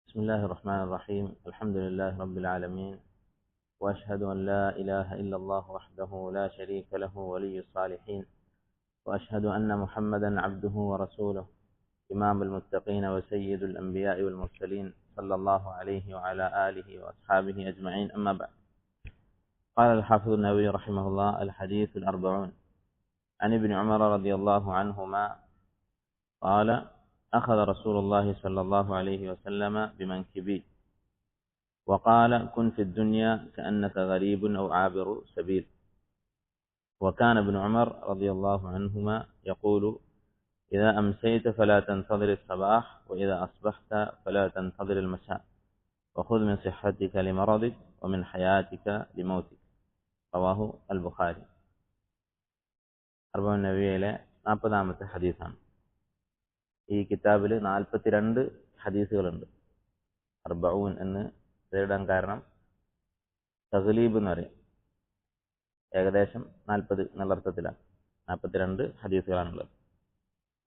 بسم الله الرحمن الرحيم. الحمد لله رب العالمين، وأشهد أن لا إله إلا الله وحده لا شريك له ولي الصالحين، وأشهد أن محمدا عبده ورسوله إمام المتقين وسيد الأنبياء والمرسلين، صلى الله عليه وعلى آله وأصحابه أجمعين. أما بعد، قال الحافظ النووي رحمه الله: الحديث الأربعون. عن ابن عمر رضي الله عنهما قال: أخذ رسول الله صلى الله عليه وسلم بمنكبي وقال: كن في الدنيا كأنك غريب أو عابر سبيل. وكان ابن عمر رضي الله عنهما يقول: إذا أمسيت فلا تنتظر الصباح، وإذا أصبحت فلا تنتظر المساء، وخذ من صحتك لمرضك ومن حياتك لموتك. رواه البخاري. അർബഊൻ നബവിയിലെ 40-ാമത്തെ ഹദീസാണ്. ഈ കിതാബിൽ 42 ഹദീസുകളുണ്ട്. അർബഊൻ എന്ന് പേരിടാൻ കാരണം തഗ്ലീബ് എന്ന് പറയും. ഏകദേശം 40 എന്നുള്ള അർത്ഥത്തിലാണ്. 42 ഹദീസുകളാണുള്ളത്.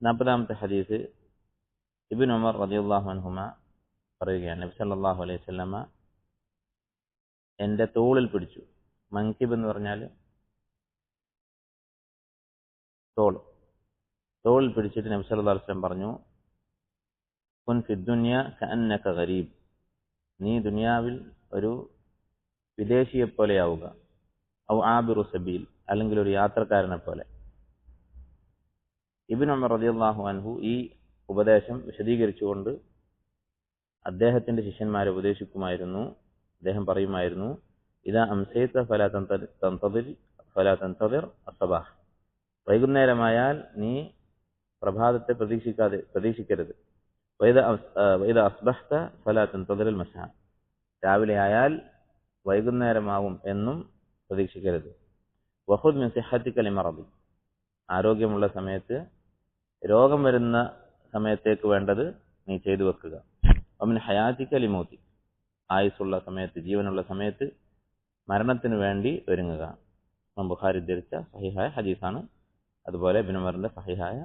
40-ാമത്തെ ഹദീസ് ഇബ്നു ഉമർ റളിയല്ലാഹു അൻഹുമ പറയുകയാണ്: നബി സല്ലല്ലാഹു അലൈഹി വസല്ലമ എൻ്റെ തോളിൽ പിടിച്ചു. മൻകിബ് എന്ന് പറഞ്ഞാൽ തോളിൽ പിടിച്ചിട്ട് നബി സല്ലല്ലാഹു അലൈഹി വസല്ലം പറഞ്ഞു: കുൻ ഫിദ്ദുനിയ കഅന്നക ഗരീബ്. നീ ദുനിയാവിൽ ഒരു വിദേശിയെ പോലെയാവുക. ഔ ആബിറു സബീൽ, അല്ലെങ്കിൽ ഒരു യാത്രക്കാരനെ പോലെ. ഇബ്നു ഉമർ റളിയല്ലാഹു അൻഹു ഈ ഉപദേശം വിശദീകരിച്ചുകൊണ്ട് അദ്ദേഹത്തിന്റെ ശിഷ്യന്മാരെ ഉപദേശിക്കുമായിരുന്നു. അദ്ദേഹം പറയുമായിരുന്നു: ഇദാ അംസൈത ഫലാ തൻതദിർ അസ്സബാഹ്. വൈകുന്നേരമായാൽ നീ പ്രഭാതത്തെ പ്രതീക്ഷിക്കരുത്. വഇദാ അസ്ബഹ്ത ഫലാ തൻതദിർ മസാ. രാവിലെ ആയാൽ വൈകുന്നേരമാവും എന്നും പ്രതീക്ഷിക്കരുത്. വഖുദ് മിൻ സിഹ്ഹതിക ലിമറദി. ആരോഗ്യമുള്ള സമയത്ത് രോഗം വരുന്ന സമയത്തേക്ക് വേണ്ടത് നീ ചെയ്തു വെക്കുക. വമിൻ ഹയാതിക ലിമൗതി. ആയുസ്സുള്ള സമയത്ത്, ജീവനുള്ള സമയത്ത് മരണത്തിന് വേണ്ടി ഒരുങ്ങുക. ബുഖാരി ഉദ്ധരിച്ച സഹിഹായ ഹദീസാണ്. അതുപോലെ ഇബ്നു ഉമറിന്റെ സഹിഹായ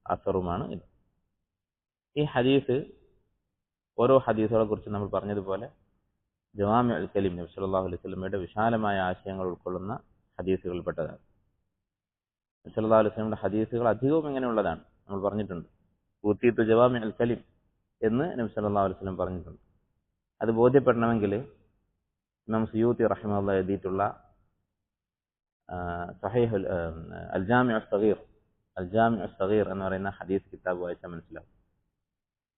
അസറുമാണ് ഇത്. ഈ ഹദീസ് ഓരോ ഹദീസുകളെ കുറിച്ച് നമ്മൾ പറഞ്ഞതുപോലെ ജവാമിഉൽ കലിം, നബി സല്ലല്ലാഹു അലൈഹി വസല്ലമയുടെ വിശാലമായ ആശയങ്ങൾ ഉൾക്കൊള്ളുന്ന ഹദീസുകളിൽപ്പെട്ടതാണ്. നബി സല്ലല്ലാഹു അലൈഹി വസല്ലമയുടെ ഹദീസുകൾ അധികവും ഇങ്ങനെയുള്ളതാണ്. നമ്മൾ പറഞ്ഞിട്ടുണ്ട്, ഊതീതു ജവാമിഉൽ കലിം എന്ന് നബി സല്ലല്ലാഹു അലൈഹി വസല്ലം പറഞ്ഞിട്ടുണ്ട്. അത് ബോധ്യപ്പെടണമെങ്കിൽ ഇമാം സുയൂത്തി റഹിമഹുല്ലാഹ് എഴുതിയിട്ടുള്ള സഹീഹ് അൽ ജാമിഉ സഗീർ എന്ന് പറയുന്ന ഹദീസ് കിതാബ് വായിച്ചാൽ മനസ്സിലാവും.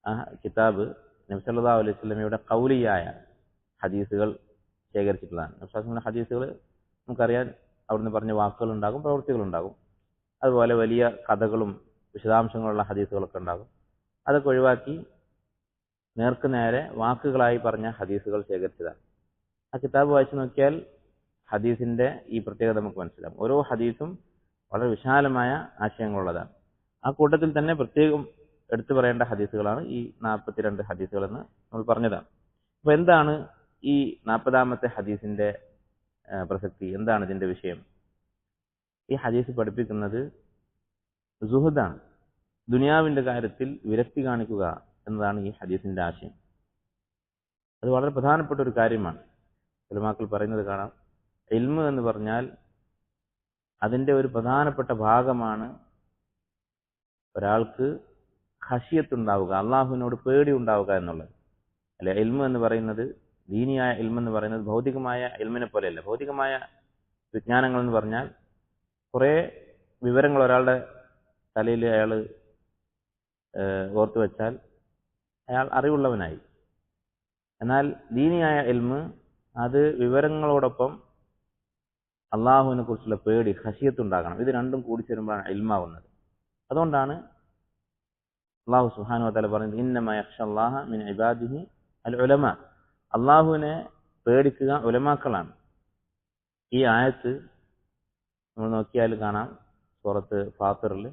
ആ കിതാബ് നബി സല്ലല്ലാഹു അലൈഹി വസല്ലമയുടെ ഖൗലിയായ ഹദീസുകൾ ശേഖരിച്ചിട്ടുള്ളതാണ്. നബി സല്ലല്ലാഹു അലൈഹി വസല്ലം ഹദീസുകൾ നമുക്കറിയാൻ അവിടുന്ന് പറഞ്ഞ വാക്കുകളുണ്ടാകും, പ്രവൃത്തികളുണ്ടാകും. അതുപോലെ വലിയ കഥകളും വിശദാംശങ്ങളുള്ള ഹദീസുകളൊക്കെ ഉണ്ടാകും. അതൊക്കെ ഒഴിവാക്കി നേർക്ക് നേരെ വാക്കുകളായി പറഞ്ഞ ഹദീസുകൾ ശേഖരിച്ചതാണ്. ആ കിതാബ് വായിച്ചു നോക്കിയാൽ ഹദീസിന്റെ ഈ പ്രത്യേകത നമുക്ക് മനസ്സിലാവും. ഓരോ ഹദീസും വളരെ വിശാലമായ ആശയങ്ങളുള്ളതാണ്. ആ കൂട്ടത്തിൽ തന്നെ പ്രത്യേകം എടുത്തു പറയേണ്ട ഹദീസുകളാണ് ഈ 42 ഹദീസുകൾ എന്ന് നമ്മൾ പറഞ്ഞതാണ്. അപ്പൊ എന്താണ് ഈ 40-ാമത്തെ ഹദീസിന്റെ പ്രസക്തി? എന്താണ് ഇതിന്റെ വിഷയം? ഈ ഹദീസ് പഠിപ്പിക്കുന്നത് സുഹൃദാണ്. ദുനിയാവിന്റെ കാര്യത്തിൽ വിരക്തി കാണിക്കുക എന്നതാണ് ഈ ഹദീസിന്റെ ആശയം. അത് വളരെ പ്രധാനപ്പെട്ട ഒരു കാര്യമാണ്. ഉലമാക്കൾ പറയുന്നത് കാണാം, ഇൽമ് എന്ന് പറഞ്ഞാൽ അതിന്റെ ഒരു പ്രധാനപ്പെട്ട ഭാഗമാണ് ഒരാൾക്ക് ഖശിയത്തുണ്ടാവുക, അള്ളാഹുവിനോട് പേടി ഉണ്ടാവുക എന്നുള്ളത്. അല്ലെ, ഇൽമ് എന്ന് പറയുന്നത്, ദീനിയായ ഇൽമ് എന്ന് പറയുന്നത് ഭൗതികമായ ഇൽമിനെ പോലെയല്ല. ഭൗതികമായ വിജ്ഞാനങ്ങൾ എന്ന് പറഞ്ഞാൽ കുറെ വിവരങ്ങൾ ഒരാളുടെ തലയിൽ അയാൾ ഓർത്തു വെച്ചാൽ അയാൾ അറിവുള്ളവനായി. എന്നാൽ ദീനിയായ ഇൽമ് അത് വിവരങ്ങളോടൊപ്പം അള്ളാഹുവിനെ കുറിച്ചുള്ള പേടി, ഖശിയത്തുണ്ടാകണം. ഇത് രണ്ടും കൂടി ചേരുമ്പോഴാണ് ഇൽമാവുന്നത്. അതുകൊണ്ടാണ് അള്ളാഹു സുബ്ഹാനഹു വ തആല പറയുന്നത്, ഇന്നമാ യഖ്ഷല്ലാഹ മിൻ ഇബാദിഹി അൽ ഉലമാ. അള്ളാഹുവിനെ പേടിക്കുക ഉലമാക്കളാണ്. ഈ ആയത്ത് നമ്മൾ നോക്കിയാൽ കാണാം, സൂറത്ത് ഫാത്തിറിൽ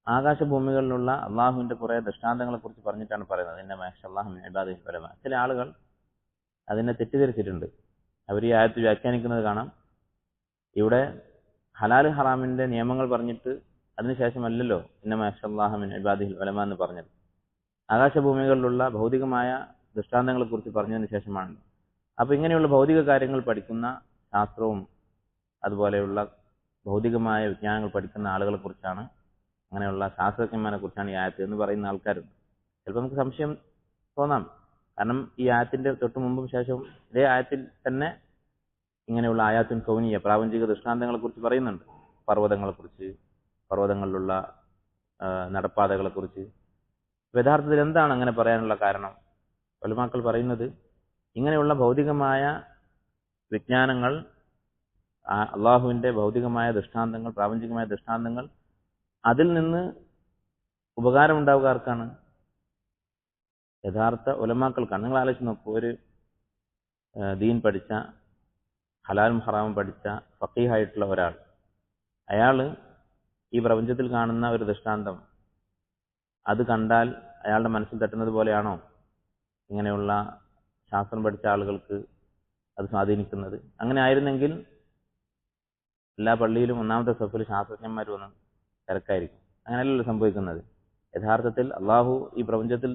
ആകാശഭൂമികളിലുള്ള അള്ളാഹുവിന്റെ കുറെ ദൃഷ്ടാന്തങ്ങളെ കുറിച്ച് പറഞ്ഞിട്ടാണ് പറയുന്നത്, ഇന്നമാ യഖ്ഷല്ലാഹ മിൻ ഇബാദിഹി അൽ ഉലമാ. ചില ആളുകൾ അതിനെ തെറ്റിദ്ധരിച്ചിട്ടുണ്ട്. അവർ ഈ ആയത്ത് വ്യാഖ്യാനിക്കുന്നത് കാണാം, ഇവിടെ ഹലാൽ ഹറാമിന്റെ നിയമങ്ങൾ പറഞ്ഞിട്ട് അതിനുശേഷമല്ലല്ലോ ഇന്നമാ യഖ്ഷല്ലാഹ മിൻ ഇബാദിഹിൽ ഉലമാ എന്ന് പറഞ്ഞത്. ആകാശഭൂമികളിലുള്ള ഭൗതികമായ ദൃഷ്ടാന്തങ്ങളെക്കുറിച്ച് പറഞ്ഞതിന് ശേഷമാണ്. അപ്പോൾ ഇങ്ങനെയുള്ള ഭൗതിക കാര്യങ്ങൾ പഠിക്കുന്ന ശാസ്ത്രവും അതുപോലെയുള്ള ഭൗതികമായ വിജ്ഞാനങ്ങൾ പഠിക്കുന്ന ആളുകളെക്കുറിച്ചാണ്, അങ്ങനെയുള്ള ശാസ്ത്രജ്ഞന്മാരെ കുറിച്ചാണ് ഈ ആയത്ത് എന്ന് പറയുന്ന ആൾക്കാരുണ്ട്. ചിലപ്പോൾ നമുക്ക് സംശയം തോന്നാം. കാരണം ഈ ആയത്തിന്റെ തൊട്ട് മുമ്പും ശേഷവും ഇതേ ആയത്തിൽ തന്നെ ഇങ്ങനെയുള്ള ആയാത്തുൻ കൗനിയ പ്രാപഞ്ചിക ദൃഷ്ടാന്തങ്ങളെക്കുറിച്ച് പറയുന്നുണ്ട്. പർവ്വതങ്ങളെക്കുറിച്ച്, പർവ്വതങ്ങളിലുള്ള നടപ്പാതകളെക്കുറിച്ച്. യഥാർത്ഥത്തിൽ എന്താണ് അങ്ങനെ പറയാനുള്ള കാരണം? ഉലമാക്കൾ പറയുന്നത്, ഇങ്ങനെയുള്ള ഭൗതികമായ വിജ്ഞാനങ്ങൾ, അള്ളാഹുവിന്റെ ഭൗതികമായ ദൃഷ്ടാന്തങ്ങൾ, പ്രാപഞ്ചികമായ ദൃഷ്ടാന്തങ്ങൾ, അതിൽ നിന്ന് ഉപകാരമുണ്ടാവുക ആർക്കാണ്? യഥാർത്ഥ ഉലമാക്കൾക്കാണ്. നിങ്ങൾ ആലോചിച്ച് നോക്കൂ, ഒരു ദീൻ പഠിച്ച, ഹലാലും ഹറാമും പഠിച്ച ഫഖീഹായിട്ടുള്ള ഒരാൾ, അയാൾ ഈ പ്രപഞ്ചത്തിൽ കാണുന്ന ഒരു ദൃഷ്ടാന്തം അത് കണ്ടാൽ അയാളുടെ മനസ്സിൽ തട്ടുന്നത് പോലെയാണോ ഇങ്ങനെയുള്ള ശാസ്ത്രം പഠിച്ച ആളുകൾക്ക് അത് സ്വാധീനിക്കുന്നത്? അങ്ങനെ ആയിരുന്നെങ്കിൽ എല്ലാ പള്ളിയിലും ഒന്നാമത്തെ സഫിൽ ശാസ്ത്രജ്ഞന്മാർ വന്ന് തിരക്കായിരിക്കും. അങ്ങനെയല്ലല്ലോ സംഭവിക്കുന്നത്. യഥാർത്ഥത്തിൽ അള്ളാഹു ഈ പ്രപഞ്ചത്തിൽ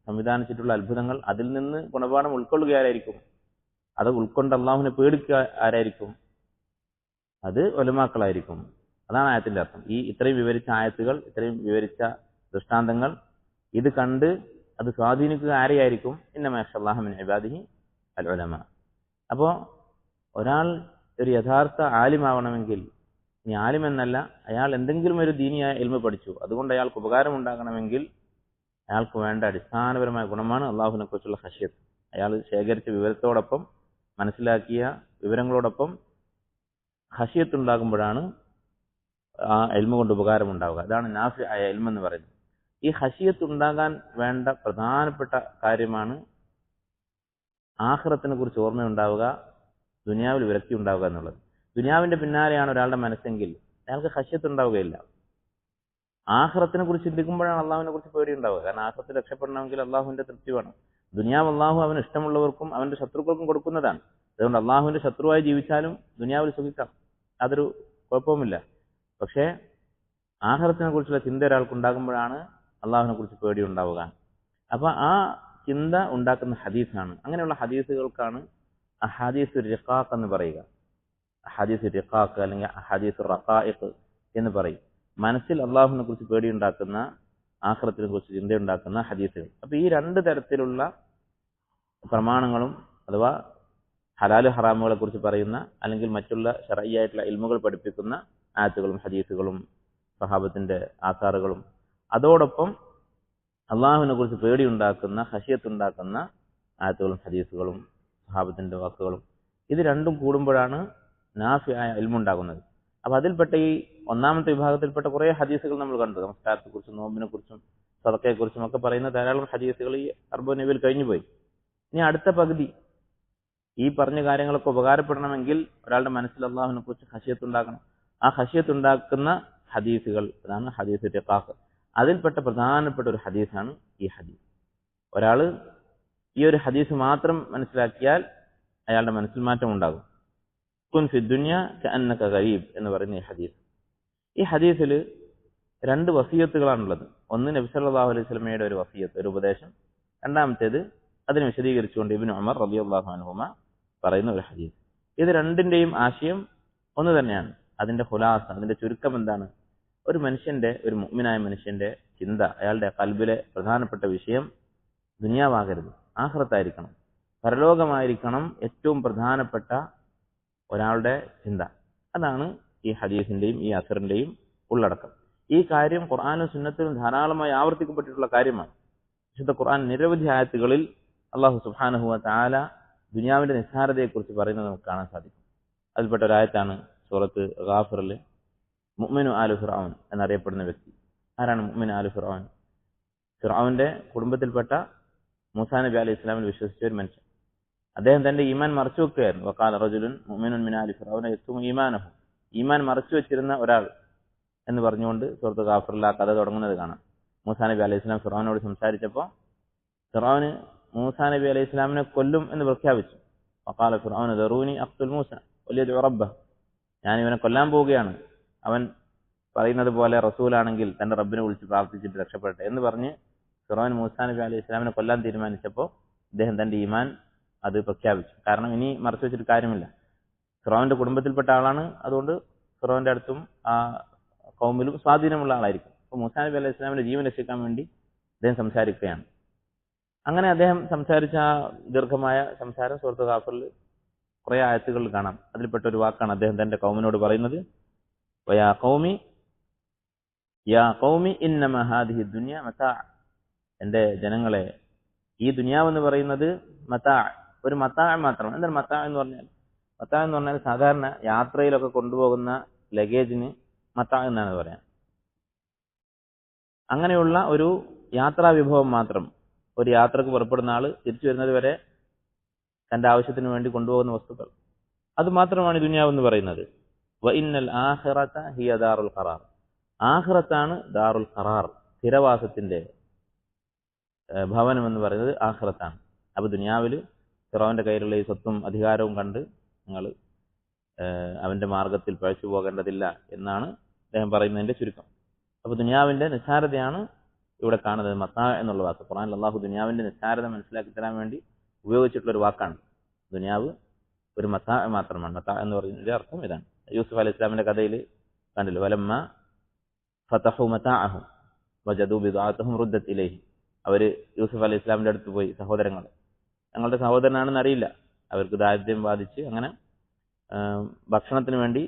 സംവിധാനിച്ചിട്ടുള്ള അത്ഭുതങ്ങൾ, അതിൽ നിന്ന് ഗുണപാഠം ഉൾക്കൊള്ളുകയായിരിക്കും. അത് ഉൾക്കൊണ്ട് അള്ളാഹുവിനെ പേടിക്കുക ആരായിരിക്കും? അത് ഉലമാക്കളായിരിക്കും. അതാണ് ആയത്തിന്റെ അർത്ഥം. ഇത്രയും വിവരിച്ച ആയത്തുകൾ, ഇത്രയും വിവരിച്ച ദൃഷ്ടാന്തങ്ങൾ ഇത് കണ്ട് അത് സ്വാധീനിക്കുക ആരെയായിരിക്കും? ഇന്നമാ യഖ്ശല്ലാഹു മിൻ ഇബാദിഹി അൽ ഉലമ. അപ്പോൾ ഒരാൾ ഒരു യഥാർത്ഥ ആലിമാവണമെങ്കിൽ, ഇനി ആലിം എന്നല്ല, അയാൾ എന്തെങ്കിലും ഒരു ദീനിയായ ഇൽമ പഠിച്ചു, അതുകൊണ്ട് അയാൾക്ക് ഉപകാരമുണ്ടാകണമെങ്കിൽ അയാൾക്ക് വേണ്ട അടിസ്ഥാനപരമായ ഗുണമാണ് അള്ളാഹുവിനെ കുറിച്ചുള്ള ഖശ്യത്ത്. അയാൾ ശേഖരിച്ച വിവരത്തോടൊപ്പം, മനസ്സിലാക്കിയ വിവരങ്ങളോടൊപ്പം ഖശ്യത്ത് ഉണ്ടാകുമ്പോഴാണ് ആ ഇൽമ കൊണ്ട് ഉപകാരമുണ്ടാവുക. അതാണ് നാഫി ആയ ഇൽമ എന്ന് പറയുന്നത്. ഈ ഖശ്യത്ത് ഉണ്ടാകാൻ വേണ്ട പ്രധാനപ്പെട്ട കാര്യമാണ് ആഖിറത്തിനെ കുറിച്ച് ഓർമ്മയുണ്ടാവുക, ദുനിയാവിൽ വിരക്തി ഉണ്ടാവുക എന്നുള്ളത്. ദുനിയാവിന്റെ പിന്നാലെയാണ് ഒരാളുടെ മനസ്സെങ്കിൽ അയാൾക്ക് ഖശ്യത്ത് ഉണ്ടാവുകയില്ല. ആഖിറത്തിനെ കുറിച്ച് ചിന്തിക്കുമ്പോഴാണ് അള്ളാഹുവിനെ കുറിച്ച് പേടി ഉണ്ടാവുക. കാരണം ആഖിറത്തിൽ രക്ഷപ്പെടണമെങ്കിൽ അള്ളാഹുവിന്റെ തൃപ്തി വേണം. ദുനിയാവ് അള്ളാഹു അവന് ഇഷ്ടമുള്ളവർക്കും അവന്റെ ശത്രുക്കൾക്കും കൊടുക്കുന്നതാണ്. അതുകൊണ്ട് അള്ളാഹുവിന്റെ ശത്രുവായി ജീവിച്ചാലും ദുനിയാവിൽ സുഖിക്കാം, അതൊരു കുഴപ്പവുമില്ല. പക്ഷേ ആഖിറത്തിനെ കുറിച്ചുള്ള ചിന്ത ഒരാൾക്ക് ഉണ്ടാകുമ്പോഴാണ് അള്ളാഹുവിനെ കുറിച്ച് പേടി ഉണ്ടാവുക. അപ്പൊ ആ ചിന്ത ഉണ്ടാക്കുന്ന ഹദീസാണ്. അങ്ങനെയുള്ള ഹദീസുകൾക്കാണ് അഹാദീസ് റിഖാഖ് എന്ന് പറയുക. അഹാദീസ് റിഖാഖ് അല്ലെങ്കിൽ അഹാദീസ് റഖായിഖ് എന്ന് പറയും. മനസ്സിൽ അള്ളാഹുവിനെ കുറിച്ച് പേടിയുണ്ടാക്കുന്ന, ആഖിറത്തിനെ കുറിച്ച് ചിന്തയുണ്ടാക്കുന്ന ഹദീസുകൾ. അപ്പൊ ഈ രണ്ട് തരത്തിലുള്ള പ്രമാണങ്ങളും, അഥവാ ഹലാല് ഹറാമുകളെ കുറിച്ച് പറയുന്ന അല്ലെങ്കിൽ മറ്റുള്ള ശർഈയായിട്ടുള്ള ഇൽമുകൾ പഠിപ്പിക്കുന്ന ആയത്തുകളും ഹദീസുകളും സഹാബത്തിന്റെ ആസാറുകളും, അതോടൊപ്പം അള്ളാഹുവിനെ കുറിച്ച് പേടിയുണ്ടാക്കുന്ന, ഖശ്യത്ത് ഉണ്ടാക്കുന്ന ആയത്തുകളും ഹദീസുകളും സഹാബത്തിന്റെ വാക്കുകളും, ഇത് രണ്ടും കൂടുമ്പോഴാണ് നാഫിയായ ഇൽമുണ്ടാകുന്നത്. അപ്പൊ അതിൽപ്പെട്ട ഈ ഒന്നാമത്തെ വിഭാഗത്തിൽപ്പെട്ട കുറെ ഹദീസുകൾ നമ്മൾ കണ്ടു. നമസ്കാരത്തെ കുറിച്ചും നോമ്പിനെ കുറിച്ചും സദഖയെ കുറിച്ചും ഒക്കെ പറയുന്ന ധാരാളം ഹദീസുകൾ ഈ 40 നബിയിൽ കഴിഞ്ഞുപോയി. ഇനി അടുത്ത പകുതി, ഈ പറഞ്ഞ കാര്യങ്ങളൊക്കെ ഉപകാരപ്പെടണമെങ്കിൽ ഒരാളുടെ മനസ്സിൽ അള്ളാഹുവിനെ കുറിച്ച് ഖശ്യത്ത് ഉണ്ടാക്കണം. ആ ഖശ്യത്ത് ഉണ്ടാക്കുന്ന ഹദീസുകൾ, അതാണ് ഹദീസ് റിഖാഖ്. അതിൽപ്പെട്ട പ്രധാനപ്പെട്ട ഒരു ഹദീസാണ് ഈ ഹദീസ്. ഒരാള് ഈ ഒരു ഹദീസ് മാത്രം മനസ്സിലാക്കിയാൽ അയാളുടെ മനസ്സിൽ മാറ്റം ഉണ്ടാകും. കുൻ ഫി ദുനിയ കഅന്നക ഗരീബ് എന്ന് പറയുന്ന ഈ ഹദീസ്. ഈ ഹദീസിൽ രണ്ട് വസിയത്തുകളാണുള്ളത്. ഒന്ന് നബി സല്ലല്ലാഹു അലൈഹി വസല്ലമയുടെ ഒരു വസിയത്ത്, ഒരു ഉപദേശം. രണ്ടാമത്തേത് അതിനെ വിശദീകരിച്ചുകൊണ്ട് ഇബ്നു ഉമർ റളിയല്ലാഹു അൻഹുമ പറയുന്ന ഒരു ഹദീസ്. ഇത് രണ്ടിന്റെയും ആശയം ഒന്ന് തന്നെയാണ്. അതിന്റെ ഖുലാസ, അതിന്റെ ചുരുക്കം എന്താണ്? ഒരു മനുഷ്യന്റെ, ഒരു മുഅ്മിനായ മനുഷ്യന്റെ ചിന്ത, അയാളുടെ ഖൽബിലെ പ്രധാനപ്പെട്ട വിഷയം ദുനിയാവാകരുത്, ആഖിറത്തായിരിക്കണം, പരലോകമായിരിക്കണം ഏറ്റവും പ്രധാനപ്പെട്ട ഒരാളുടെ ചിന്ത. അതാണ് ഈ ഹദീസിന്റെയും ഈ അസറിന്റെയും ഉള്ളടക്കം. ഈ കാര്യം ഖുർആനും സുന്നത്തിലും ധാരാളമായി ആവർത്തിക്കപ്പെട്ടിട്ടുള്ള കാര്യമാണ്. വിശുദ്ധ ഖുർആൻ നിരവധി ആയത്തുകളിൽ അല്ലാഹു സുബ്ഹാനഹു വ തആല ദുനിയാവിന്റെ നിസ്സാരതയെക്കുറിച്ച് പറയുന്നത് നമുക്ക് കാണാൻ സാധിക്കും. അതിൽപ്പെട്ട ഒരായത്താണ് സൂറത്ത് ഗാഫിറിൽ മുഅ്മിനു ആലു ഫിർഔൻ എന്നറിയപ്പെടുന്ന വ്യക്തി. ആരാണ് മുഅ്മിൻ ആലു ഫിർഔൻ? ഫിർഔന്റെ കുടുംബത്തിൽപ്പെട്ട മൂസാ നബി അലൈഹി ഇസ്ലാമിൽ വിശ്വസിച്ച ഒരു മനുഷ്യൻ. അദ്ദേഹം തന്റെ ഈമാൻ മറച്ചു വെക്കുകയായിരുന്നു. വഖാല റജുലുൻ മുഅ്മിനുൻ മിൻ ആലി ഫിർഔന യക്തുമു ഈമാനഹു, ഈമാൻ മറച്ചു വെച്ചിരുന്ന ഒരാൾ എന്ന് പറഞ്ഞുകൊണ്ട് സൂറത്ത് ഗാഫിറിൽ ആ കഥ തുടങ്ങുന്നത് കാണാം. മൂസാ നബി അലൈഹി ഇസ്ലാം ഫിർഔനോട് സംസാരിച്ചപ്പോൾ ഫിർഔന് മൂസാ നബി അലൈഹി ഇസ്ലാമിനെ കൊല്ലും എന്ന് പ്രഖ്യാപിച്ചു. വഖാല ഫിർഔന ദറൂനി അഖ്തുൽ മൂസ വലിയദ്ഉ റബ്ബഹ്, ഞാൻ ഇവനെ കൊല്ലാൻ പോവുകയാണ്, അവൻ പറയുന്നത് പോലെ റസൂലാണെങ്കിൽ തന്റെ റബ്ബിനെ വിളിച്ച് പ്രാർത്ഥിച്ചിട്ട് രക്ഷപ്പെടട്ടെ എന്ന് പറഞ്ഞ് ഫിർഔൻ മൂസാ നബി അലൈഹി ഇസ്ലാമിനെ കൊല്ലാൻ തീരുമാനിച്ചപ്പോൾ അദ്ദേഹം തന്റെ ഈമാൻ അത് പ്രഖ്യാപിച്ചു. കാരണം ഇനി മറച്ചു വെച്ചിട്ട് കാര്യമില്ല. ഫിറഔന്റെ കുടുംബത്തിൽപ്പെട്ട ആളാണ്. അതുകൊണ്ട് ഫിറഔന്റെ അടുത്തും ആ കൗമിലും സ്വാധീനമുള്ള ആളായിരിക്കും. അപ്പോൾ മൂസാ നബി അലൈഹി ഇസ്ലാമിന്റെ ജീവൻ രക്ഷിക്കാൻ വേണ്ടി അദ്ദേഹം സംസാരിക്കുകയാണ്. അങ്ങനെ അദ്ദേഹം സംസാരിച്ച ആ ദീർഘമായ സംസാരം സൂറത്ത് ഗാഫിറിൽ കുറെ ആയത്തുകളിൽ കാണാം. അതിൽപ്പെട്ട ഒരു വാക്കാണ് അദ്ദേഹം തന്റെ കൗമിനോട് പറയുന്നത്, യാ ഖൗമി ഇന്നമ ഹാദിഹി ദുനിയ മതാ. എന്റെ ജനങ്ങളെ, ഈ ദുനിയാവെന്ന് പറയുന്നത് മതാ, ഒരു മതാ മാത്രം. എന്താണ് മതാ എന്ന് പറഞ്ഞാൽ? മതാ എന്ന് പറഞ്ഞാൽ സാധാരണ യാത്രയിലൊക്കെ കൊണ്ടുപോകുന്ന ലഗേജിന് മതാ എന്നാണ് പറയാൻ. അങ്ങനെയുള്ള ഒരു യാത്രാ വിഭവം മാത്രം. ഒരു യാത്രക്ക് പുറപ്പെടുന്ന ആള് തിരിച്ചു വരുന്നത് വരെ തന്റെ ആവശ്യത്തിന് വേണ്ടി കൊണ്ടുപോകുന്ന വസ്തുക്കൾ, അത് മാത്രമാണ് ദുനിയാവെന്ന് പറയുന്നത്. വ ഇന്നൽ ആഖിറത ഹിയ ദാറുൽ ഖറാർ. ആഖിറത്താണ് ദാറുൽ ഖറാർ, സ്ഥിരവാസത്തിന്റെ ഭവനം എന്ന് പറയുന്നത് ആഖിറത്താണ്. അപ്പൊ ദുനിയാവില് ഫിറഔന്റെ കയ്യിലുള്ള ഈ സ്വത്തും അധികാരവും കണ്ട് നിങ്ങൾ അവന്റെ മാർഗത്തിൽ പഴച്ചു പോകേണ്ടതില്ല എന്നാണ് അദ്ദേഹം പറയുന്നതിന്റെ ചുരുക്കം. അപ്പൊ ദുനിയാവിന്റെ നിസ്സാരതയാണ് ഇവിടെ കാണുന്നത്. മത്താ എന്നുള്ള വാക്ക് ഖുർആനിൽ അല്ലാഹു ദുനിയാവിന്റെ നിസ്സാരത മനസ്സിലാക്കി തരാൻ വേണ്ടി ഉപയോഗിച്ചിട്ടുള്ള ഒരു വാക്കാണ്. ദുനിയാവ് ഒരു മത്താ മാത്രമാണ്. മത്താ എന്ന് പറയുന്നതിന്റെ അർത്ഥം ഇതാണ്. യൂസുഫ് അലൈഹി ഇസ്ലാമിന്റെ കഥയിൽ കണ്ടില്ല, വലമ്മ ഫതഹു മതാഅഹും വജദു ബിദാഅതഹും റുദ്ദത് ഇലൈഹി. അവര് യൂസുഫ് അലൈഹി ഇസ്ലാമിന്റെ അടുത്ത് പോയി, സഹോദരങ്ങൾ, ഞങ്ങളുടെ സഹോദരനാണെന്ന് അറിയില്ല, അവർക്ക് ദാരിദ്ര്യം ബാധിച്ച്, അങ്ങനെ ഭക്ഷണത്തിന് വേണ്ടി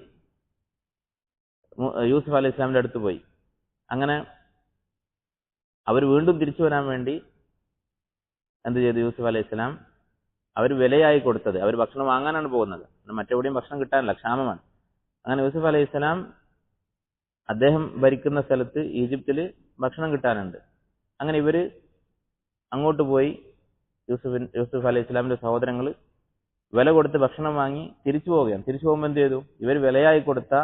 യൂസുഫ് അലൈഹി ഇസ്ലാമിന്റെ അടുത്ത് പോയി. അങ്ങനെ അവർ വീണ്ടും തിരിച്ചു വരാൻ വേണ്ടി എന്ത് ചെയ്തു? യൂസുഫ് അലൈഹി ഇസ്ലാം അവർ വിലയായി കൊടുത്തത്, അവർ ഭക്ഷണം വാങ്ങാനാണ് പോകുന്നത്, മറ്റെവിടെയും ഭക്ഷണം കിട്ടാനില്ല, ക്ഷാമമാണ്. അങ്ങനെ യൂസുഫ് അലൈഹി ഇസ്ലാം അദ്ദേഹം ഭരിക്കുന്ന സ്ഥലത്ത് ഈജിപ്തിൽ ഭക്ഷണം കിട്ടാനുണ്ട്. അങ്ങനെ ഇവര് അങ്ങോട്ട് പോയി, യൂസുഫ് അലൈഹി ഇസ്ലാമിന്റെ സഹോദരങ്ങൾ വില കൊടുത്ത് ഭക്ഷണം വാങ്ങി തിരിച്ചു പോവുകയാണ്. തിരിച്ചു പോകുമ്പോൾ എന്ത് ചെയ്തു? ഇവർ വിലയായി കൊടുത്ത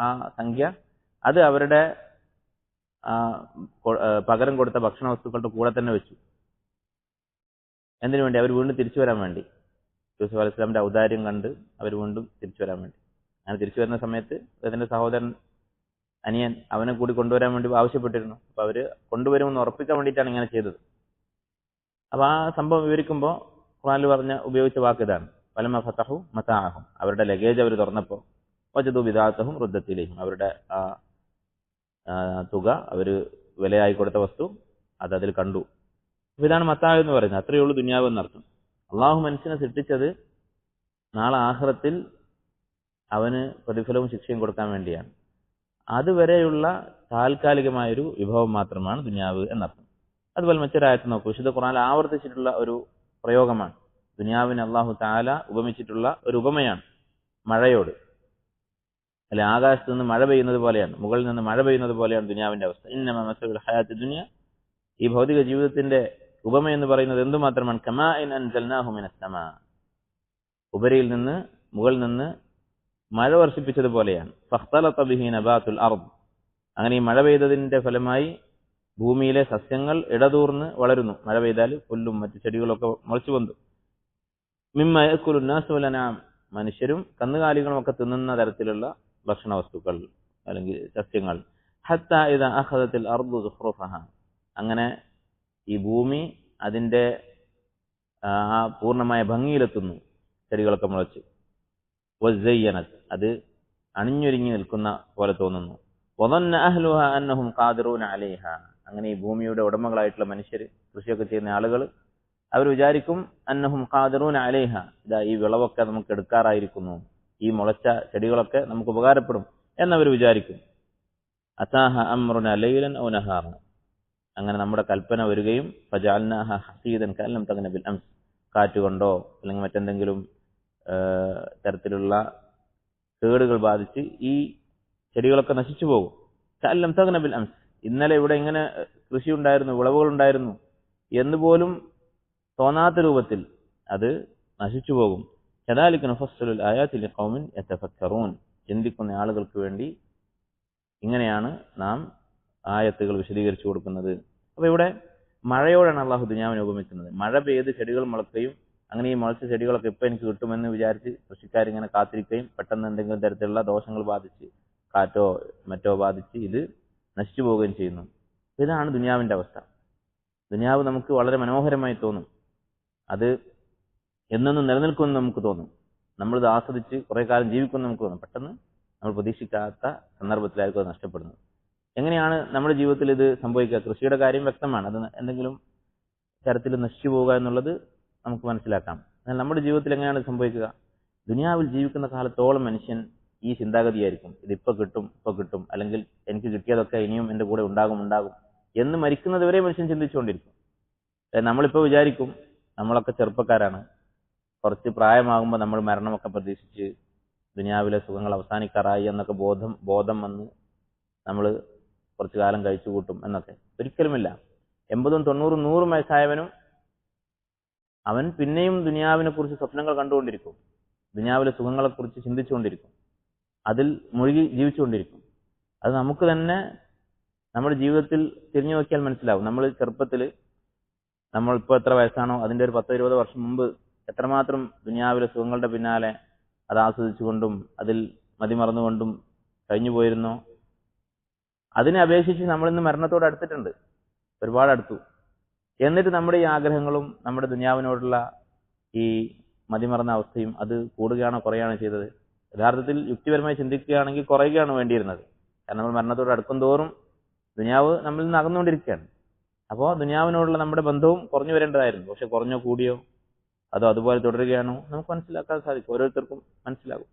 ആ സംഖ്യ അത് അവരുടെ പകരം കൊടുത്ത ഭക്ഷണ വസ്തുക്കളുടെ കൂടെ തന്നെ വെച്ചു. എന്തിനു വേണ്ടി? അവർ വീണ്ടും തിരിച്ചു വരാൻ വേണ്ടി. യൂസുഫ് അലൈഹി ഇസ്ലാമിന്റെ ഔദാര്യം കണ്ട് അവർ വീണ്ടും തിരിച്ചു വരാൻ വേണ്ടി. അങ്ങനെ തിരിച്ചു വരുന്ന സമയത്ത് അതിന്റെ സഹോദരൻ അനിയൻ അവനെ കൂടി കൊണ്ടുവരാൻ വേണ്ടി ആവശ്യപ്പെട്ടിരുന്നു. അപ്പൊ അവര് കൊണ്ടുവരുമെന്ന് ഉറപ്പിക്കാൻ വേണ്ടിയിട്ടാണ് ഇങ്ങനെ ചെയ്തത്. അപ്പൊ ആ സംഭവം വിവരിക്കുമ്പോൾ ഖുർആനിൽ ഉപയോഗിച്ച വാക്ക് ഇതാണ്, വലമ ഫതഹു മതാഅഹും. അവരുടെ ലഗേജ് അവർ തുറന്നപ്പോൾ വജദു ബിദാഅതഹും റുദ്ദത് ഇലൈഹിം. അവരുടെ ആ തുക, അവര് വിലയായി കൊടുത്ത വസ്തു, അത് അതിൽ കണ്ടു. അപ്പൊ ഇതാണ് മത്താ എന്ന് പറയുന്നത്. അത്രയേ ഉള്ളൂ ദുനിയാവ് എന്നർത്ഥം. അള്ളാഹു മനുഷ്യനെ സൃഷ്ടിച്ചത് നാളെ ആഖിറത്തിൽ അവന് പ്രതിഫലവും ശിക്ഷയും കൊടുക്കാൻ വേണ്ടിയാണ്. അതുവരെയുള്ള താൽക്കാലികമായൊരു വിഭവം മാത്രമാണ് ദുനിയാവ് എന്നർത്ഥം. അതുപോലെ മറ്റൊരായത്ത് നോക്കൂ. വിശുദ്ധ ഖുർആനിൽ ആവർത്തിച്ചിട്ടുള്ള ഒരു പ്രയോഗമാണ്. ദുനിയാവിനെ അല്ലാഹു തആല ഉപമിച്ചിട്ടുള്ള ഒരു ഉപമയാണ് മഴയോട്. അല്ലെ, ആകാശത്ത് നിന്ന് മഴ പെയ്യുന്നത് പോലെയാണ്, മുകളിൽ നിന്ന് മഴ പെയ്യുന്നത് പോലെയാണ് ദുനിയാവിന്റെ അവസ്ഥ. ഇന്നമ മസലുൽ ഹയാത്തി ദുനിയ, ഈ ഭൗതിക ജീവിതത്തിന്റെ ഉപമ എന്ന് പറയുന്നത് എന്തുമാത്രമാണ്? കമാഇൻ അൻസൽനാഹു മിനസ് സമാ, ഉപരിയിൽ നിന്ന്, മുകളിൽ നിന്ന് മഴ വർഷിപ്പിച്ചതുപോലെയാണ്. ഫഖ്തലത ബിഹി നബാതുൽ അർദ്, അങ്ങനെ ഈ മഴ പെയ്തതിന്റെ ഫലമായി ഭൂമിയിലെ സസ്യങ്ങൾ ഇടതൂർന്ന് വളരുന്നു. മഴ പെയ്താൽ പുല്ലും മറ്റു ചെടികളൊക്കെ മുളച്ചു വന്നു. മിമ്മ യഅകുലുൻ നാസു വൽ അൻആം, മനുഷ്യരും കന്നുകാലികളും ഒക്കെ തിന്നുന്ന തരത്തിലുള്ള ഭക്ഷണ വസ്തുക്കൾ അല്ലെങ്കിൽ സസ്യങ്ങൾ. ഹത്താ ഇദാ അഖദത്തിൽ അർദു സുഖ്റുഫഹ, അങ്ങനെ ഈ ഭൂമി അതിന്റെ പൂർണ്ണമായ ഭംഗിയിലെത്തുന്നു, ചെടികളൊക്കെ മുളച്ച്. വസയ്യനത്, അത് അണിഞ്ഞൊരുങ്ങി നിൽക്കുന്ന പോലെ തോന്നുന്നു. വദന്ന അഹ്ലുഹ അന്നഹും ഖാദിറൂന അലൈഹ, അങ്ങനെ ഈ ഭൂമിയുടെ ഉടമകളായിട്ടുള്ള മനുഷ്യർ, കൃഷിയൊക്കെ ചെയ്യുന്ന ആളുകൾ, അവർ വിചാരിക്കും അന്നഹും ഖാദിറൂന അലൈഹ, ഇതാ ഈ വിളവൊക്കെ നമുക്ക് എടുക്കാറായിരിക്കുന്നു, ഈ മുളച്ച ചെടികളൊക്കെ നമുക്ക് ഉപകാരപ്പെടും എന്നവർ വിചാരിക്കും. അതാഹ അംറുന ലൈലൻ ഔ നഹാറ, അങ്ങനെ നമ്മുടെ കൽപ്പന വരികയും ഫജഅൽനാഹ ഹസീദൻ കഅല്ലം തഗ്ന ബിൽ അംസ്, കാറ്റുകൊണ്ടോ അല്ലെങ്കിൽ മറ്റെന്തെങ്കിലും തരത്തിലുള്ള കേടുകൾ ബാധിച്ച് ഈ ചെടികളൊക്കെ നശിച്ചു പോകും. കഅല്ലം തഗ്ന ബിൽ അംസ്, ഇന്നലെ ഇവിടെ ഇങ്ങനെ കൃഷി ഉണ്ടായിരുന്നു, വിളവുകൾ ഉണ്ടായിരുന്നു എന്നുപോലും തോന്നാത്ത രൂപത്തിൽ അത് നശിച്ചു പോകും. കദാലിക നഫസ്സുലുൽ ആയാതി ലിഖൗമിൻ യതഫക്കറൂൻ, ചിന്തിക്കുന്ന ആളുകൾക്ക് വേണ്ടി ഇങ്ങനെയാണ് നാം ആയത്തുകൾ വിശദീകരിച്ചു കൊടുക്കുന്നത്. അപ്പൊ ഇവിടെ മഴയോടാണ് അള്ളാഹു ദുനിയാവിനെ ഉപമിക്കുന്നത്. മഴ പെയ്ത് ചെടികൾ മുളക്കുകയും അങ്ങനെ ഈ മുളച്ച ചെടികളൊക്കെ ഇപ്പൊ എനിക്ക് കിട്ടുമെന്ന് വിചാരിച്ച് കൃഷിക്കാരിങ്ങനെ കാത്തിരിക്കുകയും പെട്ടെന്ന് എന്തെങ്കിലും തരത്തിലുള്ള ദോഷങ്ങൾ ബാധിച്ച്, കാറ്റോ മറ്റോ ബാധിച്ച് ഇത് നശിച്ചു പോവുകയും ചെയ്യുന്നു. ഇതാണ് ദുനിയാവിന്റെ അവസ്ഥ. ദുനിയാവ് നമുക്ക് വളരെ മനോഹരമായി തോന്നും. അത് എന്നൊന്നും നിലനിൽക്കുമെന്ന് നമുക്ക് തോന്നും. നമ്മളിത് ആസ്വദിച്ച് കുറെ കാലം ജീവിക്കുമെന്ന് നമുക്ക് തോന്നും. പെട്ടെന്ന് നമ്മൾ പ്രതീക്ഷിക്കാത്ത സന്ദർഭത്തിലായിരിക്കും അത് നഷ്ടപ്പെടുന്നത്. എങ്ങനെയാണ് നമ്മുടെ ജീവിതത്തിൽ ഇത് സംഭവിക്കുക? കൃഷിയുടെ കാര്യം വ്യക്തമാണ്. അത് എന്തെങ്കിലും തരത്തിൽ നശിച്ചു പോവുക എന്നുള്ളത് നമുക്ക് മനസ്സിലാക്കാം. എന്നാൽ നമ്മുടെ ജീവിതത്തിൽ എങ്ങനെയാണ് സംഭവിക്കുക? ദുനിയാവിൽ ജീവിക്കുന്ന കാലത്തോളം മനുഷ്യൻ ഈ ചിന്താഗതിയായിരിക്കും. ഇതിപ്പോ കിട്ടും, ഇപ്പൊ കിട്ടും, അല്ലെങ്കിൽ എനിക്ക് കിട്ടിയതൊക്കെ ഇനിയും എൻ്റെ കൂടെ ഉണ്ടാകും എന്ന് മരിക്കുന്നത് വരെ മനുഷ്യൻ ചിന്തിച്ചുകൊണ്ടിരിക്കും. നമ്മളിപ്പോൾ വിചാരിക്കും നമ്മളൊക്കെ ചെറുപ്പക്കാരാണ്, കുറച്ച് പ്രായമാകുമ്പോൾ നമ്മൾ മരണമൊക്കെ പ്രതീക്ഷിച്ച് ദുനിയാവിലെ സുഖങ്ങൾ അവസാനിക്കാറായി എന്നൊക്കെ ബോധം വന്ന് നമ്മൾ കുറച്ചു കാലം കഴിച്ചു കൂട്ടും എന്നൊക്കെ. ഒരിക്കലുമില്ല. 80, 90, 100 വയസ്സായവനും അവൻ പിന്നെയും ദുനിയാവിനെ കുറിച്ച് സ്വപ്നങ്ങൾ കണ്ടുകൊണ്ടിരിക്കും, ദുനിയാവിലെ സുഖങ്ങളെക്കുറിച്ച് ചിന്തിച്ചുകൊണ്ടിരിക്കും, അതിൽ മുഴുകി ജീവിച്ചുകൊണ്ടിരിക്കും. അത് നമുക്ക് തന്നെ നമ്മുടെ ജീവിതത്തിൽ തിരിഞ്ഞു നോക്കിയാൽ മനസ്സിലാവും. നമ്മൾ ചെറുപ്പത്തിൽ നമ്മളിപ്പോൾ എത്ര വയസ്സാണോ അതിൻ്റെ ഒരു 10-20 വർഷം മുമ്പ് എത്രമാത്രം ദുനിയാവിലെ സുഖങ്ങളുടെ പിന്നാലെ അത് ആസ്വദിച്ചുകൊണ്ടും അതിൽ മതിമറന്നുകൊണ്ടും കഴിഞ്ഞു പോയിരുന്നോ, അതിനെ അപേക്ഷിച്ച് നമ്മളിന്ന് മരണത്തോട് അടുത്തിട്ടുണ്ട്, ഒരുപാട് അടുത്തു. എന്നിട്ട് നമ്മുടെ ഈ ആഗ്രഹങ്ങളും നമ്മുടെ ദുനിയാവിനോടുള്ള ഈ മതിമറന്ന അവസ്ഥയും അത് കൂടുകയാണോ കുറയുകയാണോ ചെയ്തത്? യഥാർത്ഥത്തിൽ യുക്തിപരമായി ചിന്തിക്കുകയാണെങ്കിൽ കുറയുകയാണ് വേണ്ടിയിരുന്നത്. കാരണം നമ്മൾ മരണത്തോട് അടുക്കും തോറും ദുനിയാവ് നമ്മളിൽ നിന്ന് അകന്നുകൊണ്ടിരിക്കുകയാണ്. അപ്പോൾ ദുനിയാവിനോടുള്ള നമ്മുടെ ബന്ധവും കുറഞ്ഞു വരേണ്ടതായിരുന്നു. പക്ഷെ കുറഞ്ഞോ കൂടിയോ അതോ അതുപോലെ തുടരുകയാണോ നമുക്ക് മനസ്സിലാക്കാൻ സാധിക്കും, ഓരോരുത്തർക്കും മനസ്സിലാകും.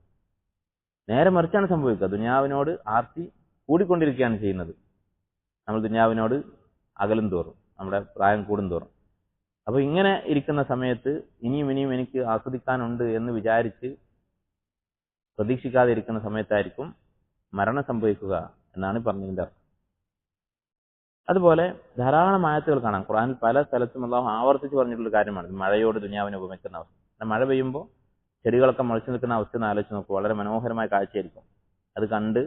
നേരെ മറിച്ചാണ് സംഭവിക്കുക. ദുനിയാവിനോട് ആർത്തി കൂടിക്കൊണ്ടിരിക്കുകയാണ് ചെയ്യുന്നത്. നമ്മൾ ദുനിയാവിനോട് അകലും തോറും, നമ്മുടെ പ്രായം കൂടും തോറും. അപ്പോൾ ഇങ്ങനെ ഇരിക്കുന്ന സമയത്ത് ഇനിയും എനിക്ക് ആസ്വദിക്കാനുണ്ട് എന്ന് വിചാരിച്ച് പ്രതീക്ഷിക്കാതെ ഇരിക്കുന്ന സമയത്തായിരിക്കും മരണം സംഭവിക്കുക എന്നാണ് പറഞ്ഞതിൻ്റെ അർത്ഥം. അതുപോലെ ധാരാളം ആയത്തുകൾ കാണാം ഖുർആനിൽ. പല സ്ഥലത്തും അല്ലാഹു ആവർത്തിച്ച് പറഞ്ഞിട്ടുള്ള കാര്യമാണ് മഴയോട് ദുനിയാവിനെ ഉപമിക്കുന്ന അവസ്ഥ. മഴ പെയ്യുമ്പോൾ ചെടികളൊക്കെ മുളച്ചു നിൽക്കുന്ന അവസ്ഥ ഒന്ന് ആലോചിച്ച് നോക്കും. വളരെ മനോഹരമായ കാഴ്ചയായിരിക്കും. അത് കണ്ട്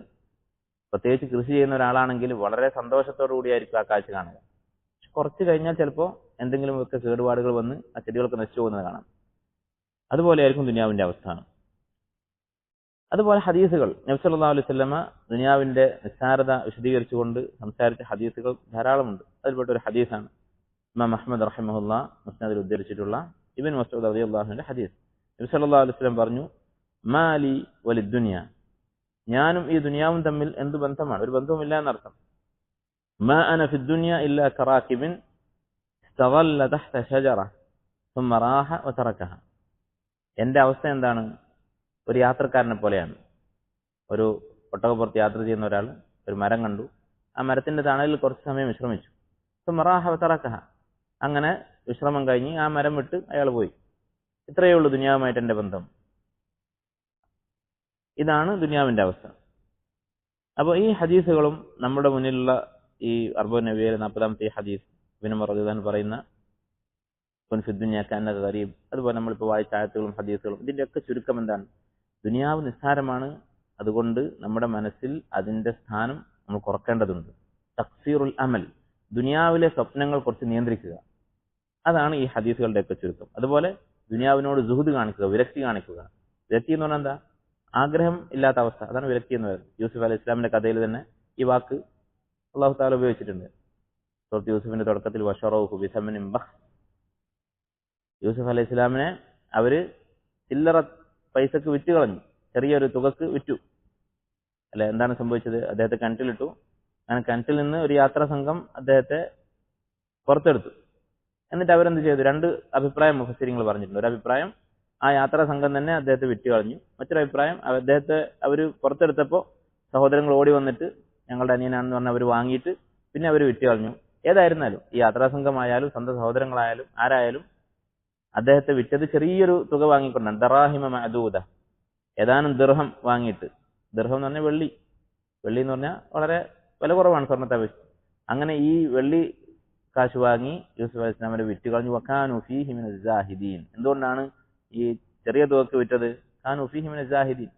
പ്രത്യേകിച്ച് കൃഷി ചെയ്യുന്ന ഒരാളാണെങ്കിൽ വളരെ സന്തോഷത്തോടു കൂടിയായിരിക്കും ആ കാഴ്ച കാണുക. കുറച്ച് കഴിഞ്ഞാൽ ചിലപ്പോൾ എന്തെങ്കിലുമൊക്കെ കേടുപാടുകൾ വന്ന് ആ ചെടികളൊക്കെ നശിച്ചു പോകുന്നത് കാണാം. അതുപോലെയായിരിക്കും ദുനിയാവിന്റെ അവസ്ഥ. അതുപോലെ ഹദീസുകൾ, നബി സല്ലല്ലാഹു അലൈഹി വസല്ലമ ദുനിയാവിന്റെ നിസ്സാരത വിശദീകരിച്ചുകൊണ്ട് സംസാരിച്ച ഹദീസുകൾ ധാരാളമുണ്ട്. അതിൽപ്പെട്ട ഒരു ഹദീസാണ് ഇമാം അഹ്മദ് റഹിമഹുല്ലാ മുസ്നദിൽ ഉദ്ധരിച്ചിട്ടുള്ള ഇബ്നു മസ്ഊദ് റളിയല്ലാഹു അൻഹുവിന്റെ ഹദീസ്. നബി സല്ലല്ലാഹു അലൈഹി വസല്ലം പറഞ്ഞു, മാലി വലിദ്ദുനിയ, ഞാനും ഈ ദുനിയാവും തമ്മിൽ എന്ത് ബന്ധമാണ്? ഒരു ബന്ധവുമില്ല എന്നർത്ഥം. മാ അന ഫിദ്ദുനിയ ഇല്ലാ കറാകിബിൻ ഇസ്തഗല്ല തഹ്ത ഷജറ ثم راح وتركها. എന്റെ അവസ്ഥ എന്താണ്? ഒരു യാത്രക്കാരനെ പോലെയാണ്. ഒരു ഒട്ടകപ്പുറത്ത് യാത്ര ചെയ്യുന്ന ഒരാൾ ഒരു മരം കണ്ടു, ആ മരത്തിന്റെ തണലിൽ കുറച്ച് സമയം വിശ്രമിച്ചു. ثم راح وتركها, അങ്ങനെ വിശ്രമം കഴിഞ്ഞ് ആ മരം വിട്ട് അയാൾ പോയി. ഇത്രയേ ഉള്ളൂ ദുനിയാവുമായിട്ട് എന്റെ ബന്ധം. ഇതാണ് ദുനിയാവിന്റെ അവസ്ഥ. അപ്പോൾ ഈ ഹദീസുകളും നമ്മുടെ മുന്നിലുള്ള ഈ അർബഉൻ നബവിയിലെ 40-ാമത്തെ ഹദീസ് ഇബ്നു ഉമർ റളിയല്ലാഹു അൻഹു പറയുന്ന ഗരീബ്, അതുപോലെ നമ്മളിപ്പോൾ വായിച്ച ആയത്തുകളും ഹദീസുകളും, ഇതിന്റെയൊക്കെ ചുരുക്കം എന്താണ്? ദുനിയാവ് നിസ്സാരമാണ്, അതുകൊണ്ട് നമ്മുടെ മനസ്സിൽ അതിന്റെ സ്ഥാനം നമ്മൾ കുറക്കേണ്ടതുണ്ട്. തക്സീറുൽ അമൽ, ദുനിയാവിലെ സ്വപ്നങ്ങൾ കുറച്ച് നിയന്ത്രിക്കുക, അതാണ് ഈ ഹദീസുകളുടെയൊക്കെ ചുരുക്കം. അതുപോലെ ദുനിയാവിനോട് സുഹുദ് കാണിക്കുക, വിരക്തി കാണിക്കുക. വിരക്തി എന്ന് പറഞ്ഞാൽ എന്താ? ആഗ്രഹം ഇല്ലാത്ത അവസ്ഥ, അതാണ് വിരക്തി എന്ന് പറയുന്നത്. യൂസുഫ് അലൈഹി ഇസ്ലാമിന്റെ കഥയിൽ തന്നെ ഈ വാക്ക് അല്ലാഹു തആല ഉപയോഗിച്ചിട്ടുണ്ട്. സൂറത്ത് യൂസുഫിന്റെ തുടക്കത്തിൽ വശറൗഹു ബിസമനിൻ ബഖ്സ്, യൂസുഫ് അലൈഹി ഇസ്ലാമിനെ അവര് ചില്ലറ പൈസക്ക് വിറ്റ് കളഞ്ഞു, ചെറിയൊരു തുകക്ക് വിറ്റു. അല്ലെ, എന്താണ് സംഭവിച്ചത്? അദ്ദേഹത്തെ കിണറ്റിലിട്ടു. അങ്ങനെ കിണറ്റിൽ നിന്ന് ഒരു യാത്രാ സംഘം അദ്ദേഹത്തെ പുറത്തെടുത്തു. എന്നിട്ട് അവരെന്ത് ചെയ്തു? 2 അഭിപ്രായം മുഫസ്സിരിങ്ങൾ പറഞ്ഞിട്ടുണ്ട്. ഒരു അഭിപ്രായം ആ യാത്രാ സംഘം തന്നെ അദ്ദേഹത്തെ വിറ്റ് കളഞ്ഞു. മറ്റൊരു അഭിപ്രായം അദ്ദേഹത്തെ അവര് പുറത്തെടുത്തപ്പോൾ സഹോദരങ്ങൾ ഓടി വന്നിട്ട് ഞങ്ങളുടെ അനിയനാണെന്ന് പറഞ്ഞ് അവർ വാങ്ങിയിട്ട് പിന്നെ അവർ വിറ്റ് കളഞ്ഞു. ഏതായിരുന്നാലും ഈ യാത്രാ സംഘമായാലും സ്വന്തം സഹോദരങ്ങളായാലും ആരായാലും അദ്ദേഹത്തെ വിറ്റത് ചെറിയൊരു തുക വാങ്ങിക്കൊണ്ടാണ്. ദറാഹിമ മഅദൂദ, ഏതാനും ദിർഹം വാങ്ങിയിട്ട്. ദിർഹം എന്ന് പറഞ്ഞാൽ വെള്ളി എന്ന് പറഞ്ഞാൽ വളരെ വില കുറവാണ് സ്വർണ്ണത്തെ അപേക്ഷിച്ച്. അങ്ങനെ ഈ വെള്ളി കാശ് വാങ്ങി യൂസുഫ് അലൈഹി ഇസ്ലാമിനെ വിറ്റ് കളഞ്ഞു. വകാനു ഫീഹി മിനസ് സാഹിദീൻ, എന്തുകൊണ്ടാണ് ഈ ചെറിയ തുകക്ക് വിറ്റത്? കാനു ഫീഹി മിനസ് സാഹിദീൻ,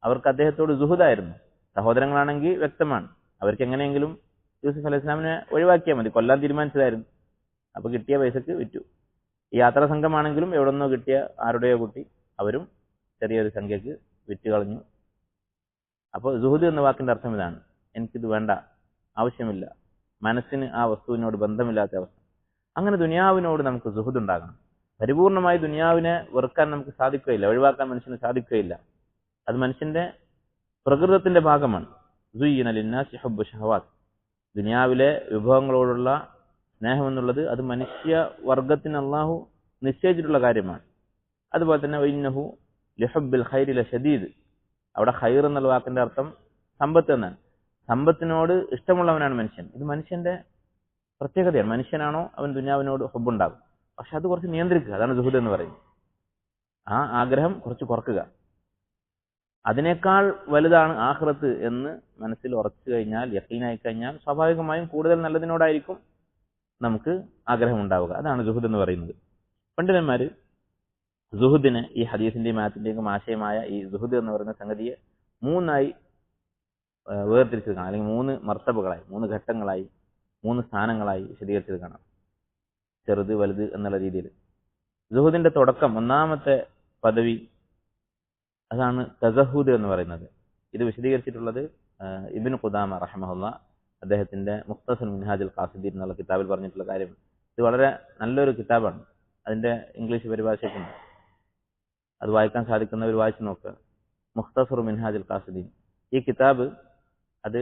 അവർക്ക് അദ്ദേഹത്തോട് സുഹുദായിരുന്നു. സഹോദരങ്ങളാണെങ്കിൽ വ്യക്തമാണ്, അവർക്ക് എങ്ങനെയെങ്കിലും യൂസുഫ് അലൈഹി ഇസ്ലാമിനെ ഒഴിവാക്കിയാൽ മതി, കൊല്ലാൻ തീരുമാനിച്ചതായിരുന്നു. അപ്പൊ കിട്ടിയ പൈസക്ക് വിറ്റു. ഈ യാത്രാ സംഘമാണെങ്കിലും എവിടെ നിന്നോ കിട്ടിയ ആരുടെയോ കുട്ടി, അവരും ചെറിയൊരു സംഖ്യക്ക് വിറ്റ് കളഞ്ഞു. അപ്പോൾ സുഹുദ് എന്ന വാക്കിന്റെ അർത്ഥം ഇതാണ്: എനിക്കിത് വേണ്ട, ആവശ്യമില്ല, മനസ്സിന് ആ വസ്തുവിനോട് ബന്ധമില്ലാത്ത അവസ്ഥ. അങ്ങനെ ദുനിയാവിനോട് നമുക്ക് സുഹുദ് ഉണ്ടാകണം. പരിപൂർണമായി ദുനിയാവിനെ വെറുക്കാൻ നമുക്ക് സാധിക്കുകയില്ല, ഒഴിവാക്കാൻ മനുഷ്യന് സാധിക്കുകയില്ല. അത് മനുഷ്യന്റെ പ്രകൃതത്തിന്റെ ഭാഗമാണ്. സുയ്യിന ലിന്നാസി ഹുബ്ബു ശഹവാത്ത്, ദുനിയാവിലെ വിഭവങ്ങളോടുള്ള സ്നേഹം എന്നുള്ളത് അത് മനുഷ്യ വർഗത്തിന് അള്ളാഹു നിശ്ചയിച്ചിട്ടുള്ള കാര്യമാണ്. അതുപോലെ തന്നെ വഇന്നഹു ലിഹുബ്ബിൽ ഖൈരി ലശദീദ്, അവിടെ ഖൈർ എന്നുള്ള വാക്കിന്റെ അർത്ഥം സമ്പത്ത് എന്നാണ്. സമ്പത്തിനോട് ഇഷ്ടമുള്ളവനാണ് മനുഷ്യൻ. ഇത് മനുഷ്യന്റെ പ്രത്യേകതയാണ്. മനുഷ്യനാണോ അവൻ ദുനിയാവിനോട് ഹുബ്ബുണ്ടാകും, പക്ഷെ അത് കുറച്ച് നിയന്ത്രിക്കുക. അതാണ് സുഹൃദ് എന്ന് പറയുന്നത്. ആ ആഗ്രഹം കുറച്ച് കുറക്കുക. അതിനേക്കാൾ വലുതാണ് ആഖിറത്ത് എന്ന് മനസ്സിൽ ഉറച്ചു കഴിഞ്ഞാൽ, യഖീനായി കഴിഞ്ഞാൽ, സ്വാഭാവികമായും കൂടുതൽ നല്ലതിനോടായിരിക്കും നമുക്ക് ആഗ്രഹം ഉണ്ടാവുക. അതാണ് സുഹൃദ് എന്ന് പറയുന്നത്. പണ്ഡിതന്മാര് സുഹുദിനെ, ഈ ഹദീസിന്റെയും ആയത്തിന്റെയും ആശയമായ ഈ സുഹുദ് എന്ന് പറയുന്ന സംഗതിയെ മൂന്നായി വേർതിരിച്ചത് കാണാം, അല്ലെങ്കിൽ 3 മർത്തബകളായി, 3 ഘട്ടങ്ങളായി, 3 സ്ഥാനങ്ങളായി വിശദീകരിച്ചത് കാണാം, ചെറുത് വലുത് എന്നുള്ള രീതിയിൽ. സുഹുദിന്റെ തുടക്കം, ഒന്നാമത്തെ പദവി, അതാണ് തസഹുദ് എന്ന് പറയുന്നത്. ഇത് വിശദീകരിച്ചിട്ടുള്ളത് ഇബ്നു ഖുദാമ റഹിമഹുല്ലാ അദ്ദേഹത്തിന്റെ മുഖ്തസർ മിൻഹാജുൽ ഖാസിദീൻ എന്നുള്ള കിതാബിൽ പറഞ്ഞിട്ടുള്ള കാര്യം. ഇത് വളരെ നല്ലൊരു കിതാബാണ്. അതിന്റെ ഇംഗ്ലീഷ് പരിഭാഷയ്ക്കുണ്ട്. അത് വായിക്കാൻ സാധിക്കുന്നവർ വായിച്ചു നോക്കുക. മുഖ്തസർ മിൻഹാജുൽ ഖാസിദീൻ. ഈ കിതാബ് അത്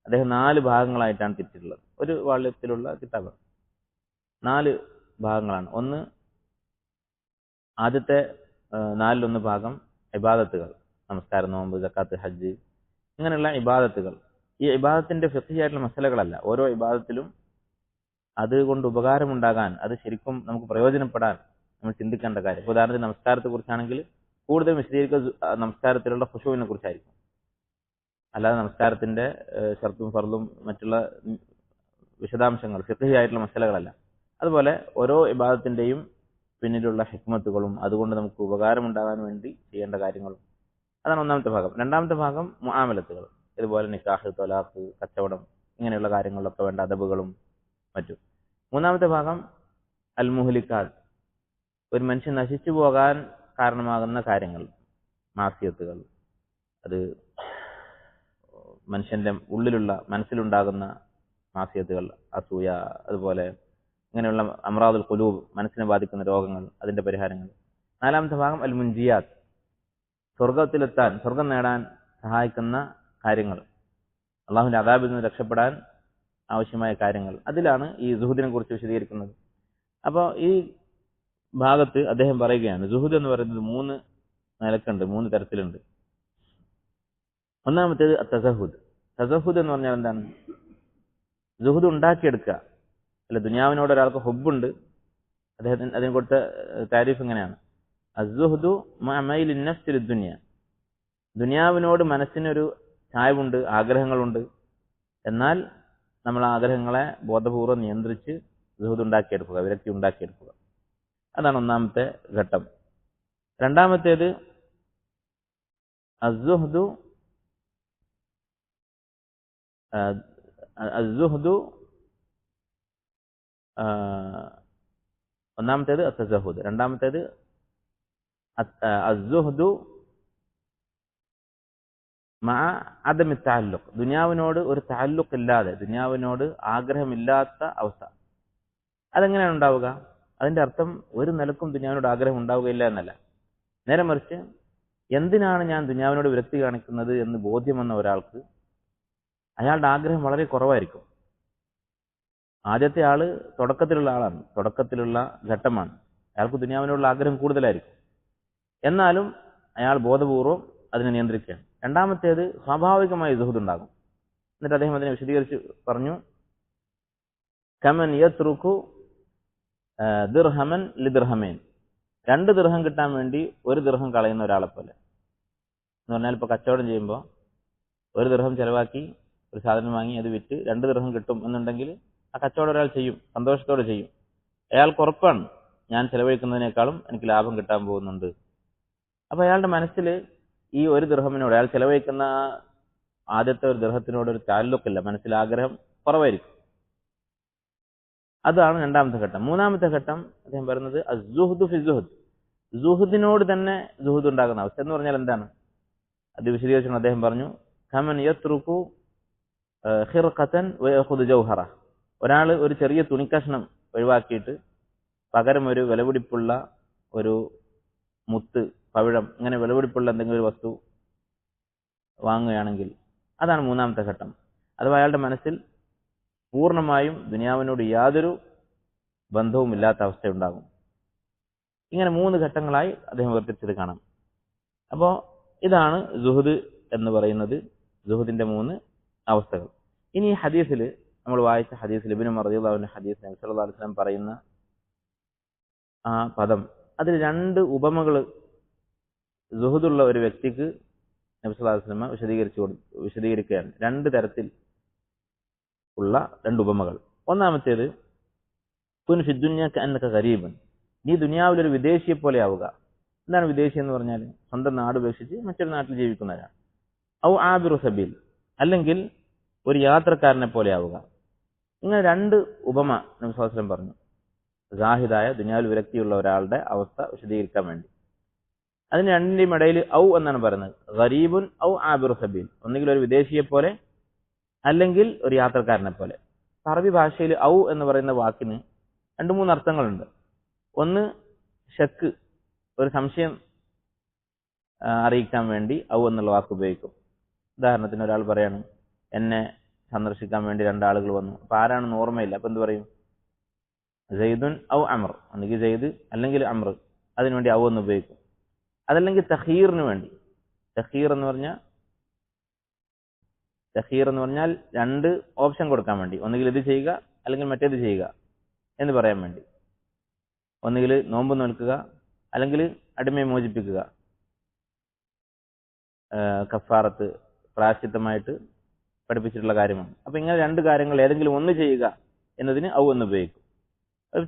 അദ്ദേഹം 4 ഭാഗങ്ങളായിട്ടാണ് തിരിച്ചിട്ടുള്ളത്. ഒരു വാള്യത്തിലുള്ള കിതാബാണ്. 4 ഭാഗങ്ങളാണ്. ഒന്ന്, ആദ്യത്തെ 4-1 ഭാഗം ഇബാദത്തുകൾ, നമസ്കാരം, നോമ്പ്, സക്കാത്ത്, ഹജ്ജ്, ഇങ്ങനെയുള്ള ഇബാദത്തുകൾ. ഈ ഇബാദത്തിന്റെ ഫിഖ്ഹിയായിട്ടുള്ള മസലകളല്ല. ഓരോ ഇബാദത്തിലും അതുകൊണ്ട് ഉപകാരമുണ്ടാകാൻ, അത് ശരിക്കും നമുക്ക് പ്രയോജനപ്പെടാൻ നമ്മൾ ചിന്തിക്കേണ്ട കാര്യം. ഉദാഹരണത്തിന് നമസ്കാരത്തെ കുറിച്ചാണെങ്കിൽ കൂടുതൽ വിശദീകരിക്കുക നമസ്കാരത്തിലുള്ള ഖുശൂവിനെ കുറിച്ചായിരിക്കും. അല്ലാതെ നമസ്കാരത്തിന്റെ ശർത്തും ഫർളും മറ്റുള്ള വിശദാംശങ്ങൾ, ഫിഖ്ഹിയായിട്ടുള്ള മസലകളല്ല. അതുപോലെ ഓരോ ഇബാദത്തിന്റെയും പിന്നിലുള്ള ഹിക്മത്തുകളും അതുകൊണ്ട് നമുക്ക് ഉപകാരമുണ്ടാകാൻ വേണ്ടി ചെയ്യേണ്ട കാര്യങ്ങളും, അതാണ് ഒന്നാമത്തെ ഭാഗം. രണ്ടാമത്തെ ഭാഗം മുആമലത്തുകൾ, ഇതുപോലെ നിക്കാഹ്, ത്വലാഖ്, കച്ചവടം, ഇങ്ങനെയുള്ള കാര്യങ്ങളിലൊക്കെ വേണ്ട അദബുകളും മറ്റും. മൂന്നാമത്തെ ഭാഗം അൽ മുഹ്ലിക്കാത്ത്, ഒരു മനുഷ്യൻ നശിച്ചു പോകാൻ കാരണമാകുന്ന കാര്യങ്ങൾ, മാസിയത്തുകൾ, അത് മനുഷ്യന്റെ ഉള്ളിലുള്ള മനസ്സിലുണ്ടാകുന്ന മാസിയത്തുകൾ, അസൂയ, അതുപോലെ ഇങ്ങനെയുള്ള അമ്രാദുൽ ഖുലൂബ്, മനസ്സിനെ ബാധിക്കുന്ന രോഗങ്ങൾ, അതിന്റെ പരിഹാരങ്ങൾ. നാലാമത്തെ ഭാഗം അൽ മുൻജിയാത്ത്, സ്വർഗത്തിലെത്താൻ, സ്വർഗം നേടാൻ സഹായിക്കുന്ന കാര്യങ്ങൾ, അള്ളാഹുവിന്റെ അദാബിൽ നിന്ന് രക്ഷപ്പെടാൻ ആവശ്യമായ കാര്യങ്ങൾ. അതിലാണ് ഈ സുഹുദിനെ കുറിച്ച് വിശദീകരിക്കുന്നത്. അപ്പോൾ ഈ ഭാഗത്ത് അദ്ദേഹം പറയുകയാണ്, സുഹുദ് എന്ന് പറയുന്നത് 3 നിലക്കുണ്ട്, 3 തരത്തിലുണ്ട്. ഒന്നാമത്തേത് തസഹുദ്. തസഹുദ് എന്ന് പറഞ്ഞാൽ എന്താണ്? സുഹുദ് ഉണ്ടാക്കിയെടുക്കുക. അല്ല, ദുനിയാവിനോട് ഒരാൾക്ക് ഹുബ്ബുണ്ട്, അദ്ദേഹത്തിന് അതിന് കൊടുത്ത താരീഫ് ഇങ്ങനെയാണ്: അസ്സുഹ്ദു മഅമൈലിൻ നഫ്സി ലിദ്ദുനിയ, ദുനിയാവിനോട് മനസ്സിനൊരു ചായ്വുണ്ട്, ആഗ്രഹങ്ങളുണ്ട്, എന്നാൽ നമ്മൾ ആഗ്രഹങ്ങളെ ബോധപൂർവ്വം നിയന്ത്രിച്ച് സുഹുദ് ഉണ്ടാക്കിയെടുക്കുക, വിരക്തി ഉണ്ടാക്കിയെടുക്കുക. അതാണ് ഒന്നാമത്തെ ഘട്ടം. രണ്ടാമത്തേത് അസ്സുഹ്ദു ഒന്നാമത്തേത് അത്തസഹുദ്, രണ്ടാമത്തേത് അസ്സുഹ്ദു മഅ അദമി തഅല്ലുഖ്, ദുനിയാവിനോട് ഒരു തഅല്ലുഖ് ഇല്ലാതെ, ദുനിയാവിനോട് ആഗ്രഹമില്ലാത്ത അവസ്ഥ. അതെങ്ങനെയാണ് ഉണ്ടാവുക? അതിന്റെ അർത്ഥം ഒരു നിലക്കും ദുനിയാവിനോട് ആഗ്രഹം ഉണ്ടാവുകയില്ല എന്നല്ല. നേരെ മറിച്ച് എന്തിനാണ് ഞാൻ ദുനിയാവിനോട് വിരക്തി കാണിക്കുന്നത് എന്ന് ബോധ്യം വന്ന ഒരാൾക്ക് അയാളുടെ ആഗ്രഹം വളരെ കുറവായിരിക്കും. ആദ്യത്തെ ആള് തുടക്കത്തിലുള്ള ആളാണ്, തുടക്കത്തിലുള്ള ഘട്ടമാണ്, അയാൾക്ക് ദുനിയാവിനോടുള്ള ആഗ്രഹം കൂടുതലായിരിക്കും. എന്നാലും അയാൾ ബോധപൂർവം അതിനെ നിയന്ത്രിക്കുകയാണ്. രണ്ടാമത്തേത് സ്വാഭാവികമായി സുഹുദ് ഉണ്ടാകും. എന്നിട്ട് അദ്ദേഹം അതിനെ വിശദീകരിച്ച് പറഞ്ഞു, കമൻ യത്റുകു ദിർഹമൻ ലിദിർഹമൈൻ, 2 ദിർഹം കിട്ടാൻ വേണ്ടി 1 ദിർഹം കളയുന്ന ഒരാളെ പോലെ. എന്ന് പറഞ്ഞാൽ ഇപ്പോൾ കച്ചവടം ചെയ്യുമ്പോൾ 1 ദിർഹം ചെലവാക്കി ഒരു സാധനം വാങ്ങി അത് വിറ്റ് 2 ദിർഹം കിട്ടും എന്നുണ്ടെങ്കിൽ ആ കച്ചവടം ഒരാൾ ചെയ്യും, സന്തോഷത്തോടെ ചെയ്യും. അയാൾക്ക് ഉറപ്പാണ്, ഞാൻ ചെലവഴിക്കുന്നതിനേക്കാളും എനിക്ക് ലാഭം കിട്ടാൻ പോകുന്നുണ്ട്. അപ്പൊ അയാളുടെ മനസ്സിൽ ഈ 1 ദിർഹമിനോട്, അയാൾ ചെലവഴിക്കുന്ന ആദ്യത്തെ 1 ദിർഹത്തിനോട് ഒരു താല്ലുക്കില്ല, മനസ്സിൽ ആഗ്രഹം കുറവായിരിക്കും. അതാണ് രണ്ടാമത്തെ ഘട്ടം. മൂന്നാമത്തെ ഘട്ടം അദ്ദേഹം പറയുന്നത് അസ്സുഹ്ദു ഫി സുഹ്ദ്, സുഹുദിനോട് തന്നെ സുഹുദ് ഉണ്ടാകുന്ന അവസ്ഥ. എന്ന് പറഞ്ഞാൽ എന്താണ്? അത് വിശദീകരിച്ചു അദ്ദേഹം പറഞ്ഞു, കമൻ യത്റുകു ഖിർഖതൻ വയഖുദു ജൗഹറ, ഒരാൾ ഒരു ചെറിയ തുണിക്കഷ്ണം ഒഴിവാക്കിയിട്ട് പകരം ഒരു വിലപിടിപ്പുള്ള ഒരു മുത്ത്, പവിഴം, ഇങ്ങനെ വിലപിടിപ്പുള്ള എന്തെങ്കിലും ഒരു വസ്തു വാങ്ങുകയാണെങ്കിൽ അതാണ് മൂന്നാമത്തെ ഘട്ടം. അഥവാ അയാളുടെ മനസ്സിൽ പൂർണ്ണമായും ദുനിയാവിനോട് യാതൊരു ബന്ധവുമില്ലാത്ത അവസ്ഥയുണ്ടാകും. ഇങ്ങനെ 3 ഘട്ടങ്ങളായി അദ്ദേഹം വേർതിരിച്ചത് കാണാം. അപ്പോൾ ഇതാണ് സുഹദ് എന്ന് പറയുന്നത്, സുഹദിന്റെ 3 അവസ്ഥകൾ. ഇനി ഈ ഹദീസിൽ, നമ്മൾ വായിച്ച ഹദീസിൽ, ഇബ്നു ഉമർ റളിയല്ലാഹു അൻഹു ഹദീസ് നബി സല്ലല്ലാഹു അലൈഹി വസല്ലം പറയുന്ന ആ പദം, അതിൽ 2 ഉപമകൾ സുഹദുള്ള ഒരു വ്യക്തിക്ക് നബി സല്ലല്ലാഹു അലൈഹി വസല്ലം വിശദീകരിക്കുകയാണ്. 2 തരത്തിൽ ഉള്ള 2 ഉപമകൾ. ഒന്നാമത്തേത്, കുൻ ഫി ദുനിയ കഅന്നക ഗരീബൻ, നീ ദുനിയാവിലൊരു വിദേശിയെ പോലെ ആവുക. എന്താണ് വിദേശി എന്ന് പറഞ്ഞാൽ? സ്വന്തം നാട് ഉപേക്ഷിച്ച് മറ്റൊരു നാട്ടിൽ ജീവിക്കുന്നവരാണ്. ഔ ആബിറു സബീൽ, അല്ലെങ്കിൽ ഒരു യാത്രക്കാരനെ പോലെ ആവുക. ഇങ്ങനെ 2 ഉപമ നബി സല്ലല്ലാഹു അലൈഹി വസല്ലം പറഞ്ഞു, സാഹിദായ ദുനിയാവിൽ വിരക്തിയുള്ള ഒരാളുടെ അവസ്ഥ വിശദീകരിക്കാൻ വേണ്ടി. അതിന് രണ്ടിന്റെയും ഇടയിൽ ഔ എന്നാണ് പറയുന്നത്, ഗരീബുൻ ഔ ആബിറു സബീൽ, ഒന്നുകിൽ ഒരു വിദേശിയെ പോലെ അല്ലെങ്കിൽ ഒരു യാത്രക്കാരനെ പോലെ. അറബി ഭാഷയിൽ ഔ എന്ന് പറയുന്ന വാക്കിന് 2-3 അർത്ഥങ്ങളുണ്ട്. ഒന്ന്, ഷക്ക്, ഒരു സംശയം അറിയിക്കാൻ വേണ്ടി ഔ എന്നുള്ള വാക്ക് ഉപയോഗിക്കും. ഉദാഹരണത്തിന് ഒരാൾ പറയാണ്, എന്നെ സന്ദർശിക്കാൻ വേണ്ടി 2 ആളുകൾ വന്നു, അപ്പൊ ആരാണെന്ന് ഓർമ്മയില്ല, അപ്പൊ എന്ത് പറയും? സെയ്ദുൻ ഔ അമർ, ഒന്നുകിൽ സെയ്ദ് അല്ലെങ്കിൽ അമർ, അതിനുവേണ്ടി ഔ എന്ന് ഉപയോഗിക്കും. അതല്ലെങ്കിൽ തഖീറിന് വേണ്ടി, തഖീർ എന്ന് പറഞ്ഞാൽ 2 ഓപ്ഷൻ കൊടുക്കാൻ വേണ്ടി, ഒന്നുകിൽ ഇത് ചെയ്യുക അല്ലെങ്കിൽ മറ്റേത് ചെയ്യുക എന്ന് പറയാൻ വേണ്ടി. ഒന്നുകിൽ നോമ്പ് നോൽക്കുക അല്ലെങ്കിൽ അടിമയെ മോചിപ്പിക്കുക, കഫാറത്ത് പ്രായശ്ചിത്തമായിട്ട് പഠിപ്പിച്ചിട്ടുള്ള കാര്യമാണ്. അപ്പൊ ഇങ്ങനെ 2 കാര്യങ്ങൾ ഏതെങ്കിലും ഒന്ന് ചെയ്യുക എന്നതിന് ഔ എന്ന് ഉപയോഗിക്കും.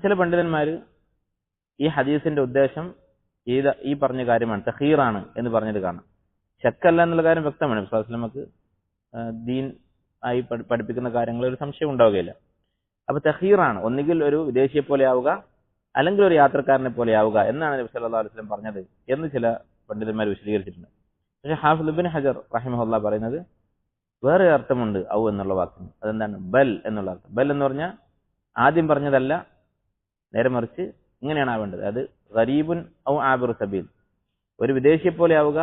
ചില പണ്ഡിതന്മാർ ഈ ഹദീസിന്റെ ഉദ്ദേശം ഈ പറഞ്ഞ കാര്യമാണ്, തഖീറാണ് എന്ന് പറഞ്ഞത് കാണാം. ശക്കല്ല എന്നുള്ള കാര്യം വ്യക്തമാണ്. നബി സല്ലല്ലാഹു അലൈഹി വസല്ലമക്ക് ദീൻ ആയി പഠിപ്പിക്കുന്ന കാര്യങ്ങളിൽ ഒരു സംശയം ഉണ്ടാവുകയില്ല. അപ്പൊ തഖീറാണ്, ഒന്നുകിൽ ഒരു വിദേശിയെ പോലെ ആവുക അല്ലെങ്കിൽ ഒരു യാത്രക്കാരനെ പോലെ ആവുക എന്നാണ് നബി സല്ലല്ലാഹു അലൈഹി വസല്ലം പറഞ്ഞത് എന്ന് ചില പണ്ഡിതന്മാർ വിശദീകരിച്ചിട്ടുണ്ട്. പക്ഷെ ഹാഫിദ് ഇബ്നു ഹജർ റഹിമഹുല്ലാഹ് പറയുന്നത് വേറെ അർത്ഥമുണ്ട് ഔ എന്നുള്ള വാക്കിന്. അതെന്താണ്? ബൽ എന്നുള്ള അർത്ഥം. ബൽ എന്ന് പറഞ്ഞാൽ ആദ്യം പറഞ്ഞതല്ല, നേരെ മറിച്ച് ഇങ്ങനെയാണ് ആവേണ്ടത്. അത് ഗരീബുൻ ഔ ആബിറു സബീൽ, ഒരു വിദേശിയെ പോലെ ആവുക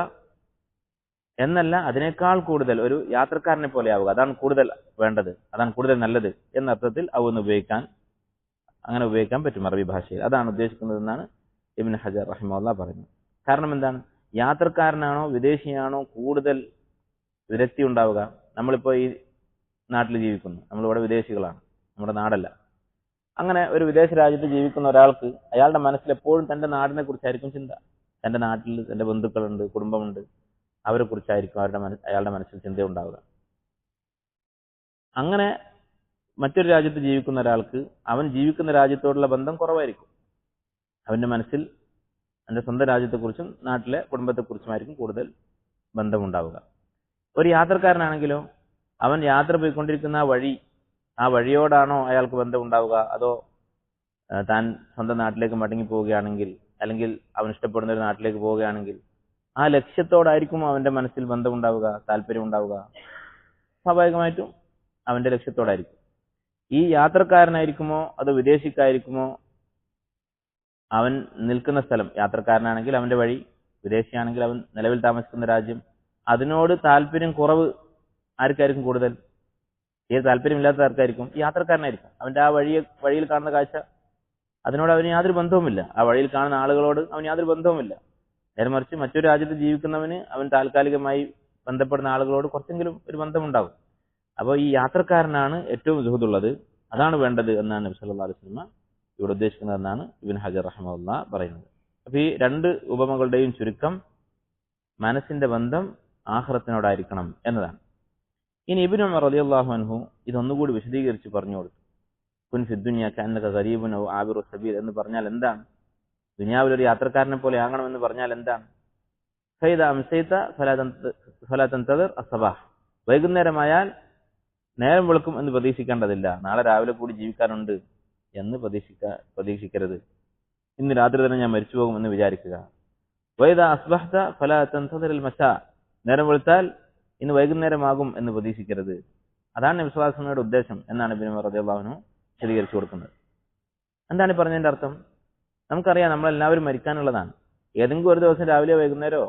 എന്നല്ല, അതിനേക്കാൾ കൂടുതൽ ഒരു യാത്രക്കാരനെ പോലെ ആവുക, അതാണ് കൂടുതൽ വേണ്ടത്, അതാണ് കൂടുതൽ നല്ലത് എന്ന അർത്ഥത്തിൽ ഔ എന്ന് അങ്ങനെ ഉപയോഗിക്കാൻ പറ്റും അറബി ഭാഷയിൽ. അതാണ് ഉദ്ദേശിക്കുന്നതെന്നാണ് ഇബ്നു ഹജർ റഹിമഹുല്ലാഹ് പറയുന്നത്. കാരണം എന്താണ്? യാത്രക്കാരനാണോ വിദേശിയാണോ കൂടുതൽ വിരക്തി ഉണ്ടാവുക? നമ്മളിപ്പോൾ ഈ നാട്ടിൽ ജീവിക്കുന്നു, നമ്മളിവിടെ വിദേശികളാണ്, നമ്മുടെ നാടല്ല. അങ്ങനെ ഒരു വിദേശ രാജ്യത്ത് ജീവിക്കുന്ന ഒരാൾക്ക് അയാളുടെ മനസ്സിൽ എപ്പോഴും തന്റെ നാടിനെ കുറിച്ചായിരിക്കും ചിന്ത. തന്റെ നാട്ടിൽ തന്റെ ബന്ധുക്കളുണ്ട്, കുടുംബമുണ്ട്, അവരെ കുറിച്ചായിരിക്കും അയാളുടെ മനസ്സിൽ ചിന്ത ഉണ്ടാവുക. അങ്ങനെ മറ്റൊരു രാജ്യത്ത് ജീവിക്കുന്ന ഒരാൾക്ക് അവൻ ജീവിക്കുന്ന രാജ്യത്തോടുള്ള ബന്ധം കുറവായിരിക്കും. അവന്റെ മനസ്സിൽ അവന്റെ സ്വന്തം രാജ്യത്തെക്കുറിച്ചും നാട്ടിലെ കുടുംബത്തെക്കുറിച്ചുമായിരിക്കും കൂടുതൽ ബന്ധമുണ്ടാവുക. ഒരു യാത്രക്കാരനാണെങ്കിലോ അവൻ യാത്ര പോയിക്കൊണ്ടിരിക്കുന്ന ആ വഴിയോടാണോ അയാൾക്ക് ബന്ധം ഉണ്ടാവുക, അതോ താൻ സ്വന്തം നാട്ടിലേക്ക് മടങ്ങി പോവുകയാണെങ്കിൽ, അല്ലെങ്കിൽ അവൻ ഇഷ്ടപ്പെടുന്ന ഒരു നാട്ടിലേക്ക് പോവുകയാണെങ്കിൽ ആ ലക്ഷ്യത്തോടായിരിക്കും അവന്റെ മനസ്സിൽ ബന്ധമുണ്ടാവുക, താല്പര്യം ഉണ്ടാവുക? സ്വാഭാവികമായിട്ടും അവന്റെ ലക്ഷ്യത്തോടായിരിക്കും. ഈ യാത്രക്കാരനായിരിക്കുമോ അതോ വിദേശിക്കായിരിക്കുമോ അവൻ നിൽക്കുന്ന സ്ഥലം? യാത്രക്കാരനാണെങ്കിൽ അവന്റെ വഴി, വിദേശിയാണെങ്കിൽ അവൻ നിലവിൽ താമസിക്കുന്ന രാജ്യം, അതിനോട് താല്പര്യം കുറവ് ആർക്കായിരിക്കും കൂടുതൽ? ഏത് താല്പര്യമില്ലാത്ത ആർക്കായിരിക്കും? യാത്രക്കാരനായിരിക്കും. അവന്റെ ആ വഴിയിൽ കാണുന്ന കാഴ്ച, അതിനോട് അവന് യാതൊരു ബന്ധവുമില്ല. ആ വഴിയിൽ കാണുന്ന ആളുകളോട് അവന് യാതൊരു ബന്ധവുമില്ല. നേരെ മറിച്ച് മറ്റൊരു രാജ്യത്ത് ജീവിക്കുന്നവന് അവൻ താൽക്കാലികമായി ബന്ധപ്പെടുന്ന ആളുകളോട് കുറച്ചെങ്കിലും ഒരു ബന്ധമുണ്ടാകും. അപ്പോൾ ഈ യാത്രക്കാരനാണ് ഏറ്റവും സുഹൃത്തുള്ളത്, അതാണ് വേണ്ടത് എന്നാണ് നബി സല്ലല്ലാഹു അലൈഹി വസല്ലം ഇവിടെ ഉദ്ദേശിക്കുന്നതെന്നാണ് ഇബ്നു ഹജർ റഹിമഹുല്ലാഹ് പറയുന്നത്. അപ്പൊ ഈ 2 ഉപമകളുടെയും ചുരുക്കം മനസ്സിന്റെ ബന്ധം ആഖിറത്തിനോടായിരിക്കണം എന്നതാണ്. ഇനി ഇബ്നു ഉമർ റളിയല്ലാഹു അൻഹു ഇതൊന്നുകൂടി വിശദീകരിച്ച് പറഞ്ഞു കൊടുത്തു. കുൻ ഫി ദുനിയ കഅന്നക ഗരീബുൻ ഔ ആബിറു സബീൽ എന്ന് പറഞ്ഞാൽ എന്താണ്? ദുനിയാവിൽ ഒരു യാത്രക്കാരനെ പോലെ ആകണമെന്ന് പറഞ്ഞാൽ എന്താണ്? ഫൈദ അംസൈത ഫലാ തൻതദിർ അസ്സബാഹ്, വൈകുന്നേരമായാൽ നേരം വെളുക്കും എന്ന് പ്രതീക്ഷിക്കേണ്ടതില്ല, നാളെ രാവിലെ കൂടി ജീവിക്കാനുണ്ട് എന്ന് പ്രതീക്ഷിക്കരുത്. ഇന്ന് രാത്രി തന്നെ ഞാൻ മരിച്ചു പോകും എന്ന് വിചാരിക്കുക. വൈദ അസ്ബഹ്ത ഫലാ തൻതദിർ അൽ മസാ, നേരം വെളുത്താൽ ഇന്ന് വൈകുന്നേരമാകും എന്ന് പ്രതീക്ഷിക്കരുത്. അതാണ് നബി സല്ലല്ലാഹു അലൈഹി വസല്ലമയുടെ ഉദ്ദേശം എന്നാണ് ഇബ്നു ഉമർ റളിയല്ലാഹു അൻഹു വിശദീകരിച്ചു കൊടുക്കുന്നത്. എന്താണ് ഈ പറഞ്ഞതിന്റെ അർത്ഥം? നമുക്കറിയാം നമ്മളെല്ലാവരും മരിക്കാനുള്ളതാണ്. ഏതെങ്കിലും ഒരു ദിവസം രാവിലെ വൈകുന്നേരമോ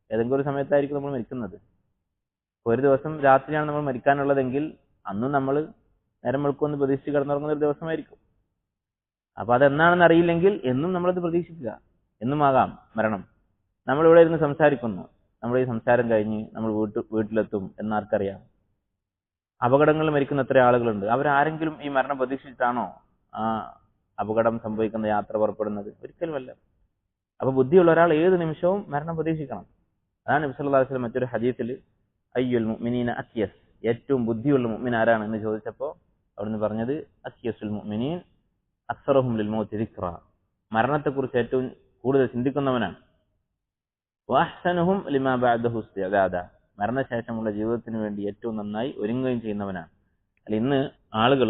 ഏതെങ്കിലും ഒരു സമയത്തായിരിക്കും നമ്മൾ മരിക്കുന്നത്. ഒരു ദിവസം രാത്രിയാണ് നമ്മൾ മരിക്കാനുള്ളതെങ്കിൽ അന്നും നമ്മൾ നേരം വെളുക്കുമെന്ന് പ്രതീക്ഷിച്ച് കിടന്നുറങ്ങുന്ന ഒരു ദിവസമായിരിക്കും. അപ്പൊ അതെന്നാണെന്ന് അറിയില്ലെങ്കിൽ എന്നും നമ്മളത് പ്രതീക്ഷിക്കുക. എന്നുമാകാം മരണം. നമ്മളിവിടെ ഇരുന്ന് സംസാരിക്കുന്നു, നമ്മുടെ ഈ സംസാരം കഴിഞ്ഞ് നമ്മൾ വീട്ടിലെത്തും എന്നാർക്കറിയാം. അപകടങ്ങളിൽ മരിക്കുന്ന എത്ര ആളുകളുണ്ട്. അവരാരെങ്കിലും ഈ മരണം പ്രതീക്ഷിച്ചിട്ടാണോ ആ അപകടം സംഭവിക്കുന്ന യാത്ര പുറപ്പെടുന്നത്? ഒരിക്കലുമല്ല. അപ്പൊ ബുദ്ധിയുള്ള ഒരാൾ ഏത് നിമിഷവും മരണം പ്രതീക്ഷിക്കണം. അതാണ് നബി സല്ലല്ലാഹു അലൈഹി വസല്ലം മറ്റൊരു ഹദീസിൽ അയ്യുൽ മുഅ്മിനീന അക്യസ്, ഏറ്റവും ബുദ്ധിയുള്ള മുഅ്മിൻ ആരാണ് എന്ന് ചോദിച്ചപ്പോൾ അവിടുന്ന് പറഞ്ഞത് അക്യസുൽ മുഅ്മിനീൻ അക്സറഹും ലിൽ മൗതി ദിക്റ, മരണത്തെക്കുറിച്ച് ഏറ്റവും കൂടുതൽ ചിന്തിക്കുന്നവനാണ്. വഅഹ്സനുഹും ലിമാ ബഅദഹു ഇസ്തിഅദാദ, മരണശേഷമുള്ള ജീവിതത്തിന് വേണ്ടി ഏറ്റവും നന്നായി ഒരുങ്ങുകയും ചെയ്യുന്നവനാണ്. അല്ല, ഇന്ന് ആളുകൾ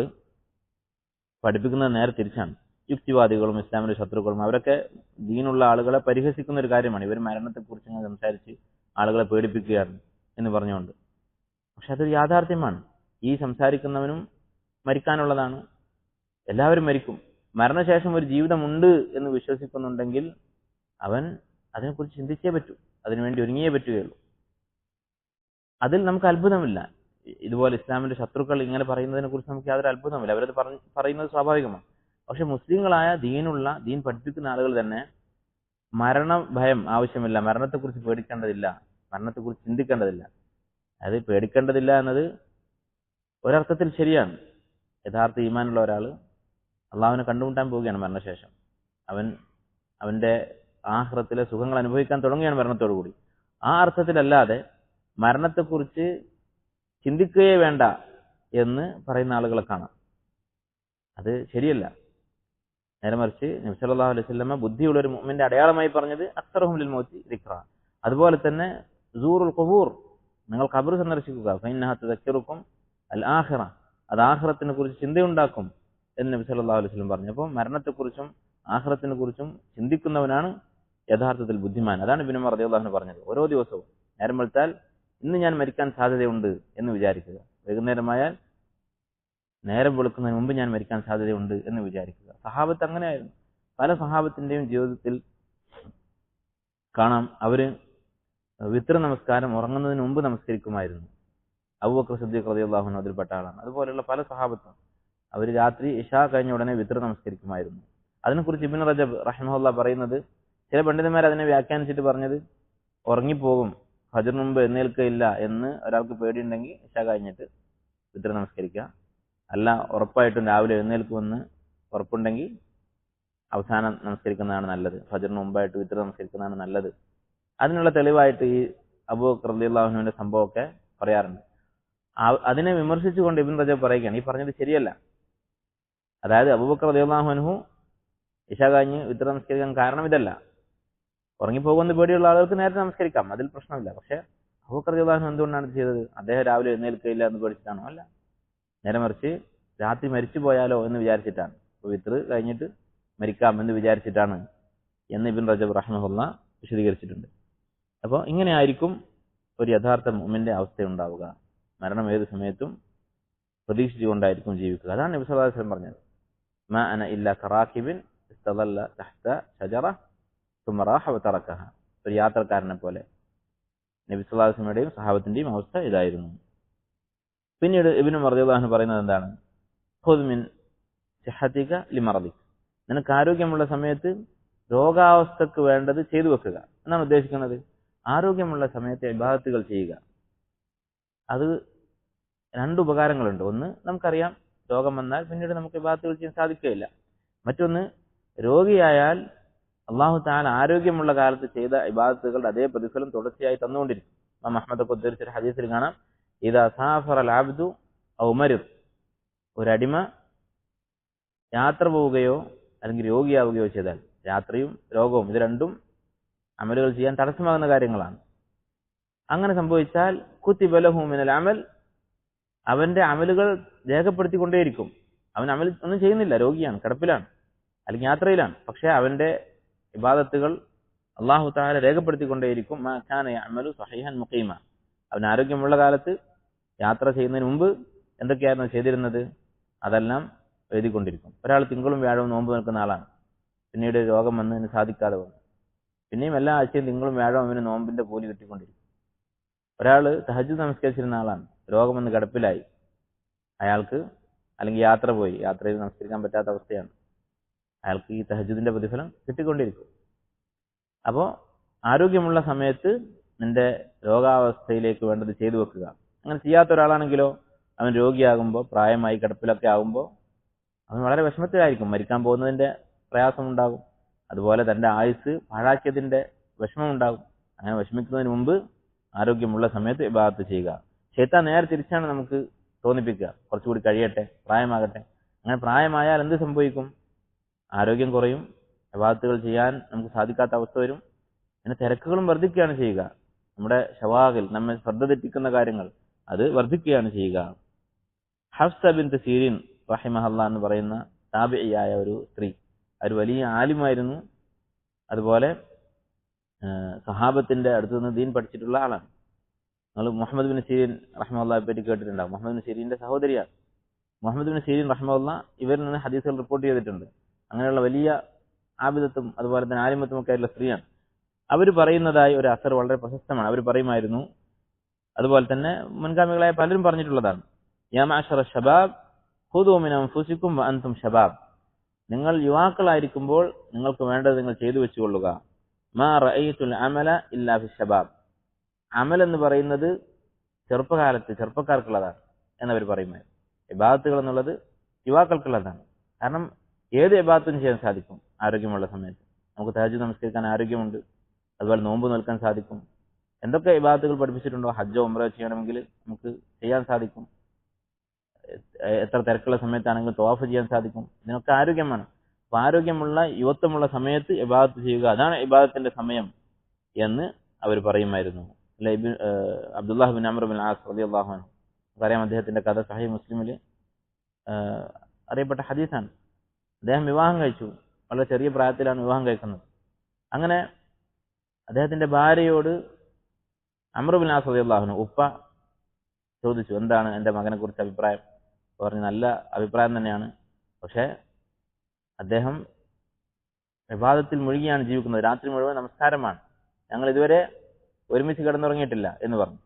പഠിപ്പിക്കുന്നത് നേരെ തിരിച്ചാണ്. യുക്തിവാദികളും ഇസ്ലാമിന്റെ ശത്രുക്കളും അവരൊക്കെ ദീനുള്ള ആളുകളെ പരിഹസിക്കുന്ന ഒരു കാര്യമാണ്. ഇവർ മരണത്തെക്കുറിച്ച് സംസാരിച്ച് ആളുകളെ പേടിപ്പിക്കുകയാണ് എന്ന് പറഞ്ഞുകൊണ്ട്. പക്ഷെ അതൊരു യാഥാർത്ഥ്യമാണ്. ഈ സംസാരിക്കുന്നവനും മരിക്കാനുള്ളതാണ്. എല്ലാവരും മരിക്കും. മരണശേഷം ഒരു ജീവിതമുണ്ട് എന്ന് വിശ്വസിക്കുന്നുണ്ടെങ്കിൽ അവൻ അതിനെക്കുറിച്ച് ചിന്തിച്ചേ പറ്റൂ, അതിനുവേണ്ടി ഒരുങ്ങിയേ പറ്റുകയുള്ളൂ. അതിൽ നമുക്ക് അത്ഭുതമില്ല. ഇതുപോലെ ഇസ്ലാമിന്റെ ശത്രുക്കൾ ഇങ്ങനെ പറയുന്നതിനെ കുറിച്ച് നമുക്ക് യാതൊരു അത്ഭുതമില്ല. അവരത് പറയുന്നത് സ്വാഭാവികമാണ്. പക്ഷെ മുസ്ലിങ്ങളായ ദീൻ പഠിപ്പിക്കുന്ന ആളുകൾ തന്നെ മരണഭയം ആവശ്യമില്ല, മരണത്തെക്കുറിച്ച് പേടിക്കേണ്ടതില്ല, മരണത്തെക്കുറിച്ച് ചിന്തിക്കേണ്ടതില്ല. അത് പേടിക്കേണ്ടതില്ല എന്നത് ഒരർത്ഥത്തിൽ ശരിയാണ്. യഥാർത്ഥ ഈമാനുള്ള ഒരാൾ അള്ളാഹുവിനെ കണ്ടുമുട്ടാൻ പോവുകയാണ് മരണശേഷം. അവന്റെ ആഖിറത്തിലെ സുഖങ്ങൾ അനുഭവിക്കാൻ തുടങ്ങുകയാണ് മരണത്തോടു കൂടി. ആ അർത്ഥത്തിലല്ലാതെ മരണത്തെക്കുറിച്ച് ചിന്തിക്കുകയേ വേണ്ട എന്ന് പറയുന്ന ആളുകളെ കാണാം. അത് ശരിയല്ല. നേരെ മറിച്ച് നബി സല്ലല്ലാഹു അലൈഹി വസല്ലം ബുദ്ധിയുള്ള ഒരു മുഅ്മിന്റെ അടയാളമായി പറഞ്ഞത് അക്സറഹും ലിൽ മൗതി ദിക്റ. അതുപോലെ തന്നെ സൂറുൽ ഖുബൂർ, നിങ്ങൾ ഖബർ സന്ദർശിക്കുക, ഫഇന്നഹാ തുദക്കിറുക്കും അൽ ആഖിറ, അത് ആഖിറത്തിനെ കുറിച്ച് ചിന്തയുണ്ടാക്കും എന്ന് നബി സല്ലല്ലാഹു അലൈഹി വസല്ലം പറഞ്ഞു. അപ്പോൾ മരണത്തെക്കുറിച്ചും ആഖിറത്തിനെ കുറിച്ചും ചിന്തിക്കുന്നവനാണ് യഥാർത്ഥത്തിൽ ബുദ്ധിമാൻ. അതാണ് ഇബ്നു ഉമർ റളിയല്ലാഹു അൻഹു പറഞ്ഞത്. ഓരോ ദിവസവും നേരം വെളുത്താൽ ഇന്ന് ഞാൻ മരിക്കാൻ സാധ്യതയുണ്ട് എന്ന് വിചാരിക്കുക, വൈകുന്നേരമായാൽ നേരം വെളുക്കുന്നതിന് മുമ്പ് ഞാൻ മരിക്കാൻ സാധ്യതയുണ്ട് എന്ന് വിചാരിക്കുക. സഹാബത്ത് അങ്ങനെയായിരുന്നു. പല സഹാബത്തിന്റെയും ജീവിതത്തിൽ കാണാം, അവര് വിത്ർ നമസ്കാരം ഉറങ്ങുന്നതിന് മുമ്പ് നമസ്കരിക്കുമായിരുന്നു. അബൂബക്കർ സിദ്ദീഖ് റളിയല്ലാഹു അൻഹു അതിൽപ്പെട്ട ആളാണ്. അതുപോലെയുള്ള പല സഹാബത്തും അവർ രാത്രി ഇശാ കഴിഞ്ഞ ഉടനെ വിത്ർ നമസ്കരിക്കുമായിരുന്നു. അതിനെക്കുറിച്ച് ഇബ്നു റജബ് റഹിമഹുല്ലാഹ് പറയുന്നത്, ചില പണ്ഡിതന്മാർ അതിനെ വ്യാഖ്യാനിച്ചിട്ട് പറഞ്ഞത്, ഉറങ്ങിപ്പോകും, ഫജ്റിന് മുമ്പ് എഴുന്നേൽക്കയില്ല എന്ന് ഒരാൾക്ക് പേടിയുണ്ടെങ്കിൽ ഇശാ കഴിഞ്ഞിട്ട് വിത്ർ നമസ്കരിക്കുക. അല്ല, ഉറപ്പായിട്ടും രാവിലെ എഴുന്നേൽക്കുമെന്ന് ഉറപ്പുണ്ടെങ്കിൽ അവസാനം നമസ്കരിക്കുന്നതാണ് നല്ലത്, ഫജ്റിന് മുമ്പായിട്ട് വിത്ർ നമസ്കരിക്കുന്നതാണ് നല്ലത്. അതിനുള്ള തെളിവായിട്ട് ഈ അബൂബക്കർ റളിയല്ലാഹു അൻഹുവിന്റെ സംഭവമൊക്കെ പറയാറുണ്ട്. അതിനെ വിമർശിച്ചുകൊണ്ട് ഇബ്നു റജബ് പറയുകയാണ്, ഈ പറഞ്ഞത് ശരിയല്ല. അതായത് അബൂബക്കർ റളിയല്ലാഹു അൻഹു ഇശാ കഴിഞ്ഞ് വിത്ർ നമസ്കരിക്കാൻ കാരണം ഇതല്ല. ഉറങ്ങിപ്പോകുന്ന പേടിയുള്ള ആളുകൾക്ക് നേരത്തെ നമസ്കരിക്കാം, അതിൽ പ്രശ്നമില്ല. പക്ഷെ അബൂബക്കർ റളിയല്ലാഹു അൻഹു എന്തുകൊണ്ടാണ് ചെയ്തത്? അദ്ദേഹം രാവിലെ എഴുന്നേൽക്കയില്ല എന്ന് പേടിച്ചിട്ടാണോ? അല്ല, നേരെ മറിച്ച് രാത്രി മരിച്ചു പോയാലോ എന്ന് വിചാരിച്ചിട്ടാണ്. വിത്ർ കഴിഞ്ഞിട്ട് മരിക്കാം എന്ന് വിചാരിച്ചിട്ടാണ് എന്ന് ഇബ്നു റജബ് റഹിമഹുല്ലാഹ് വിശദീകരിച്ചിട്ടുണ്ട്. അപ്പോൾ ഇങ്ങനെ ആയിരിക്കും ഒരു യഥാർത്ഥ മുഅ്മിന്റെ അവസ്ഥയുണ്ടാവുക. മരണം ഏത് സമയത്തും പ്രതീക്ഷിച്ചുകൊണ്ടായിരിക്കും ജീവിക്കുക. അതാണ് നബി സല്ലല്ലാഹു അലൈഹി വസല്ലം പറഞ്ഞത്, മാ അന ഇല്ലാ കറാകിബിൻ ഇസ്തദല്ല തഹ്ത ഷജറ സുമ്മ റാഹ വതറകഹ. ഒരു യാത്രക്കാരനെ പോലെ നബി സല്ലല്ലാഹു അലൈഹി വസല്ലമയുടെയും സഹാബത്തിന്റെയും അവസ്ഥ ഇതായിരുന്നു. പിന്നീട് ഇബ്നു ഉമർ റളിയല്ലാഹു അൻഹു പറയുന്നത് എന്താണ്? ഖുദ് മിൻ സിഹതിക ലിമറദിക, നിനക്ക് ആരോഗ്യമുള്ള സമയത്ത് രോഗാവസ്ഥക്ക് വേണ്ടത് ചെയ്തു വെക്കുക എന്നാണ് ഉദ്ദേശിക്കുന്നത്. ആരോഗ്യമുള്ള സമയത്ത് ഇബാദത്തുകൾ ചെയ്യുക. അത് രണ്ട് ഉപകാരങ്ങളുണ്ട്. ഒന്ന്, നമുക്കറിയാം രോഗം വന്നാൽ പിന്നീട് നമുക്ക് ഇബാദത്തുകൾ ചെയ്യാൻ സാധിക്കുകയില്ല. മറ്റൊന്ന്, രോഗിയായാൽ അല്ലാഹു തആല ആരോഗ്യമുള്ള കാലത്ത് ചെയ്ത ഇബാദത്തുകളുടെ അതേ പ്രതിഫലം തുടർച്ചയായി തന്നുകൊണ്ടിരിക്കും. ഇമാം അഹ്മദ് ഒക്കെ ഉദ്ധരിച്ച ഒരു ഹദീസിൽ കാണാം, ഇദാ സാഫറൽ അബ്ദു ഔ മരിദ്, ഒരടിമ യാത്ര പോവുകയോ അല്ലെങ്കിൽ രോഗിയാവുകയോ ചെയ്താൽ, യാത്രയും രോഗവും ഇത് രണ്ടും അമലുകൾ ചെയ്യാൻ തടസ്സമാകുന്ന കാര്യങ്ങളാണ്. അങ്ങനെ സംഭവിച്ചാൽ കുതിബ ലഹു മിനൽ അമൽ, അവന്റെ അമലുകൾ രേഖപ്പെടുത്തിക്കൊണ്ടേയിരിക്കും. അവൻ അമൽ ഒന്നും ചെയ്യുന്നില്ല, രോഗിയാണ്, കിടപ്പിലാണ് അല്ലെങ്കിൽ യാത്രയിലാണ്, പക്ഷെ അവന്റെ ഇബാദത്തുകൾ അല്ലാഹു തആല രേഖപ്പെടുത്തിക്കൊണ്ടേയിരിക്കും. മാ കാന യഅമലു സഹീഹൻ മുഖീമ, അവൻ ആരോഗ്യമുള്ള കാലത്ത് യാത്ര ചെയ്യുന്നതിന് മുമ്പ് എന്തൊക്കെയായിരുന്നു ചെയ്തിരുന്നത്, അതെല്ലാം എഴുതിക്കൊണ്ടിരിക്കും. ഒരാൾ തിങ്കളും വ്യാഴവും നോമ്പ് നിൽക്കുന്ന ആളാണ്, പിന്നീട് രോഗം വന്നതിന് സാധിക്കാതെ വന്നു. പിന്നെയും എല്ലാ ആഴ്ചയും തിങ്കളും വ്യാഴവും അവന് നോമ്പിന്റെ കൂലി കിട്ടിക്കൊണ്ടിരിക്കും. ഒരാൾ തഹജ്ജുദ് നമസ്കരിച്ചിരുന്ന ആളാണ്, രോഗം വന്ന് കിടപ്പിലായി, അയാൾക്ക് അല്ലെങ്കിൽ യാത്ര പോയി, യാത്രയിൽ നമസ്കരിക്കാൻ പറ്റാത്ത അവസ്ഥയാണ്, അയാൾക്ക് ഈ തഹജ്ജുദിന്റെ പ്രതിഫലം കിട്ടിക്കൊണ്ടിരിക്കും. അപ്പോൾ ആരോഗ്യമുള്ള സമയത്ത് നിന്റെ രോഗാവസ്ഥയിലേക്ക് വേണ്ടത് ചെയ്തു വെക്കുക. അങ്ങനെ ചെയ്യാത്ത ഒരാളാണെങ്കിലോ അവൻ രോഗിയാകുമ്പോൾ, പ്രായമായി കിടപ്പിലൊക്കെ ആകുമ്പോൾ അവൻ വളരെ വിഷമത്തിലായിരിക്കും, മരിക്കാൻ പോകുന്നതിന്റെ പ്രയാസമുണ്ടാകും, അതുപോലെ തന്റെ ആയുസ് പാഴാക്കിയതിന്റെ വിഷമമുണ്ടാകും. അങ്ങനെ വിഷമിക്കുന്നതിന് മുമ്പ് ആരോഗ്യമുള്ള സമയത്ത് ഇബാദത്ത് ചെയ്യുക. ശൈത്താൻ നേരെ തിരിച്ചാണ് നമുക്ക് തോന്നിപ്പിക്കുക, കുറച്ചുകൂടി കഴിയട്ടെ, പ്രായമാകട്ടെ. അങ്ങനെ പ്രായമായാൽ എന്ത് സംഭവിക്കും? ആരോഗ്യം കുറയും, ഇബാദത്തുകൾ ചെയ്യാൻ നമുക്ക് സാധിക്കാത്ത അവസ്ഥ വരും, പിന്നെ തിരക്കുകളും വർദ്ധിക്കുകയാണ് ചെയ്യുക. നമ്മുടെ ഷവാഗിൽ നമ്മെ ശ്രദ്ധ തെറ്റിക്കുന്ന കാര്യങ്ങൾ അത് വർദ്ധിക്കുകയാണ് ചെയ്യുക. ഹഫ്സ ബിൻത് സീരീൻ റഹിമഹല്ലാ എന്ന് പറയുന്ന താബിഇയായ ഒരു സ്ത്രീ, ഒരു വലിയ ആലിമായിരുന്നു, അതുപോലെ സഹാബത്തിന്റെ അടുത്ത് നിന്ന് ദീൻ പഠിച്ചിട്ടുള്ള ആളാണ്. നിങ്ങൾ മുഹമ്മദ് ബിൻ സീരീൻ റഹിമഹുല്ലാഹയെ പറ്റി കേട്ടിട്ടുണ്ടാവും. മുഹമ്മദ് ബിൻ സീരീന്റെ സഹോദരിയാണ്. മുഹമ്മദ് ബിൻ സീരീൻ റഹിമഹുല്ലാ ഇവരിൽ നിന്ന് ഹദീസുകൾ റിപ്പോർട്ട് ചെയ്തിട്ടുണ്ട്. അങ്ങനെയുള്ള വലിയ ആബിദത്തും അതുപോലെ തന്നെ ആലിമത്തും ഒക്കെ ആയിട്ടുള്ള സ്ത്രീയാണ്. അവർ പറയുന്നതായി ഒരു അസർ വളരെ പ്രശസ്തമാണ്. അവർ പറയുമായിരുന്നു, അതുപോലെ തന്നെ മുൻഗാമികളായ പലരും പറഞ്ഞിട്ടുള്ളതാണ്, യാ മഅശറ ശബാബ് ഖുദൂ മിൻ അൻഫുസികും വഅൻതും ശബാബ്. നിങ്ങൾ യുവാക്കളായിരിക്കുമ്പോൾ നിങ്ങൾക്ക് വേണ്ടത് നിങ്ങൾ ചെയ്തു വെച്ചുകൊള്ളുക. മാ റഅയ്തുൽ അമല ഇല്ലാ ഫി ശബാബ്. അമൽ എന്ന് പറയുന്നത് ചെറുപ്പകാലത്ത് ചെറുപ്പക്കാർക്കുള്ളതാണ് എന്നവർ പറയുമായിരുന്നു. ഇബാദത്തുകൾ എന്നുള്ളത് യുവാക്കൾക്കുള്ളതാണ്. കാരണം ഏത് ഇബാദത്തും ചെയ്യാൻ സാധിക്കും ആരോഗ്യമുള്ള സമയത്ത്. നമുക്ക് തഹജ്ജുദ് നമസ്കരിക്കാൻ ആരോഗ്യമുണ്ട്, അതുപോലെ നോമ്പ് നിൽക്കാൻ സാധിക്കും. എന്തൊക്കെ ഇബാദത്തുകൾ പഠിപ്പിച്ചിട്ടുണ്ടോ, ഹജ്ജോ ഉംറയോ ചെയ്യണമെങ്കിൽ നമുക്ക് ചെയ്യാൻ സാധിക്കും. എത്ര തിരക്കുള്ള സമയത്താണെങ്കിലും തവാഫ് ചെയ്യാൻ സാധിക്കും. ഇതിനൊക്കെ ആരോഗ്യമാണ്. അപ്പൊ ആരോഗ്യമുള്ള യുവത്വമുള്ള സമയത്ത് ഇബാദത്ത് ചെയ്യുക, അതാണ് ഇബാദത്തിന്റെ സമയം എന്ന് അവർ പറയുമായിരുന്നു. Abdullah bin Amr bin as റളിയല്ലാഹു അൻഹു, പറയാം, അദ്ദേഹത്തിന്റെ കഥ സഹീഹ് മുസ്ലിമിൽ അറിയപ്പെട്ട ഹദീസാണ്. അദ്ദേഹം വിവാഹം കഴിച്ചു, വളരെ ചെറിയ പ്രായത്തിലാണ് വിവാഹം കഴിക്കുന്നത്. അങ്ങനെ അദ്ദേഹത്തിന്റെ ഭാര്യയോട് അംർ ബിൻ ആസ് റളിയല്ലാഹു അൻഹു ഉപ്പ ചോദിച്ചു, എന്താണ് എൻ്റെ മകനെ കുറിച്ച് അഭിപ്രായം? പറഞ്ഞു, നല്ല അഭിപ്രായം തന്നെയാണ്, പക്ഷേ അദ്ദേഹം ഇബാദത്തിൽ മുഴുകിയാണ് ജീവിക്കുന്നത്, രാത്രി മുഴുവൻ നമസ്കാരമാണ്, ഞങ്ങൾ ഇതുവരെ ഒരുമിച്ച് കിടന്നുറങ്ങിയിട്ടില്ല എന്ന് പറഞ്ഞു.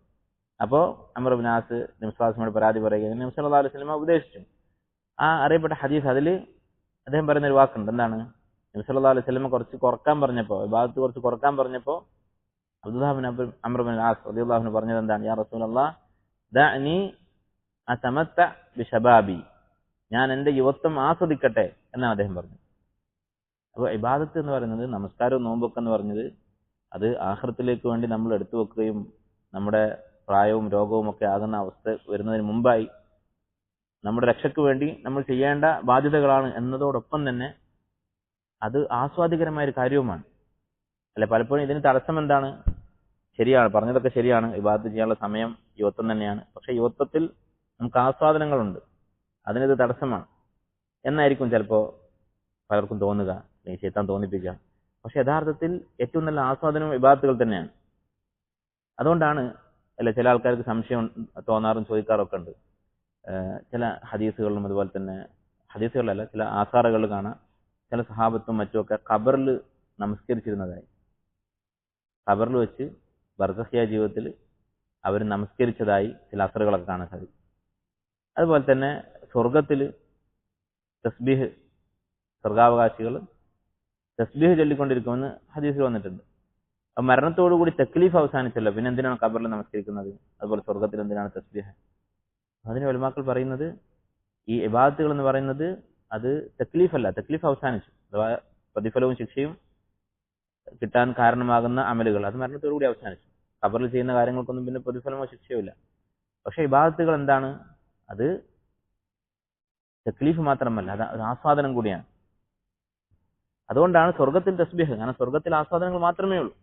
അപ്പോൾ അംർ ബിൻ ആസ് നബി സ്വല്ലല്ലാഹു അലൈഹി വസല്ലമയോട് പരാതി പറയുകയും നബി സ്വല്ലല്ലാഹു അലൈഹി വസല്ലം ഉപദേശിച്ചു. ആ അറിയപ്പെട്ട ഹദീസ്, അതിൽ അദ്ദേഹം പറയുന്ന ഒരു വാക്കുണ്ട്, എന്താണ്? നബി സ്വല്ലല്ലാഹു അലൈഹി വസല്ലം കുറച്ച് കുറക്കാൻ പറഞ്ഞപ്പോൾ, ഇബാദത്ത് കുറച്ച് കുറക്കാൻ പറഞ്ഞപ്പോൾ Abdullah bin Amr bin as റളിയല്ലാഹു അൻഹു പറഞ്ഞത് എന്താണ്? യാ റസൂലല്ലാഹ് ദഅനി അതമത്ത ബിശബാബി. ഞാൻ എൻ്റെ യുവത്വം ആസ്വദിക്കട്ടെ എന്നാണ് അദ്ദേഹം പറഞ്ഞത്. അപ്പോൾ ഇബാദത്ത് എന്ന് പറയുന്നത്, നമസ്കാരവും നോമ്പൊക്കെ എന്ന് പറഞ്ഞത്, അത് ആഖിറത്തിലേക്ക് വേണ്ടി നമ്മൾ എടുത്തു വെക്കുകയും നമ്മുടെ പ്രായവും രോഗവും ഒക്കെ ആകുന്ന അവസ്ഥ വരുന്നതിന് മുമ്പായി നമ്മുടെ രക്ഷയ്ക്ക് വേണ്ടി നമ്മൾ ചെയ്യേണ്ട ബാധ്യതകളാണ് എന്നതോടൊപ്പം തന്നെ അത് ആസ്വാദികരമായ ഒരു കാര്യവുമാണ്. അല്ലെ, പലപ്പോഴും ഇതിന് തടസ്സം എന്താണ്? ശരിയാണ്, പറഞ്ഞതൊക്കെ ശരിയാണ്, ഇബാദത്ത് ചെയ്യാനുള്ള സമയം യുവത്വം തന്നെയാണ്, പക്ഷെ യുവത്വത്തിൽ നമുക്ക് ആസ്വാദനങ്ങളുണ്ട്, അതിനിത് തടസ്സമാണ് എന്നായിരിക്കും ചിലപ്പോൾ പലർക്കും തോന്നുക, അല്ലെങ്കിൽ ശൈത്താൻ തോന്നിപ്പിക്കുക. പക്ഷെ യഥാർത്ഥത്തിൽ ഏറ്റവും നല്ല ആസ്വാദനവും ഇബാദത്തുകൾ തന്നെയാണ്. അതുകൊണ്ടാണ് അല്ലെ ചില ആൾക്കാർക്ക് സംശയം തോന്നാറും ചോദിക്കാറൊക്കെ ഉണ്ട്. ചില ഹദീസുകളിലും അതുപോലെ തന്നെ ഹദീസുകളിലല്ല, ചില ആസാറുകളിൽ കാണാം, ചില സഹാബത്തും മറ്റുമൊക്കെ ഖബറിൽ നമസ്കരിച്ചിരുന്നതായി. ഖബറിൽ വെച്ച് ബർസഖിയ ജീവിതത്തിൽ അവർ നമസ്കരിച്ചതായി ചില അസറുകളൊക്കെ കാണാൻ സാധിക്കും. അതുപോലെ തന്നെ സ്വർഗത്തിൽ തസ്ബീഹ്, സ്വർഗാവകാശികൾ തസ്ബീഹ് ചൊല്ലിക്കൊണ്ടിരിക്കുമെന്ന് ഹദീസിൽ വന്നിട്ടുണ്ട്. അപ്പൊ മരണത്തോടുകൂടി തക്ലീഫ് അവസാനിച്ചല്ലോ, പിന്നെ എന്തിനാണ് ഖബറിൽ നമസ്കരിക്കുന്നത്? അതുപോലെ സ്വർഗത്തിൽ എന്തിനാണ് തസ്ബീഹ്? അതിന് ഉലമാക്കൾ പറയുന്നത്, ഈ ഇബാദത്തുകൾ എന്ന് പറയുന്നത് അത് തക്ലീഫല്ല, തക്ലീഫ് അവസാനിച്ചു, അഥവാ പ്രതിഫലവും ശിക്ഷയും കിട്ടാൻ കാരണമാകുന്ന അമലുകൾ അത് മരണത്തോടുകൂടി അവസാനിച്ചു. ഖബറിൽ ചെയ്യുന്ന കാര്യങ്ങൾക്കൊന്നും പിന്നെ പ്രതിഫലമോ ശിക്ഷയോ ഇല്ല. പക്ഷെ ഇബാദത്തുകൾ എന്താണ്? അത് തക്ലീഫ് മാത്രമല്ല, അത് ഒരു ആസ്വാദനം കൂടിയാണ്. അതുകൊണ്ടാണ് സ്വർഗത്തിൽ തസ്ബീഹ്, കാരണം സ്വർഗത്തിൽ ആസ്വാദനങ്ങൾ മാത്രമേ ഉള്ളൂ.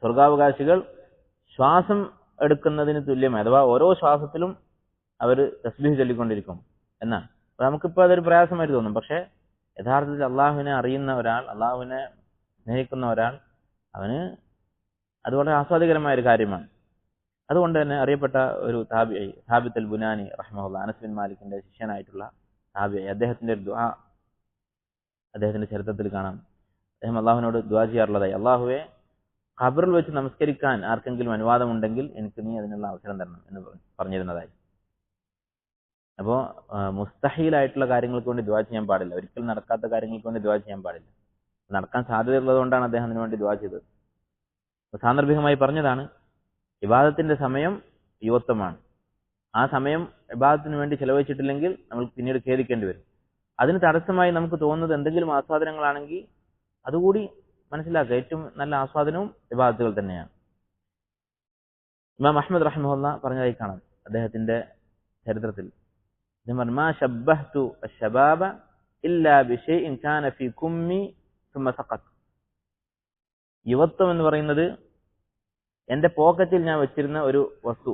സ്വർഗാവകാശികൾ ശ്വാസം എടുക്കുന്നതിന് തുല്യമായി, അഥവാ ഓരോ ശ്വാസത്തിലും അവർ തസ്ബീഹ് ചൊല്ലിക്കൊണ്ടിരിക്കും എന്നാണ്. അപ്പൊ നമുക്കിപ്പോൾ അതൊരു പ്രയാസമായിട്ട് തോന്നും. പക്ഷെ യഥാർത്ഥത്തിൽ അള്ളാഹുവിനെ അറിയുന്ന ഒരാൾ, അള്ളാഹുവിനെ സ്നേഹിക്കുന്ന ഒരാൾ, അവന് അത് വളരെ ആസ്വാദികരമായ ഒരു കാര്യമാണ്. അതുകൊണ്ട് തന്നെ അറിയപ്പെട്ട ഒരു താബിഈ സാബിത്ത് അൽ ബുനാനി റഹിമഹുല്ലാഹ്, അനസ് ബിൻ മാലിക്കിന്റെ ശിഷ്യനായിട്ടുള്ള താബിഈ, അദ്ദേഹത്തിന്റെ ഒരു ദുആ അദ്ദേഹത്തിന്റെ ചരിത്രത്തിൽ കാണാം. അദ്ദേഹം അള്ളാഹുവിനോട് ദുആ ചെയ്യാറുള്ളതായി, അള്ളാഹുവെ ഖബറിൽ വെച്ച് നമസ്കരിക്കാൻ ആർക്കെങ്കിലും അനുവാദമുണ്ടെങ്കിൽ എനിക്ക് നീ അതിനുള്ള അവസരം തരണം എന്ന് പറഞ്ഞിരുന്നതായി. അപ്പോൾ മുസ്തഹീലായിട്ടുള്ള കാര്യങ്ങൾക്ക് വേണ്ടി ദുആ ചെയ്യാൻ പാടില്ല, ഒരിക്കലും നടക്കാത്ത കാര്യങ്ങൾക്ക് വേണ്ടി ദുആ ചെയ്യാൻ പാടില്ല. നടക്കാൻ സാധ്യതയുള്ളത് കൊണ്ടാണ് അദ്ദേഹം അതിനു വേണ്ടി ദുആ ചെയ്തത്. സാന്ദർഭികമായി പറഞ്ഞതാണ്, ഇബാദത്തിന്റെ സമയം യുവത്വമാണ്. ആ സമയം ഇബാദത്തിന് വേണ്ടി ചെലവഴിച്ചിട്ടില്ലെങ്കിൽ നമ്മൾ പിന്നീട് ഖേദിക്കേണ്ടി വരും. അതിന് തടസ്സമായി നമുക്ക് തോന്നുന്നത് എന്തെങ്കിലും ആസ്വാദനങ്ങളാണെങ്കിൽ അതുകൂടി മനസ്സിലാക്കുക, ഏറ്റവും നല്ല ആസ്വാദനവും ഇബാദത്തുകൾ തന്നെയാണ്. ഇമാം അഹ്മദ് റഹിമഹുല്ലാഹ് പറഞ്ഞതായി കാണാം അദ്ദേഹത്തിന്റെ ചരിത്രത്തിൽ, മാ ശബ്ബഹ്തു അശ്ശബാബ ഇല്ലാ ബിശൈഇൻ കാന ഫീ കുമ്മി സുമ്മ സഖത്ത്. യുവത്വം എന്ന് പറയുന്നത് എന്റെ പോക്കറ്റിൽ ഞാൻ വെച്ചിരുന്ന ഒരു വസ്തു.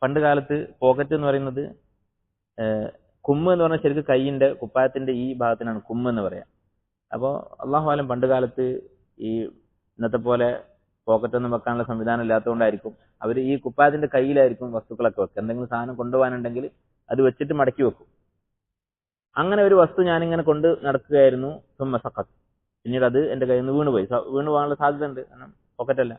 പണ്ട് കാലത്ത് പോക്കറ്റ് എന്ന് പറയുന്നത് കുമ്മ് എന്ന് പറഞ്ഞാൽ ശരിക്കും കൈയിന്റെ കുപ്പായത്തിന്റെ ഈ ഭാഗത്തിനാണ് കുമ്മ് എന്ന് പറയാം. അപ്പോൾ അള്ളാഹു ആലം പണ്ട് കാലത്ത് ഈ ഇന്നത്തെ പോലെ പോക്കറ്റൊന്നും വെക്കാനുള്ള സംവിധാനം ഇല്ലാത്തതുകൊണ്ടായിരിക്കും അവർ ഈ കുപ്പായത്തിന്റെ കയ്യിലായിരിക്കും വസ്തുക്കളൊക്കെ വെക്കുക. എന്തെങ്കിലും സാധനം കൊണ്ടുപോകാനുണ്ടെങ്കിൽ അത് വെച്ചിട്ട് മടക്കി വെക്കും. അങ്ങനെ ഒരു വസ്തു ഞാനിങ്ങനെ കൊണ്ട് നടക്കുകയായിരുന്നു. സുമ്മ സഖത്ത്, പിന്നീട് അത് എന്റെ കയ്യിൽ നിന്ന് വീണുപോയി. വീണു പോകാനുള്ള സാധ്യത ഉണ്ട്, കാരണം പോക്കറ്റല്ല.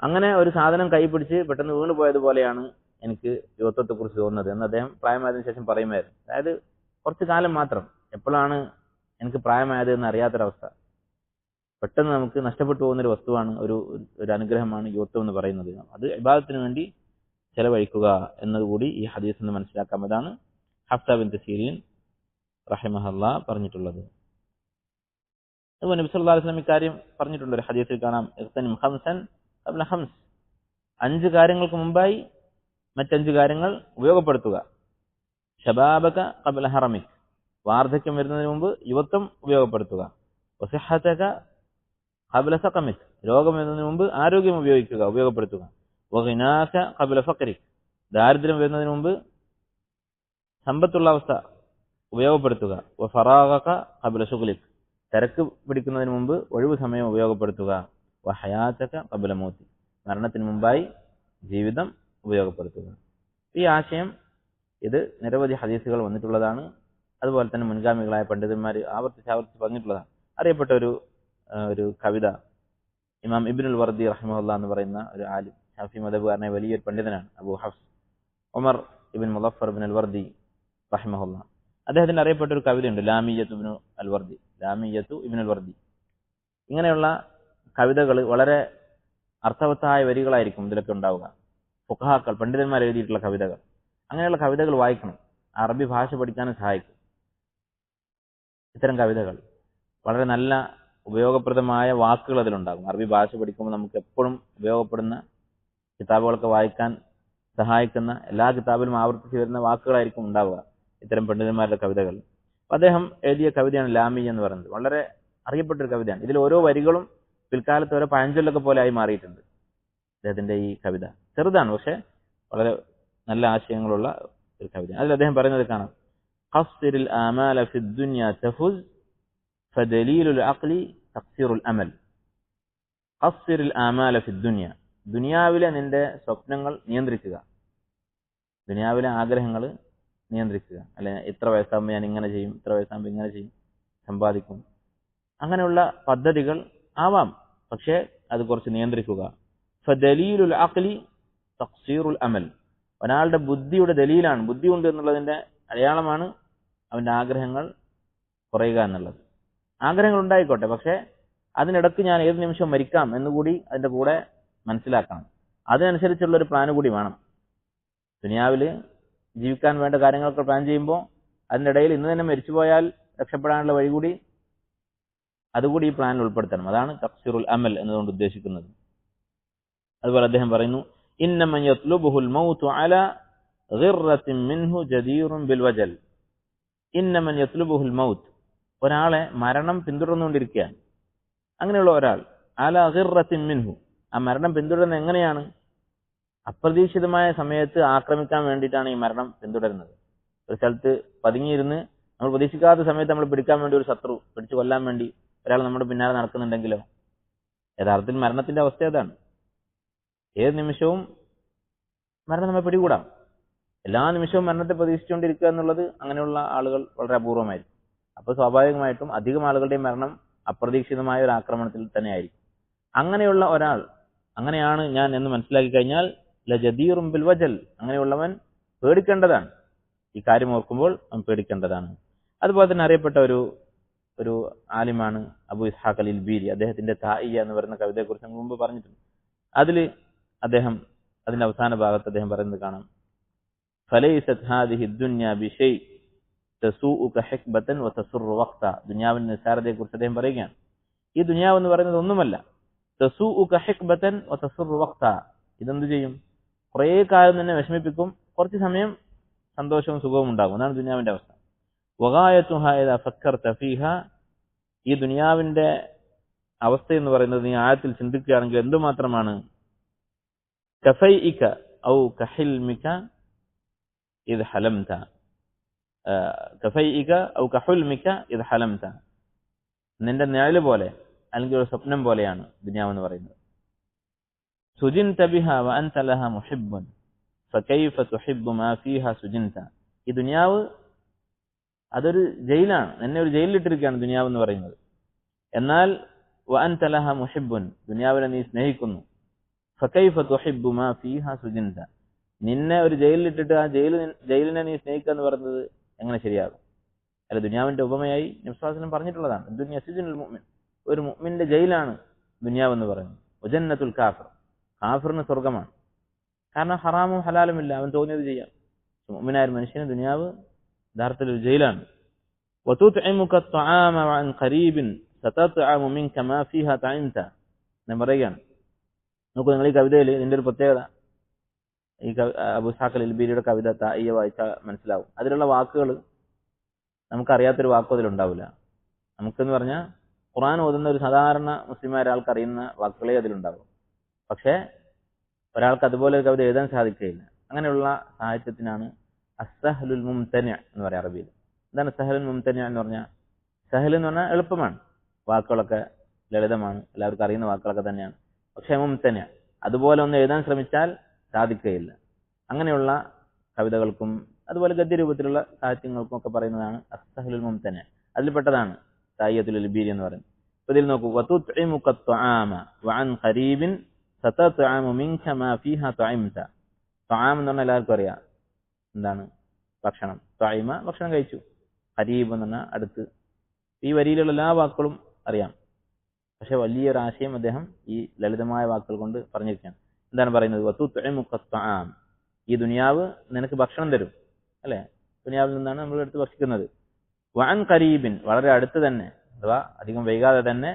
അങ്ങനെ ഒരു സാധനം കൈ പിടിച്ച് പെട്ടെന്ന് വീണു പോയതുപോലെയാണ് എനിക്ക് യുവത്വത്തെക്കുറിച്ച് തോന്നുന്നത് എന്ന് അദ്ദേഹം പ്രായമായതിനു ശേഷം പറയുമായിരുന്നു. അതായത് കുറച്ചു കാലം മാത്രം, എപ്പോഴാണ് എനിക്ക് പ്രായമായത് എന്ന് അറിയാത്തൊരവസ്ഥ. പെട്ടെന്ന് നമുക്ക് നഷ്ടപ്പെട്ടു പോകുന്നൊരു വസ്തുവാണ്, ഒരു അനുഗ്രഹമാണ് യുവത്വം എന്ന് പറയുന്നത്. അത് ഇബാദത്തിന് വേണ്ടി ചെലവഴിക്കുക എന്നതുകൂടി ഈ ഹദീസിൽ നിന്ന് മനസ്സിലാക്കാം. അതാണ് ഹഫ്സ ബിൻത് സീരീൻ റഹിമഹുല്ലാഹ് പറഞ്ഞിട്ടുള്ളത്. അതുപോലെ നബി സല്ലല്ലാഹു അലൈഹി വസല്ലം ഇക്കാര്യം പറഞ്ഞിട്ടുണ്ട്. ഒരു ഹദീസിൽ കാണാം, ഇഖ്തനിം ഖംസൻ ഖബ്ല ഖംസ്, 5 കാര്യങ്ങൾക്ക് മുമ്പായി മറ്റ്5 കാര്യങ്ങൾ ഉപയോഗപ്പെടുത്തുക. ശബാബക ഖബ്ല ഹറമിക്, വാർദ്ധക്യം വരുന്നതിന് മുമ്പ് യുവത്വം ഉപയോഗപ്പെടുത്തുക. വസിഹതക ഖബ്ല സഖമിക്, രോഗം വരുന്നതിന് മുമ്പ് ആരോഗ്യം ഉപയോഗപ്പെടുത്തുക. വഗിനാക ഖബ്ല ഫഖരിക്, ദാരിദ്ര്യം വരുന്നതിന് മുമ്പ് സമ്പത്തുള്ള അവസ്ഥ ഉപയോഗപ്പെടുത്തുക. വഫറാഗക ഖബ്ല ശുഗ്ലിക്, തിരക്ക് പിടിക്കുന്നതിന് മുമ്പ് ഒഴിവ് സമയം ഉപയോഗപ്പെടുത്തുക. വഹയാതക ഖബ്ല മൗതി, മരണത്തിന് മുമ്പായി ജീവിതം ഉപയോഗപ്പെടുത്തുക. ഈ ആശയം ഇത് നിരവധി ഹദീസുകൾ വന്നിട്ടുള്ളതാണ്. അതുപോലെ തന്നെ മുൻഗാമികളായ പണ്ഡിതന്മാർ ആവർത്തിച്ച് പറഞ്ഞിട്ടുള്ളതാണ്. അറിയപ്പെട്ട ഒരു കവിത ഇമാം ഇബ്നുൽ വർദി റഹിമഹുല്ലാഹ് എന്ന് പറയുന്ന ഒരു ആലിം, ഷാഫി മദ്ഹബുകാരനായ വലിയൊരു പണ്ഡിതനാണ്, അബൂ ഹഫ്സ് ഉമർ ഇബ്ൻ മുളഫർ ഇബ്ൻ അൽ വർദി റഹിമഹുല്ലാഹ്. അദ്ദേഹത്തിന്റെ അറിയപ്പെട്ട ഒരു കവിതയുണ്ട്, ലാമിയത്തു ഇബ്നു അൽ വർദി, ലാമിയത്തു ഇബ്നുൽ വർദി. ഇങ്ങനെയുള്ള കവിതകൾ വളരെ അർത്ഥവത്തായ വരികളായിരിക്കും ഇതിലൊക്കെ ഉണ്ടാവുക. ഫുഖഹാക്കൾ, പണ്ഡിതന്മാർ എഴുതിയിട്ടുള്ള കവിതകൾ. അങ്ങനെയുള്ള കവിതകൾ വായിക്കണം, അറബി ഭാഷ പഠിക്കാനും സഹായിക്കും. ഇത്തരം കവിതകൾ വളരെ നല്ല ഉപയോഗപ്രദമായ വാക്കുകൾ അതിലുണ്ടാകും. അറബി ഭാഷ പഠിക്കുമ്പോൾ നമുക്ക് എപ്പോഴും ഉപയോഗപ്പെടുന്ന, കിതാബുകളൊക്കെ വായിക്കാൻ സഹായിക്കുന്ന, എല്ലാ കിതാബിലും ആവർത്തിച്ച് വരുന്ന വാക്കുകളായിരിക്കും ഉണ്ടാവുക ഇത്തരം പണ്ഡിതന്മാരുടെ കവിതകൾ. അദ്ദേഹം എഴുതിയ കവിതയാണ് ലാമി എന്ന് പറയുന്നത്. വളരെ അറിയപ്പെട്ടൊരു കവിതയാണ്. ഇതിൽ ഓരോ വരികളും പിൽക്കാലത്ത് ഓരോ പഴഞ്ചൊല്ലൊക്കെ പോലെ ആയി മാറിയിട്ടുണ്ട്. അദ്ദേഹത്തിന്റെ ഈ കവിത ചെറുതാണ്, പക്ഷെ വളരെ നല്ല ആശയങ്ങളുള്ള ഒരു കവിത. അതിൽ അദ്ദേഹം പറയുന്നത് കാണാം, ഖസ്സിറിൽ ആമാല ഫിദ് ദുനിയ തഫുസ് ഫദലീലുൽ അഖ്ലി തഖ്സീറുൽ അമൽ. ഖസ്സിറിൽ ആമാല ഫിദ് ദുനിയ, ദുനിയാവിലെ നിന്റെ സ്വപ്നങ്ങൾ നിയന്ത്രിക്കുക, ദുനിയാവിലെ ആഗ്രഹങ്ങൾ നിയന്ത്രിക്കുക. അല്ലെ, ഇത്ര വയസ്സാകുമ്പോൾ ഞാൻ ഇങ്ങനെ ചെയ്യും, ഇത്ര വയസ്സാകുമ്പോൾ ഇങ്ങനെ ചെയ്യും, സമ്പാദിക്കും, അങ്ങനെയുള്ള പദ്ധതികൾ ആവാം, പക്ഷേ അത് കുറച്ച് നിയന്ത്രിക്കുക. ഫദലീലുൽ അഖ്ലി തഖ്സീറുൽ അമൽ, ഒരാളുടെ ബുദ്ധിയുടെ ദലീലാണ്, ബുദ്ധി ഉണ്ട് എന്നുള്ളതിന്റെ അടയാളമാണ് അവന്റെ ആഗ്രഹങ്ങൾ കുറയുക എന്നുള്ളത്. ആഗ്രഹങ്ങൾ ഉണ്ടായിക്കോട്ടെ, പക്ഷെ അതിനിടക്ക് ഞാൻ ഏത് നിമിഷവും മരിക്കാം എന്നുകൂടി അതിന്റെ കൂടെ മനസ്സിലാക്കണം. അതിനനുസരിച്ചുള്ള ഒരു പ്ലാൻ കൂടി വേണം. ദുനിയാവിൽ ജീവിക്കാൻ വേണ്ട കാര്യങ്ങളൊക്കെ പ്ലാൻ ചെയ്യുമ്പോൾ അതിൻ്റെ ഇടയിൽ ഇന്ന് തന്നെ മരിച്ചുപോയാൽ രക്ഷപ്പെടാനുള്ള വഴി കൂടി അതുകൂടി ഈ പ്ലാനിൽ ഉൾപ്പെടുത്തണം. അതാണ് തഖ്സീറുൽ അമൽ എന്നതുകൊണ്ട് ഉദ്ദേശിക്കുന്നത്. അതുപോലെ അദ്ദേഹം പറയുന്നു, ഇന്നമൻ യത്ലുബുഹുൽ മൗതു അലാ ഗിർറത്തിൻ മിൻഹു ജദീറുൻ ബിൽ വജൽ. ഇന്നമൻ യത്ലുബുഹുൽ മൗത്ത്, ഒരാളെ മരണം പിന്തുടർന്നുകൊണ്ടിരിക്കുകയാണ്. അങ്ങനെയുള്ള ഒരാൾ അലാ ഗിർറത്തിൻ മിൻഹു, ആ മരണം പിന്തുടരുന്നത് എങ്ങനെയാണ്? അപ്രതീക്ഷിതമായ സമയത്ത് ആക്രമിക്കാൻ വേണ്ടിയിട്ടാണ് ഈ മരണം പിന്തുടരുന്നത്. ഒരു സ്ഥലത്ത് പതുങ്ങിയിരുന്ന് നമ്മൾ പ്രതീക്ഷിക്കാത്ത സമയത്ത് നമ്മൾ പിടിക്കാൻ വേണ്ടി, ഒരു ശത്രു പിടിച്ചു കൊല്ലാൻ വേണ്ടി ഒരാൾ നമ്മുടെ പിന്നാലെ നടക്കുന്നുണ്ടെങ്കിലോ, യഥാർത്ഥത്തിൽ മരണത്തിന്റെ അവസ്ഥ അതാണ്. ഏത് നിമിഷവും മരണം നമ്മെ പിടികൂടാം. എല്ലാ നിമിഷവും മരണത്തെ പ്രതീക്ഷിച്ചുകൊണ്ടിരിക്കുക എന്നുള്ളത് അങ്ങനെയുള്ള ആളുകൾ വളരെ അപൂർവമായിരിക്കും. അപ്പോൾ സ്വാഭാവികമായിട്ടും അധികം ആളുകളുടെയും മരണം അപ്രതീക്ഷിതമായ ഒരു ആക്രമണത്തിൽ തന്നെയായിരിക്കും. അങ്ങനെയുള്ള ഒരാൾ, അങ്ങനെയാണ് ഞാൻ എന്ന് മനസ്സിലാക്കി കഴിഞ്ഞാൽ ലജദീറും ബിൽ വജൽ, അങ്ങനെയുള്ളവൻ പേടിക്കേണ്ടതാണ്. ഈ കാര്യം ഓർക്കുമ്പോൾ അവൻ പേടിക്കേണ്ടതാണ്. അതുപോലെ തന്നെ അറിയപ്പെട്ട ഒരു ആലിമാണ് അബു ഇസ്ഹാഖ് അൽ ഇൽബീരി. അദ്ദേഹത്തിന്റെ താഇയ എന്ന് പറയുന്ന കവിതയെക്കുറിച്ച് മുമ്പ് പറഞ്ഞിട്ടുണ്ട്. അദ്ദേഹം അതിന്റെ അവസാന ഭാഗത്ത് അദ്ദേഹം പറയുന്നത് കാണാം, ഫലൈസത് ഹാദിഹി ദുനിയ ബിശൈ തസൂഉക ഹിക്ബതൻ വതസുറു വഖത. ദുനിയാവിന്റെ നിസ്സാരതയെക്കുറിച്ച് അദ്ദേഹം പറയുകയാണ്, ഈ ദുനിയാവ് എന്ന് പറയുന്നത് ഒന്നുമല്ല, തസൂഉക ഹിക്ബതൻ വതസുറു വഖത, ഇതെന്ത് ചെയ്യും, കുറേ കാലം തന്നെ വിഷമിപ്പിക്കും, കുറച്ച് സമയം സന്തോഷവും സുഖവും ഉണ്ടാകും. അതാണ് ദുനിയാവിന്റെ അവസ്ഥ. വഗായതുഹാ ഇദാ ഫക്കർത ഫീഹാ, ഈ ദുനിയാവിന്റെ അവസ്ഥ എന്ന് പറയുന്നത് നീ ആഴത്തിൽ ചിന്തിക്കുകയാണെങ്കിൽ എന്തുമാത്രമാണ്, കഫൈഇക ഔ കഹിൽമിക ഇദ് ഹലംത, കഫൈഇക ഔ കഹുൽമിക ഇദ് ഹലംത, നിന്റെ നിഴല് പോലെ അല്ലെങ്കിൽ ഒരു സ്വപ്നം പോലെയാണ് ദുനിയാവ് എന്ന് പറയുന്നത്. സുജിൻത ബിഹാ വഅൻത ലഹാ മുഹിബ്ബുൻ ഫകൈഫ തുഹിബ്ബു മാ ഫീഹാ സുജിൻത. ഈ ദുനിയാവ് അതൊരു ജയിലാണ്, എന്നെ ഒരു ജയിലിലിട്ടിരിക്കുകയാണ് ദുനിയാവ് എന്ന് പറയുന്നത്. എന്നാൽ വഅൻത ലഹാ മുഹിബ്ബുൻ, ദുനിയാവിനെ നീ സ്നേഹിക്കുന്നു. ഫകൈഫ തുഹിബ്ബു മാ ഫീഹാ സുജിൻത, നിന്നെ ഒരു ജയിലിലിട്ടിട്ട് ആ ജയിലിനെ നീ സ്നേഹിക്കുക എന്ന് പറയുന്നത് എങ്ങനെ ശരിയാകും? അല്ല, ദുനിയാവിന്റെ ഉപമയായി നബി സ്വല്ലല്ലാഹു അലൈഹി വസല്ലം പറഞ്ഞിട്ടുള്ളതാണ്, ദുനിയ സിജ്നുൽ മുഅ്മിൻ, ഒരു മുഅ്മിന്റെ ജയിലാണ് ദുനിയാവ് എന്ന് പറയുന്നത്. വജന്നത്തുൽ കാഫിർ, കാഫിറിന് സ്വർഗമാണ്. കാരണം ഹറാമും ഹലാലും ഇല്ല, അവൻ തോന്നിയത് ചെയ്യാം. മുഅ്മിനായ ഒരു മനുഷ്യന് ദുനിയാവ് യഥാർത്ഥത്തിൽ ഒരു ജയിലാണ്. വതുത്ഇമുക അത്അമ വഅൻ ഖരീബിൻ സതത്അമു മിൻക മാ ഫീഹാ തഇംത. ഞാൻ പറയുകയാണ്, നോക്കൂ, നിങ്ങൾ ഈ കവിതയിൽ ഇതിന്റെ ഒരു പ്രത്യേകത, ഈ അബൂ ഇസ്ഹാഖ് അൽ ഇൽബീരിയുടെ കവിത താഇയ വായിച്ചാൽ മനസ്സിലാവും. അതിലുള്ള വാക്കുകൾ നമുക്കറിയാത്തൊരു വാക്കും അതിലുണ്ടാവില്ല. നമുക്കെന്ന് പറഞ്ഞാൽ ഖുർആൻ ഓതുന്ന ഒരു സാധാരണ മുസ്ലിമായ ഒരാൾക്ക് അറിയുന്ന വാക്കുകളെ അതിലുണ്ടാവും. പക്ഷേ ഒരാൾക്ക് അതുപോലെ ഒരു കവിത എഴുതാൻ സാധിക്കുകയില്ല. അങ്ങനെയുള്ള സാഹിത്യത്തിനാണ് അസ്സഹ്ലുൽ മുംതനി എന്ന് പറയാം അറബിയിൽ. എന്താണ് സഹലുൽ മുംതനി എന്ന് പറഞ്ഞാൽ? സഹൽ എന്ന് പറഞ്ഞാൽ എളുപ്പമാണ്, വാക്കുകളൊക്കെ ലളിതമാണ്, എല്ലാവർക്കും അറിയുന്ന വാക്കുകളൊക്കെ തന്നെയാണ്. പക്ഷേ മുംതനി, അതുപോലെ ഒന്ന് എഴുതാൻ ശ്രമിച്ചാൽ സാധിക്കുകയില്ല. അങ്ങനെയുള്ള കവിതകൾക്കും അതുപോലെ ഗദ്യരൂപത്തിലുള്ള സാഹിത്യങ്ങൾക്കും ഒക്കെ പറയുന്നതാണ് അസ്സഹ്ലുൽ മുംതനി. അതിൽപ്പെട്ടതാണ് താഇയത്തുൽ ഇൽബീരി എന്ന് പറയുന്നത്. അപ്പോൾ ഇതിൽ നോക്കൂ, വതുത്ഇമുക അത്അമ വഅൻ ഖരീബിൻ സതത്അമു മിൻക മാ ഫീഹാ തഇംത. തആം എന്ന് പറഞ്ഞാൽ എല്ലാവർക്കും അറിയാം, എന്താണ്? ഭക്ഷണം. തഇമ, ഭക്ഷണം കഴിച്ചു. ഖരീബ് എന്ന് പറഞ്ഞാൽ അടുത്ത്. ഈ വരിയിലുള്ള എല്ലാ വാക്കുകളും അറിയാം. പക്ഷെ വലിയൊരു ആശയം അദ്ദേഹം ഈ ലളിതമായ വാക്കുകൾ കൊണ്ട് പറഞ്ഞിരിക്കുകയാണ്. എന്താണ് പറയുന്നത്? വതുത്ഇമുക അത്അം, ഈ ദുനിയാവ് നിനക്ക് ഭക്ഷണം തരും, അല്ലെ? ദുനിയാവിൽ നിന്നാണ് നമ്മൾ എടുത്ത് ഭക്ഷിക്കുന്നത്. വഅൻ ഖരീബിൻ, വളരെ അടുത്ത് തന്നെ, അഥവാ അധികം വൈകാതെ തന്നെ,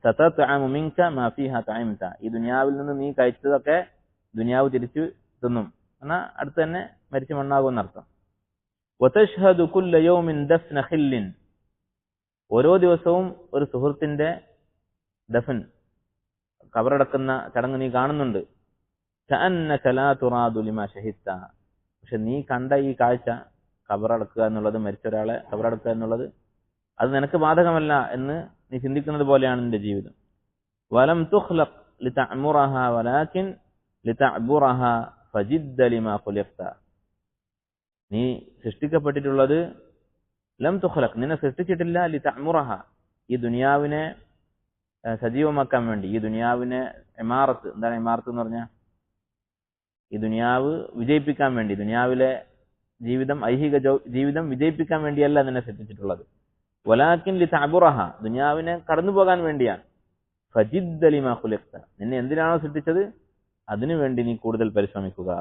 സതത്അമു മിൻക മാ ഫീഹാ തഇംത, ഈ ദുനിയാവിൽ നിന്ന് നീ കഴിച്ചതൊക്കെ ദുനിയാവ് തിരിച്ചു തിന്നും. എന്നാൽ അടുത്ത് തന്നെ മരിച്ചു മണ്ണാകുമെന്നർത്ഥം. വതശ്ഹദു കുല്ല യൗമിൻ ദഫ്ന ഖില്ലിൻ, ഓരോ ദിവസവും ഒരു സുഹൃത്തിന്റെ ദഫൻ, കബറടക്കുന്ന ചടങ്ങ് നീ കാണുന്നുണ്ട്. കഅന്നക ലാ തുറാദു ലിമാ ഷഹിദ്ത, പക്ഷെ നീ കണ്ട ഈ കാഴ്ച, കബറടക്കുക എന്നുള്ളത്, മരിച്ച ഒരാളെ കബറടക്കുക എന്നുള്ളത്, അത് നിനക്ക് ബാധകമല്ല എന്ന് നീ ചിന്തിക്കുന്നത് പോലെയാണ് നിന്റെ ജീവിതം. വലം തുഖ്ലഖ് ലിതഅമുറഹ വലാകിൻ ലിതഅബുറഹ ഫജിദ്ദ ലിമാ ഖുലിഖ്ത, നീ സൃഷ്ടിക്കപ്പെട്ടിട്ടുള്ളത്, ലം തുഖ്ലഖ്, നിന്നെ സൃഷ്ടിച്ചിട്ടില്ല, ലിതഅമുറഹ, ഈ ദുനിയാവിനെ സജീവമാക്കാൻ വേണ്ടി, ഈ ദുനിയാവിനെ ഇമാറത്ത്, എന്താണ് ഇമാറത്ത് എന്ന് പറഞ്ഞാൽ? ഈ ദുനിയാവ് വിജയിപ്പിക്കാൻ വേണ്ടി, ദുനിയാവിലെ ജീവിതം, ഐഹിക ജീവിതം വിജയിപ്പിക്കാൻ വേണ്ടിയല്ല നിന്നെ സൃഷ്ടിച്ചിട്ടുള്ളത്. വലാകിൻ ലിതഅബുറഹ, ദുനിയാവിനെ കടന്നു പോകാൻ വേണ്ടിയാണ്. ഫജിദ്ദ ലിമാ ഖുലിഖ്ത, നിന്നെ എന്തിനാണോ സൃഷ്ടിച്ചത് അതിനു വേണ്ടി നീ കൂടുതൽ പരിശ്രമിക്കുക.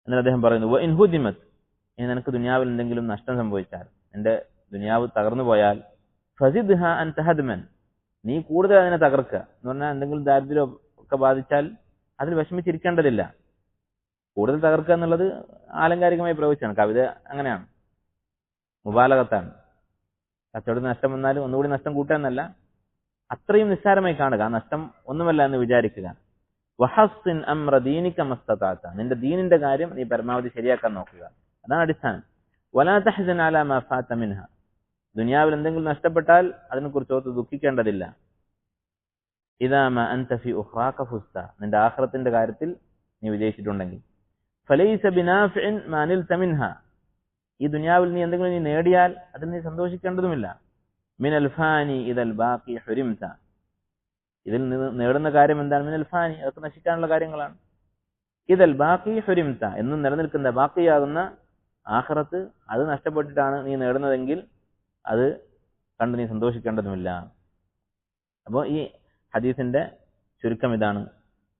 എന്നിട്ട് അദ്ദേഹം പറയുന്നു, വഇൻ ഹുദിമത്, ഇനി നിനക്ക് ദുനിയാവിൽ എന്തെങ്കിലും നഷ്ടം സംഭവിച്ചാൽ, നിന്റെ ദുനിയാവ് തകർന്നു പോയാൽ, ഫസിദ്ഹ അൻത ഹദ്മൻ, നീ കൂടുതൽ അതിനെ തകർക്കുക. എന്ന് പറഞ്ഞാൽ എന്തെങ്കിലും ദാരിദ്ര്യം ഒക്കെ ബാധിച്ചാൽ അതിൽ വിഷമിച്ചിരിക്കേണ്ടതില്ല. കൂടുതൽ തകർക്കുക എന്നുള്ളത് ആലങ്കാരികമായി പ്രയോഗിച്ചാണ്. കവിത അങ്ങനെയാണ്, മുബാലകത്താണ്. കച്ചവടത്തിന് നഷ്ടം വന്നാലും ഒന്നുകൂടി നഷ്ടം കൂട്ടുക എന്നല്ല, അത്രയും നിസ്സാരമായി കാണുക, ആ നഷ്ടം ഒന്നുമല്ല എന്ന് വിചാരിക്കുക. വഹസ്സിൻ അംറ ദീനിക മസ്തതാഅത, നിന്റെ ദീനിന്റെ കാര്യം നീ പരമാവധി ശരിയാക്കാൻ നോക്കുക, അതാണ് അടിസ്ഥാനം. വലാ തഹ്സൻ അലാ മാ ഫാത മിൻഹ, ദുനിയാവിൽ എന്തെങ്കിലും നഷ്ടപ്പെട്ടാൽ അതിനെക്കുറിച്ച് ഓർത്ത് ദുഃഖിക്കേണ്ടതില്ല. ഇദാ മാ അൻത ഫി ഉഖ്റാക ഫുസ്ത, നിന്റെ ആഖിറത്തിന്റെ കാര്യത്തിൽ നീ വിജയിച്ചിട്ടുണ്ടെങ്കിൽ. ഫലൈസ ബിനാഫിൻ മാ നിൽത മിൻഹ, ഈ ദുനിയാവിൽ നീ എന്തെങ്കിലും നീ നേടിയാൽ അതിൽ നീ സന്തോഷിക്കേണ്ടതുമില്ല. മിനൽ ഫാനി ഇദൽ ബാഖി ഹുരിംത, ഇതിൽ നിന്ന് നേടുന്ന കാര്യം എന്താണ്? മിനൽ ഫാനി, അതൊക്കെ നശിക്കാനുള്ള കാര്യങ്ങളാണ്. ഇദൽ ബാഖി ഹുരിംത, എന്നും നിലനിൽക്കുന്ന ബാക്കിയാകുന്ന ആഖിറത്ത്, അത് നഷ്ടപ്പെട്ടിട്ടാണ് നീ നേടുന്നതെങ്കിൽ അത് കണ്ട് നീ സന്തോഷിക്കേണ്ടതുമില്ല. അപ്പോൾ ഈ ഹദീസിന്റെ ചുരുക്കം ഇതാണ്,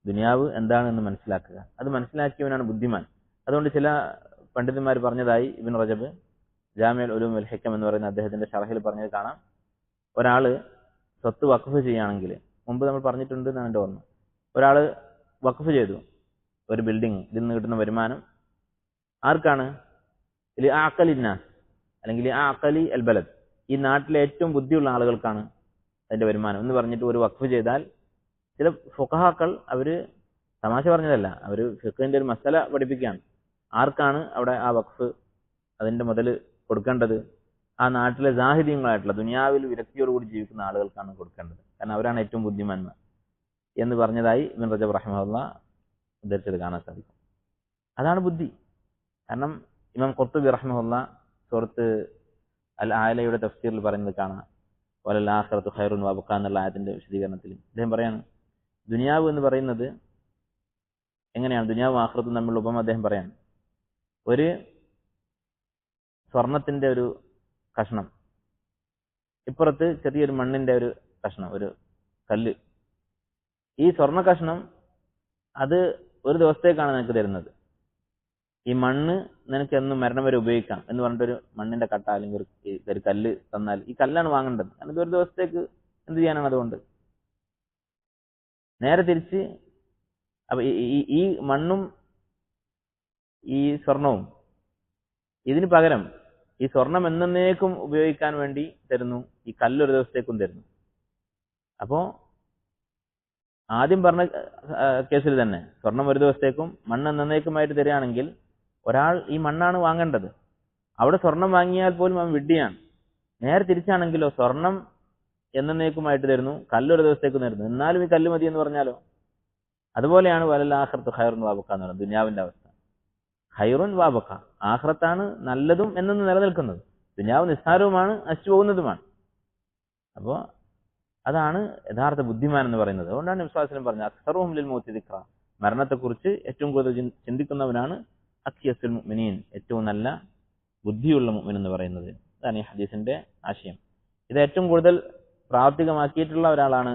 ദുനിയാവ് എന്താണെന്ന് മനസ്സിലാക്കുക. അത് മനസ്സിലാക്കിയവനാണ് ബുദ്ധിമാൻ. അതുകൊണ്ട് ചില പണ്ഡിതന്മാർ പറഞ്ഞതായി ഇബ്നു റജബ് ജാമിഉൽ ഉലൂം വൽ ഹിക്മ എന്ന് പറയുന്ന അദ്ദേഹത്തിന്റെ ഷറഹിൽ പറഞ്ഞത് കാണാം. ഒരാള് സ്വത്ത് വഖഫ് ചെയ്യുകയാണെങ്കിൽ, മുമ്പ് നമ്മൾ പറഞ്ഞിട്ടുണ്ട് എന്നാണ് എൻ്റെ ഓർമ്മ, ഒരാള് വഖഫ് ചെയ്തു ഒരു ബിൽഡിംഗ്, ഇതിൽ നിന്ന് കിട്ടുന്ന വരുമാനം ആർക്കാണ്? ആഖലിന്നാസ്, അല്ലെങ്കിൽ ആഖലി അൽ ബലദ്, ഈ നാട്ടിലെ ഏറ്റവും ബുദ്ധിയുള്ള ആളുകൾക്കാണ് അതിന്റെ വരുമാനം എന്ന് പറഞ്ഞിട്ട് ഒരു വഖഫ് ചെയ്താൽ, ചില ഫുഖഹാക്കൾ അവര് തമാശ പറഞ്ഞതല്ല, അവര് ഫിഖ്ഹിന്റെ ഒരു മസല പഠിപ്പിക്കുകയാണ്. ആർക്കാണ് അവിടെ ആ വഖഫ് അതിന്റെ മുതൽ കൊടുക്കേണ്ടത്? ആ നാട്ടിലെ സാഹിത്യങ്ങളായിട്ടുള്ള ദുനിയാവിൽ വിരക്തിയോടുകൂടി ജീവിക്കുന്ന ആളുകൾക്കാണ് കൊടുക്കേണ്ടത്, കാരണം അവരാണ് ഏറ്റവും ബുദ്ധിമാന്മാർ എന്ന് പറഞ്ഞതായി ഇബ്നു റജബ് റഹിമഹുല്ലാഹ് ഉദ്ധരിച്ചത് കാണാൻ സാധിക്കും. അതാണ് ബുദ്ധി. കാരണം ഇമാം ഖുർത്തുബി റഹിമഹുല്ലാഹ് സൂറത്ത് അൽ ആലയുടെ തഫ്സീറിൽ പറയുന്നത് കാണാം, വലൽ ആഖിറത്തു ഖൈറുൻ വഅബ്ഖാ എന്നുള്ള ആയത്തിന്റെ വിശദീകരണത്തിൽ അദ്ദേഹം പറയാണ്, ദുനിയാവ് എന്ന് പറയുന്നത് എങ്ങനെയാണ്, ദുനിയാവും ആഖിറത്തും തമ്മിലുള്ള ഉപമ അദ്ദേഹം പറയാണ്. ഒരു സ്വർണത്തിന്റെ ഒരു കഷ്ണം, ഇപ്പുറത്ത് ചെറിയൊരു മണ്ണിന്റെ ഒരു കഷ്ണം, ഒരു കല്ല്. ഈ സ്വർണ്ണ കഷ്ണം അത് ഒരു ദിവസത്തേക്കാണ് നിനക്ക് തരുന്നത്. ഈ മണ്ണ് നിനക്ക് എന്നും മരണം വരെ ഉപയോഗിക്കാം എന്ന് പറഞ്ഞിട്ടൊരു മണ്ണിന്റെ കട്ട അല്ലെങ്കിൽ ഒരു കല്ല് തന്നാൽ ഈ കല്ലാണ് വാങ്ങേണ്ടത്, കാരണം ഇത് ഒരു ദിവസത്തേക്ക് എന്ത് ചെയ്യാനാണ്. അതുകൊണ്ട് നേരെ തിരിച്ച് അപ്പൊ ഈ മണ്ണും ഈ സ്വർണവും ഇതിന് പകരം ഈ സ്വർണം എന്നേക്കും ഉപയോഗിക്കാൻ വേണ്ടി തരുന്നു, ഈ കല്ലൊരു ദിവസത്തേക്കും തരുന്നു. അപ്പോ ആദ്യം പറഞ്ഞ കേസിൽ തന്നെ സ്വർണം ഒരു ദിവസത്തേക്കും മണ്ണ് എന്നേക്കുമായിട്ട് തരികയാണെങ്കിൽ ഒരാൾ ഈ മണ്ണാണ് വാങ്ങേണ്ടത്. അവിടെ സ്വർണം വാങ്ങിയാൽ പോലും അവൻ വിഡ്ഢിയാണ്. നേരെ തിരിച്ചാണെങ്കിലോ സ്വർണം എന്നേക്കുമായിട്ട് തരുന്നു, കല്ലൊരു ദിവസത്തേക്ക് തരുന്നു, എന്നാലും ഈ കല്ല് മതി എന്ന് പറഞ്ഞാലോ. അതുപോലെയാണ് വലൽ ആഖിറത്തു ഖൈറുൻ വഅബ്ഖാ എന്ന് പറയുന്നത് ദുനിയാവിന്റെ അവസ്ഥ. ഖൈറുൻ വഅബ്ഖാ, ആഖിറത്താണ് നല്ലതും എന്നും നിലനിൽക്കുന്നത്, ദുനിയാവ് നിസ്സാരവുമാണ്, നശിച്ചു പോകുന്നതുമാണ്. അപ്പോ അതാണ് യഥാർത്ഥ ബുദ്ധിമാൻ എന്ന് പറയുന്നത്. അതുകൊണ്ടാണ് നബി സ്വല്ലല്ലാഹു അലൈഹി വസല്ലം പറഞ്ഞത് അക്സറുഹും ലിൽ മൗതി ദിക്റ, മരണത്തെക്കുറിച്ച് ഏറ്റവും കൂടുതൽ ചിന്തിക്കുന്നവനാണ് അക്യസുൽ മുഅ്മിനീൻ, ഏറ്റവും നല്ല ബുദ്ധിയുള്ള മുഅ്മിൻ എന്ന് പറയുന്നത്. അതാണ് ഈ ഹദീസിന്റെ ആശയം. ഇത് ഏറ്റവും കൂടുതൽ പ്രാവർത്തികമാക്കിയിട്ടുള്ള ഒരാളാണ്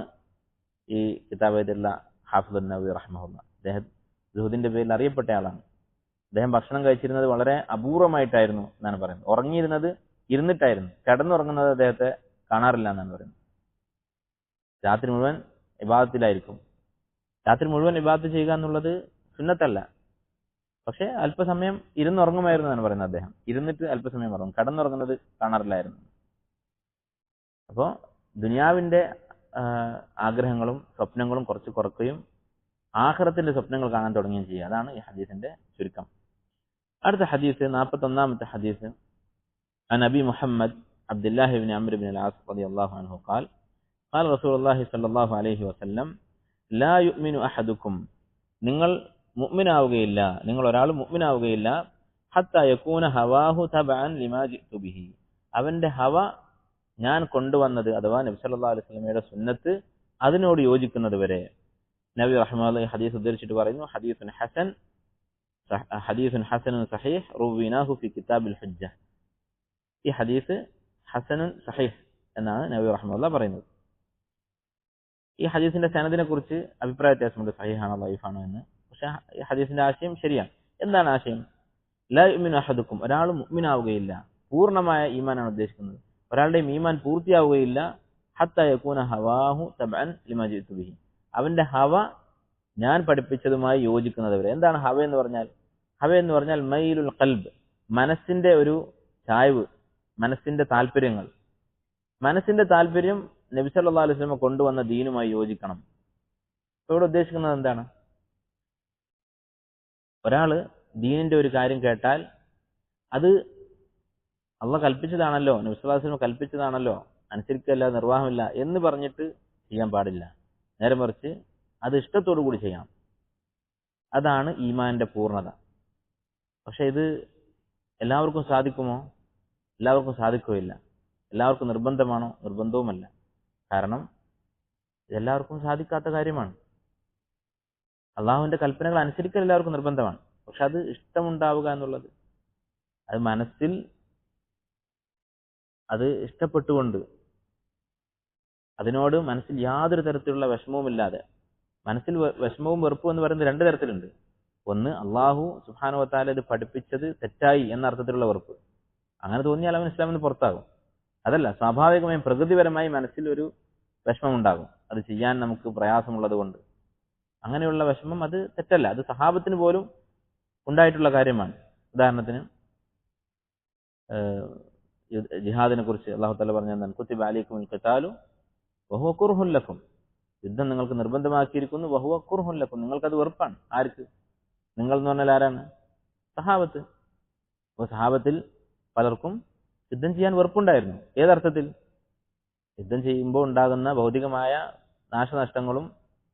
ഈ കിതാബ് എഴുതിയുള്ള ഹാഫിദ് അൻ-നവവി റഹിമഹുല്ലാഹ്. അദ്ദേഹം സുഹൂദിന്റെ പേരിൽ അറിയപ്പെട്ട ആളാണ്. അദ്ദേഹം ഭക്ഷണം കഴിച്ചിരുന്നത് വളരെ അപൂർവമായിട്ടായിരുന്നു എന്നാണ് പറയുന്നത്. ഉറങ്ങിയിരുന്നത് ഇരുന്നിട്ടായിരുന്നു, കിടന്നുറങ്ങുന്നത് അദ്ദേഹത്തെ കാണാറില്ല എന്നാണ് പറയുന്നത്. രാത്രി മുഴുവൻ ഇബാദത്തിലായിരിക്കും. രാത്രി മുഴുവൻ ഇബാദത്ത് ചെയ്യുക എന്നുള്ളത് സുന്നത്തല്ല, പക്ഷെ അല്പസമയം ഇരുന്നുറങ്ങുമായിരുന്നു എന്നാണ് പറയുന്നത്. അദ്ദേഹം ഇരുന്നിട്ട് അല്പസമയം ഉറങ്ങും, കടന്നുറങ്ങുന്നത് കാണാറില്ലായിരുന്നു. അപ്പോൾ ദുനിയാവിന്റെ ആഗ്രഹങ്ങളും സ്വപ്നങ്ങളും കുറച്ച് കുറക്കുകയും ആഖിറത്തിന്റെ സ്വപ്നങ്ങൾ കാണാൻ തുടങ്ങുകയും ചെയ്യുക. അതാണ് ഈ ഹദീസിന്റെ ചുരുക്കം. അടുത്ത ഹദീസ് 41ാമത്തെ ഹദീസ്. عن أبي محمد عبد الله بن عمرو بن العاص رضي الله عنه قال قال رسول الله صلى الله عليه وسلم لا يؤمن أحدكم, നിങ്ങൾ മുഅ്മിനാവുകയില്ല, നിങ്ങൾ ഒരാൾ മുഅ്മിനാവുകയില്ല ഹത്താ യകൂന ഹവാഹു തബഅൻ ലിമാ ജിഅ്തു ബിഹി, അവന്റെ ഹവ ഞാൻ കൊണ്ടുവന്നത് അഥവാ നബി സല്ലല്ലാഹു അലൈഹി വസല്ലമയുടെ സുന്നത്ത് അതിനോട് യോജിക്കുന്നത് വരെ. നബി റഹ്മത്തുള്ളാഹി ഹദീസ് ഉദ്ധരിച്ചിട്ട് പറയുന്നു, ഹദീസുൻ ഹസനുൻ സഹീഹ് റുവീനാഹു ഫി കിതാബിൽ ഹജ്ജ. ഈ ഹദീസ് ഹസനുൻ സഹീഹ് എന്നാണ് നബി റഹ്മത്തുള്ളാഹി പറയുന്നത്. ഈ ഹദീസിന്റെ സനദിനെ കുറിച്ച് അഭിപ്രായ വ്യത്യാസമുണ്ട്, സഹീഹാണോ ദഈഫാണോ എന്ന്. പക്ഷെ ഈ ഹദീസിന്റെ ആശയം ശരിയാണ്. എന്താണ് ആശയം? ലാ യുഅ്മിനു അഹദുക്കും, ഒരാൾ മുഅ്മിനാവുകയില്ല, പൂർണ്ണമായ ഈമാനാണ് ഉദ്ദേശിക്കുന്നത്. ഒരാളുടെയും ഈമാൻ പൂർത്തിയാവുകയില്ല ഹത്താ യകൂന ഹവാഹു തബഅൻ ലിമാ ജിഅ്തു ബിഹി, അവന്റെ ഹവ ഞാൻ പഠിപ്പിച്ചതുമായി യോജിക്കുന്നത് വരെ. എന്താണ് ഹവ എന്ന് പറഞ്ഞാൽ? ഹവ എന്ന് പറഞ്ഞാൽ മൈലുൽ ഖൽബ്, മനസ്സിന്റെ ഒരു ചായ്വ്, മനസ്സിന്റെ താല്പര്യങ്ങൾ. മനസ്സിന്റെ താല്പര്യം നബി സല്ലല്ലാഹു അലൈഹി വസല്ലം കൊണ്ടുവന്ന ദീനുമായി യോജിക്കണം. ഇവിടെ ഉദ്ദേശിക്കുന്നത് എന്താണ്? ഒരാള് ദീനിന്റെ ഒരു കാര്യം കേട്ടാൽ അത് അള്ളാഹ് കൽപ്പിച്ചതാണല്ലോ, നബി സല്ലല്ലാഹു അലൈഹി വസല്ലം കൽപ്പിച്ചതാണല്ലോ, അനുസരിക്കല്ല, നിർവാഹമില്ല എന്ന് പറഞ്ഞിട്ട് ചെയ്യാൻ പാടില്ല. നേരെ മറിച്ച് അത് ഇഷ്ടത്തോടു കൂടി ചെയ്യാം. അതാണ് ഈമാനിന്റെ പൂർണ്ണത. പക്ഷെ ഇത് എല്ലാവർക്കും സാധിക്കുമോ? എല്ലാവർക്കും സാധിക്കുകയില്ല. എല്ലാവർക്കും നിർബന്ധമാണോ? നിർബന്ധവുമല്ല. കാരണം ഇതെല്ലാവർക്കും സാധിക്കാത്ത കാര്യമാണ്. അള്ളാഹുവിന്റെ കൽപ്പനകൾ അനുസരിക്കൽ എല്ലാവർക്കും നിർബന്ധമാണ്. പക്ഷെ അത് ഇഷ്ടമുണ്ടാവുക എന്നുള്ളത്, അത് മനസ്സിൽ അത് ഇഷ്ടപ്പെട്ടുകൊണ്ട് അതിനോട് മനസ്സിൽ യാതൊരു തരത്തിലുള്ള വിഷമവുമില്ലാതെ, മനസ്സിൽ വിഷമവും വെറുപ്പും എന്ന് പറയുന്നത് രണ്ട് തരത്തിലുണ്ട്. ഒന്ന്, അള്ളാഹു സുബ്ഹാനഹു വ തആല ഇത് പഠിപ്പിച്ചത് തെറ്റായി എന്ന അർത്ഥത്തിലുള്ള വെറുപ്പ്. അങ്ങനെ തോന്നിയാൽ അവൻ ഇസ്ലാമിൽ നിന്ന് പുറത്താകും. അതല്ല, സ്വാഭാവികമായും പ്രകൃതിപരമായി മനസ്സിൽ ഒരു വിഷമം ഉണ്ടാകും, അത് ചെയ്യാൻ നമുക്ക് പ്രയാസമുള്ളത് കൊണ്ട്. അങ്ങനെയുള്ള വിഷമം അത് തെറ്റല്ല, അത് സഹാബത്തിന് പോലും ഉണ്ടായിട്ടുള്ള കാര്യമാണ്. ഉദാഹരണത്തിന് ജിഹാദിനെ കുറിച്ച് അല്ലാഹു തആല പറഞ്ഞാൽ കുത്തിബ അലൈക്കുമുൽ ഖിതാലു വഹുവ കുർഹുൻ ലക്കും, യുദ്ധം നിങ്ങൾക്ക് നിർബന്ധമാക്കിയിരിക്കുന്നു, വഹുവ കുർഹുൻ ലക്കും, നിങ്ങൾക്കത് വെറുപ്പാണ്. ആർക്ക്? നിങ്ങൾ എന്ന് പറഞ്ഞാൽ ആരാണ്? സഹാബത്ത്. അപ്പോൾ സഹാബത്തിൽ പലർക്കും യുദ്ധം ചെയ്യാൻ വെറുപ്പുണ്ടായിരുന്നു. ഏതർത്ഥത്തിൽ? യുദ്ധം ചെയ്യുമ്പോൾ ഉണ്ടാകുന്ന ഭൗതികമായ നാശനഷ്ടങ്ങളും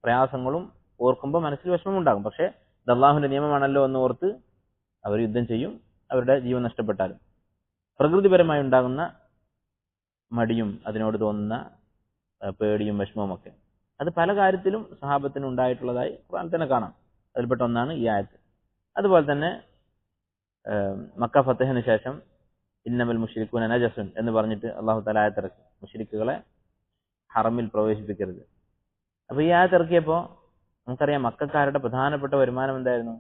പ്രയാസങ്ങളും ഓർക്കുമ്പോൾ മനസ്സിൽ വിഷമമുണ്ടാകും. പക്ഷേ ഇത് അള്ളാഹുവിന്റെ നിയമമാണല്ലോ എന്ന് ഓർത്ത് അവർ യുദ്ധം ചെയ്യും, അവരുടെ ജീവൻ നഷ്ടപ്പെട്ടാലും. പ്രകൃതിപരമായി ഉണ്ടാകുന്ന മടിയും അതിനോട് തോന്നുന്ന പേടിയും വിഷമവും ഒക്കെ അത് പല കാര്യത്തിലും സഹാബത്തിന് ഉണ്ടായിട്ടുള്ളതായി ഖുർആനിൽ തന്നെ കാണാം. അതിൽപ്പെട്ട ഒന്നാണ് ഈ ആയത്ത്. അതുപോലെ തന്നെ മക്ക ഫതഹിന് ശേഷം ഇന്നമൽ മുശ്രികൂന നജസുൻ എന്ന് പറഞ്ഞിട്ട് അല്ലാഹു തആല ആയത്തിറക്കി, മുശ്രിക്കുകളെ ഹറമിൽ പ്രവേശിപ്പിക്കരുത്. അപ്പോൾ ഈ ആയത്തിറക്കിയപ്പോൾ നമുക്കറിയാം മക്കക്കാരുടെ പ്രധാനപ്പെട്ട വരുമാനം എന്തായിരുന്നു?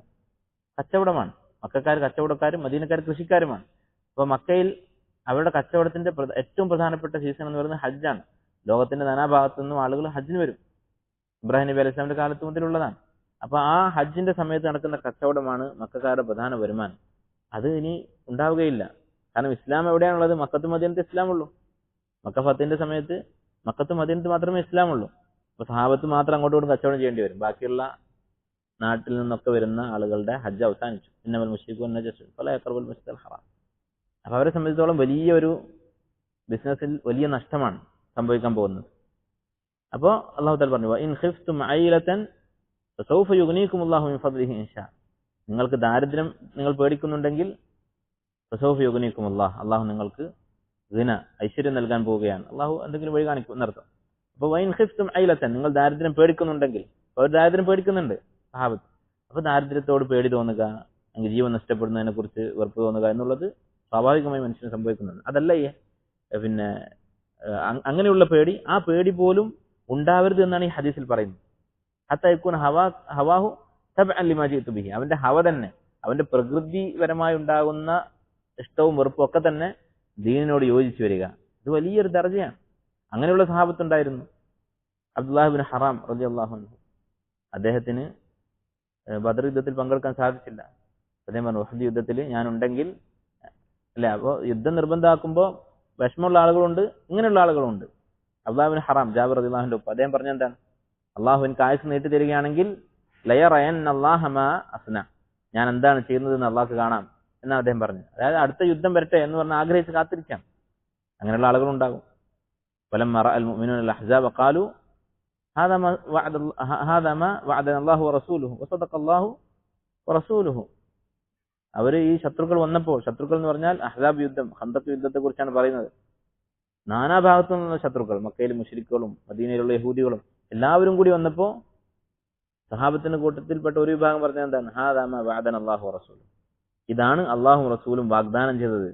കച്ചവടമാണ്. മക്കക്കാർ കച്ചവടക്കാരും മദീനക്കാർ കൃഷിക്കാരുമാണ്. അപ്പോൾ മക്കയിൽ അവരുടെ കച്ചവടത്തിന്റെ ഏറ്റവും പ്രധാനപ്പെട്ട സീസൺ എന്ന് പറയുന്നത് ഹജ്ജാണ്. ലോകത്തിന്റെ നാനാഭാഗത്തു നിന്നും ആളുകൾ ഹജ്ജിന് വരും. ഇബ്രാഹിം നബി അലൈഹി സ്വലാമിന്റെ കാലത്ത് മുതലുള്ളതാണ്. അപ്പൊ ആ ഹജ്ജിന്റെ സമയത്ത് നടക്കുന്ന കച്ചവടമാണ് മക്കക്കാരുടെ പ്രധാന വരുമാനം. അത് ഇനി ഉണ്ടാവുകയില്ല. കാരണം ഇസ്ലാം എവിടെയാണുള്ളത്? മക്കത്തും മദീനത്ത് ഇസ്ലാമുള്ളൂ. മക്ക ഫത്തിന്റെ സമയത്ത് മക്കത്തും മദീനത്ത് മാത്രമേ ഇസ്ലാമുള്ളൂ. അപ്പൊ സഹാബത്ത് മാത്രം അങ്ങോട്ടും ഇങ്ങോട്ടും കച്ചവടം ചെയ്യേണ്ടി വരും. ബാക്കിയുള്ള നാട്ടിൽ നിന്നൊക്കെ വരുന്ന ആളുകളുടെ ഹജ്ജ് അവസാനിച്ചു. ഇന്നമൽ മുശ്രികൂന നജസുൻ ഫലാ യഖറബുൽ മസ്ജിദൽ ഹറാം. അപ്പൊ അവരെ സംബന്ധിച്ചിടത്തോളം വലിയൊരു ബിസിനസ്സിൽ വലിയ നഷ്ടമാണ് സംഭവിക്കാൻ പോകുന്നത്. അപ്പോൾ അല്ലാഹു തആല പറഞ്ഞു, ഇൻ ഖിഫ്തും ഐലതൻ ഫസൗഫ യുഗ്നീകുമുല്ലാഹു മിൻ ഫദ്ലിഹി ഇൻഷാ. നിങ്ങൾക്ക് ദാരിദ്ര്യം നിങ്ങൾ പേടിക്കുന്നുണ്ടെങ്കിൽ ഫസൗഫ യുഗ്നീകുമുല്ലാഹ്, അല്ലാഹു നിങ്ങൾക്ക് ഐശ്വര്യം നൽകാൻ പോവുകയാണ്. അല്ലാഹു എന്തെങ്കിലും വഴി കാണിക്കും എന്നർത്ഥം. അപ്പോൾ വൈൻ ഖിഫ്തും ഐലതൻ, നിങ്ങൾ ദാരിദ്ര്യം പേടിക്കുന്നുണ്ടെങ്കിൽ, അവർ ദാരിദ്ര്യം പേടിക്കുന്നുണ്ട് സഹാബത്ത്. അപ്പോൾ ദാരിദ്ര്യത്തോട് പേടി തോന്നുക, അല്ലെങ്കിൽ ജീവൻ നഷ്ടപ്പെടുന്നതിനെ കുറിച്ച് വെറുപ്പ് തോന്നുക എന്നുള്ളത് സ്വാഭാവികമായി മനുഷ്യന് സംഭവിക്കുന്നുണ്ട്. അതല്ല പിന്നെ അങ്ങനെയുള്ള പേടി, ആ പേടി പോലും ഉണ്ടാവരുത് എന്നാണ് ഈ ഹദീസിൽ പറയുന്നത്. ഹത്താ യകൂന ഹവാഹു തബ്അൻ ലിമാ ജിഅതു ബിഹി, അവന്റെ ഹവ തന്നെ, അവന്റെ പ്രകൃതിപരമായി ഉണ്ടാകുന്ന ഇഷ്ടവും വെറുപ്പും ഒക്കെ തന്നെ ദീനിനോട് യോജിച്ചു വരിക. ഇത് വലിയൊരു ദർജയാണ്. അങ്ങനെയുള്ള സഹാബത്ത് ഉണ്ടായിരുന്നു. അബ്ദുല്ലാഹ് ഇബ്നു ഹറാം റളിയല്ലാഹു അൻഹു, അദ്ദേഹത്തിന് ബദർ യുദ്ധത്തിൽ പങ്കെടുക്കാൻ സാധിച്ചില്ല. അദ്ദേഹം പറഞ്ഞു, ഉഹദ് യുദ്ധത്തിൽ ഞാനുണ്ടെങ്കിൽ അല്ലെ. അപ്പോൾ യുദ്ധം നിർബന്ധമാക്കുമ്പോൾ വിഷമമുള്ള ആളുകളുണ്ട്, ഇങ്ങനെയുള്ള ആളുകളുണ്ട്. അബ്ദുല്ലാഹ് ഇബ്നു ഹറാം ജാബിർ റളിയല്ലാഹുവിന്റെ ഒപ്പം അദ്ദേഹം പറഞ്ഞ എന്താണ്? അള്ളാഹു എനിക്ക് ആയുസ് നീട്ടി തരികയാണെങ്കിൽ ലയറയന്നല്ലാഹ മാ അസ്ന, ഞാൻ എന്താണ് ചെയ്യുന്നതെന്ന് അള്ളാഹ്ക്ക് കാണാം എന്നാണ് അദ്ദേഹം പറഞ്ഞത്. അതായത് അടുത്ത യുദ്ധം വരട്ടെ എന്ന് പറഞ്ഞ് ആഗ്രഹിച്ച് കാത്തിരിക്കാം. അങ്ങനെയുള്ള ആളുകളുണ്ടാകും. ഫലമ്മ റഅൽ മുഅ്മിനൂന അൽ അഹ്സാബ ഖാലു ഹാദാ മാ വഅദന അല്ലാഹു വറസൂലുഹു വസദഖ അല്ലാഹു വറസൂലുഹു. അവർ ഈ ശത്രുക്കൾ വന്നപ്പോൾ, ശത്രുക്കൾ എന്ന് പറഞ്ഞാൽ അഹ്സാബ് യുദ്ധം, ഖന്തഖ് യുദ്ധത്തെ കുറിച്ചാണ് പറയുന്നത്. നാനാഭാഗത്തു നിന്നുള്ള ശത്രുക്കൾ, മക്കയിലെ മുശ്രിക്കുകളും മദീനയിലുള്ള യഹൂദികളും എല്ലാവരും കൂടി വന്നപ്പോൾ സഹാബത്തിന്റെ കൂട്ടത്തിൽപ്പെട്ട ഒരു വിഭാഗം പറഞ്ഞത് എന്താണ്? ഹാദാ മാ വഅദന അല്ലാഹു വറസൂലുഹു, ഇതാണ് അള്ളാഹും റസൂലും വാഗ്ദാനം ചെയ്തത്,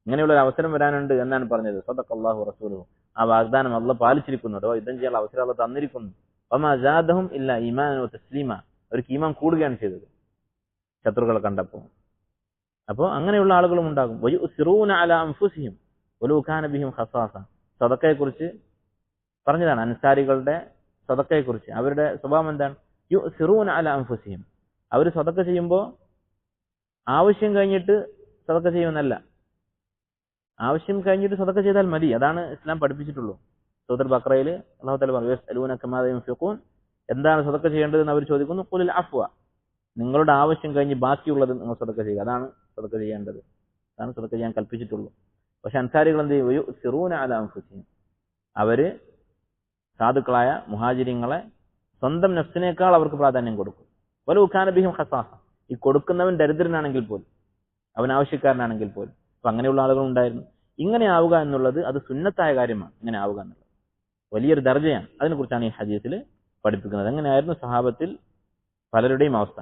ഇങ്ങനെയുള്ള ഒരു അവസരം വരാനുണ്ട് എന്നാണ് പറഞ്ഞത്. സദഖ അല്ലാഹു വറസൂലുഹു, ആ വാഗ്ദാനം അള്ളാഹ് പാലിച്ചിരിക്കുന്നു, യുദ്ധം ചെയ്യാനുള്ള അവസരം അള്ളാഹ് തന്നിരിക്കുന്നു. വമാ സാദഹും ഇല്ലാ ഈമാനൻ വതസ്ലീമ, അവർക്ക് ഈമാൻ കൂടുകയാണ് ചെയ്തത് ശത്രുക്കളെ കണ്ടപ്പോൾ. അപ്പോൾ അങ്ങനെയുള്ള ആളുകളും ഉണ്ടാകും. വയുസിറൂന അലാ അൻഫുസിഹിം വലൗ കാന ബിഹിം ഖസാസ, സദഖയെക്കുറിച്ച് പറഞ്ഞതാണ്. അൻസാരികളുടെ സദഖയെക്കുറിച്ച് അവരുടെ സ്വഭാവം എന്താണ്? യുസിറൂന അലാ അൻഫുസിഹിം, അവർ സദഖ ചെയ്യുമ്പോൾ ആവശ്യം കഴിഞ്ഞിട്ട് സദഖ ചെയ്യുമെന്നല്ല, ആവശ്യം കഴിഞ്ഞിട്ട് സദഖ ചെയ്താൽ മതി, അതാണ് ഇസ്ലാം പഠിപ്പിച്ചിട്ടുള്ളൂ. സൂറത്തുൽ ബഖറയിൽ അല്ലാഹു തആല പറഞ്ഞു, യസ്അലൂനക മാദാ യുൻഫിഖൂൻ, എന്താണ് സദഖ ചെയ്യേണ്ടതെന്ന് അവർ ചോദിക്കുന്നു. ഖുലിൽ അഫ്വ, നിങ്ങളുടെ ആവശ്യം കഴിഞ്ഞ് ബാക്കിയുള്ളത് നിങ്ങൾ സദഖ ചെയ്യുക, അതാണ് സദഖ ചെയ്യേണ്ടത്, അതാണ് സദഖ ചെയ്യാൻ കൽപ്പിച്ചിട്ടുള്ളൂ. പക്ഷെ അൻസാരികൾ എന്ത് ചെയ്യും? യുസിറൂന അലാ അൻഫുസിഹിം, അവര് സാധുക്കളായ മുഹാജിരിങ്ങളെ സ്വന്തം നഫ്സിനേക്കാൾ അവർക്ക് പ്രാധാന്യം കൊടുക്കും. വലൗ കാന ബിഹിം ഖസാസ, ഈ കൊടുക്കുന്നവൻ ദരിദ്രനാണെങ്കിൽ പോലും. അവൻ ആവശ്യക്കാരനാണെങ്കിൽ പോലും. അപ്പൊ അങ്ങനെയുള്ള ആളുകൾ ഉണ്ടായിരുന്നു. ഇങ്ങനെ ആവുക എന്നുള്ളത് അത് സുന്നത്തായ കാര്യമാണ്. ഇങ്ങനെ ആവുക എന്നുള്ളത് വലിയൊരു ദർജയാണ്. അതിനെക്കുറിച്ചാണ് ഈ ഹദീസിൽ പഠിപ്പിക്കുന്നത്. എങ്ങനെയായിരുന്നു സഹാബത്തിൽ പലരുടെയും അവസ്ഥ.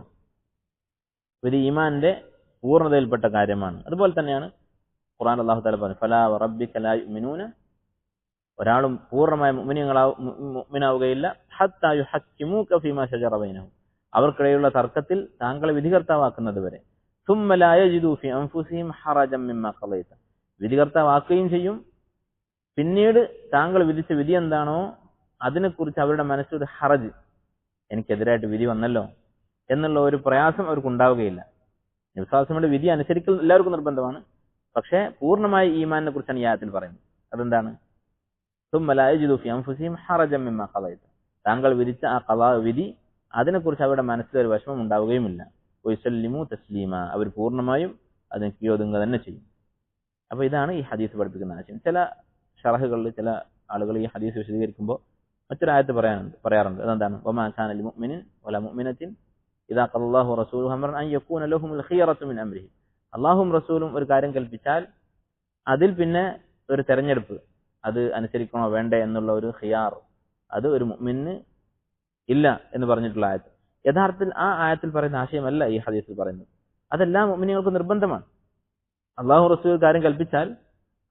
ഇത് ഈമാന്റെ പൂർണ്ണതയിൽപ്പെട്ട കാര്യമാണ്. അതുപോലെ തന്നെയാണ് ഖുർആൻ അല്ലാഹു തആല പറഞ്ഞു, ഫലാ വറബ്ബിക ലാ യുഅ്മിനൂന, ഒരാളും പൂർണ്ണമായ മുഅ്മിനാവുകയില്ല ഹത്താ യുഹക്കിമൂക ഫീമാ ശജറ ബൈനഹും, അവർക്കിടയിലുള്ള തർക്കത്തിൽ താങ്കളെ വിധികർത്താവാക്കുന്നത് വരെ. സുമ്മ ലാ യജിദൂ ഫീ അൻഫുസിഹിം ഹറജൻ മിമ്മാ ഖളൈത, വിധികർത്താവാക്കുകയും ചെയ്യും, പിന്നീട് താങ്കൾ വിധിച്ച വിധി എന്താണോ അതിനെക്കുറിച്ച് അവരുടെ മനസ്സിലൊരു ഹറജ്, എനിക്കെതിരായിട്ട് വിധി വന്നല്ലോ എന്നുള്ള ഒരു പ്രയാസം അവർക്ക് ഉണ്ടാവുകയില്ല. വിശ്വാസങ്ങളുടെ വിധി അനുസരിക്കൽ എല്ലാവർക്കും നിർബന്ധമാണ്. പക്ഷേ പൂർണ്ണമായ ഈമാനിനെ കുറിച്ചാണ് ഈ ആയത്തിൽ പറയുന്നത്. അതെന്താണ്? സുമ്മ ലാ യജിദൂ ഫീ അൻഫുസിഹിം ഹറജൻ മിമ്മാ ഖളൈത, താങ്കൾ വിധിച്ച ആ ഖളാ വിധി അതിനെക്കുറിച്ച് അവരുടെ മനസ്സിലൊരു വിഷമം ഉണ്ടാവുകയുമില്ല. വയുസല്ലിമു തസ്ലീമ, അവർ പൂർണ്ണമായും അതിന് കീഴൊതുങ്ങുക തന്നെ ചെയ്യും. അപ്പൊ ഇതാണ് ഈ ഹദീസ് പഠിപ്പിക്കുന്ന ആശയം. ചില ഷറഹുകളിൽ ചില ആളുകൾ ഈ ഹദീസ് വിശദീകരിക്കുമ്പോൾ മറ്റൊരായത്ത് പറയാറുണ്ട്. അതെന്താണ്? വമാ കാന ലിമുഅ്മിനിൻ വലാ മുഅ്മിനത്തിൻ ഇദാ ഖല്ലല്ലാഹു റസൂലുഹു അംറൻ അൻ യകൂന ലഹുമുൽ ഖിയറത്തു മിൻ അംരിഹി, അല്ലാഹുവും റസൂലും ഒരു കാര്യം കൽപ്പിച്ചാൽ അതിൽ പിന്നെ ഒരു തെരഞ്ഞെടുപ്പ്, അത് അനുസരിക്കണോ വേണ്ടേ എന്നുള്ള ഒരു ഖിയാർ, അത് ഒരു മുഅ്മിന് ഇല്ല എന്ന് പറഞ്ഞിട്ടുള്ള ആയത്ത്. യഥാർത്ഥത്തിൽ ആ ആയത്തിൽ പറയുന്ന ആശയമല്ല ഈ ഹദീസിൽ പറയുന്നത്. അതെല്ലാ മുഅ്മിനീങ്ങൾക്കും നിർബന്ധമാണ്. അല്ലാഹു റസൂൽ കാര്യം കൽപ്പിച്ചാൽ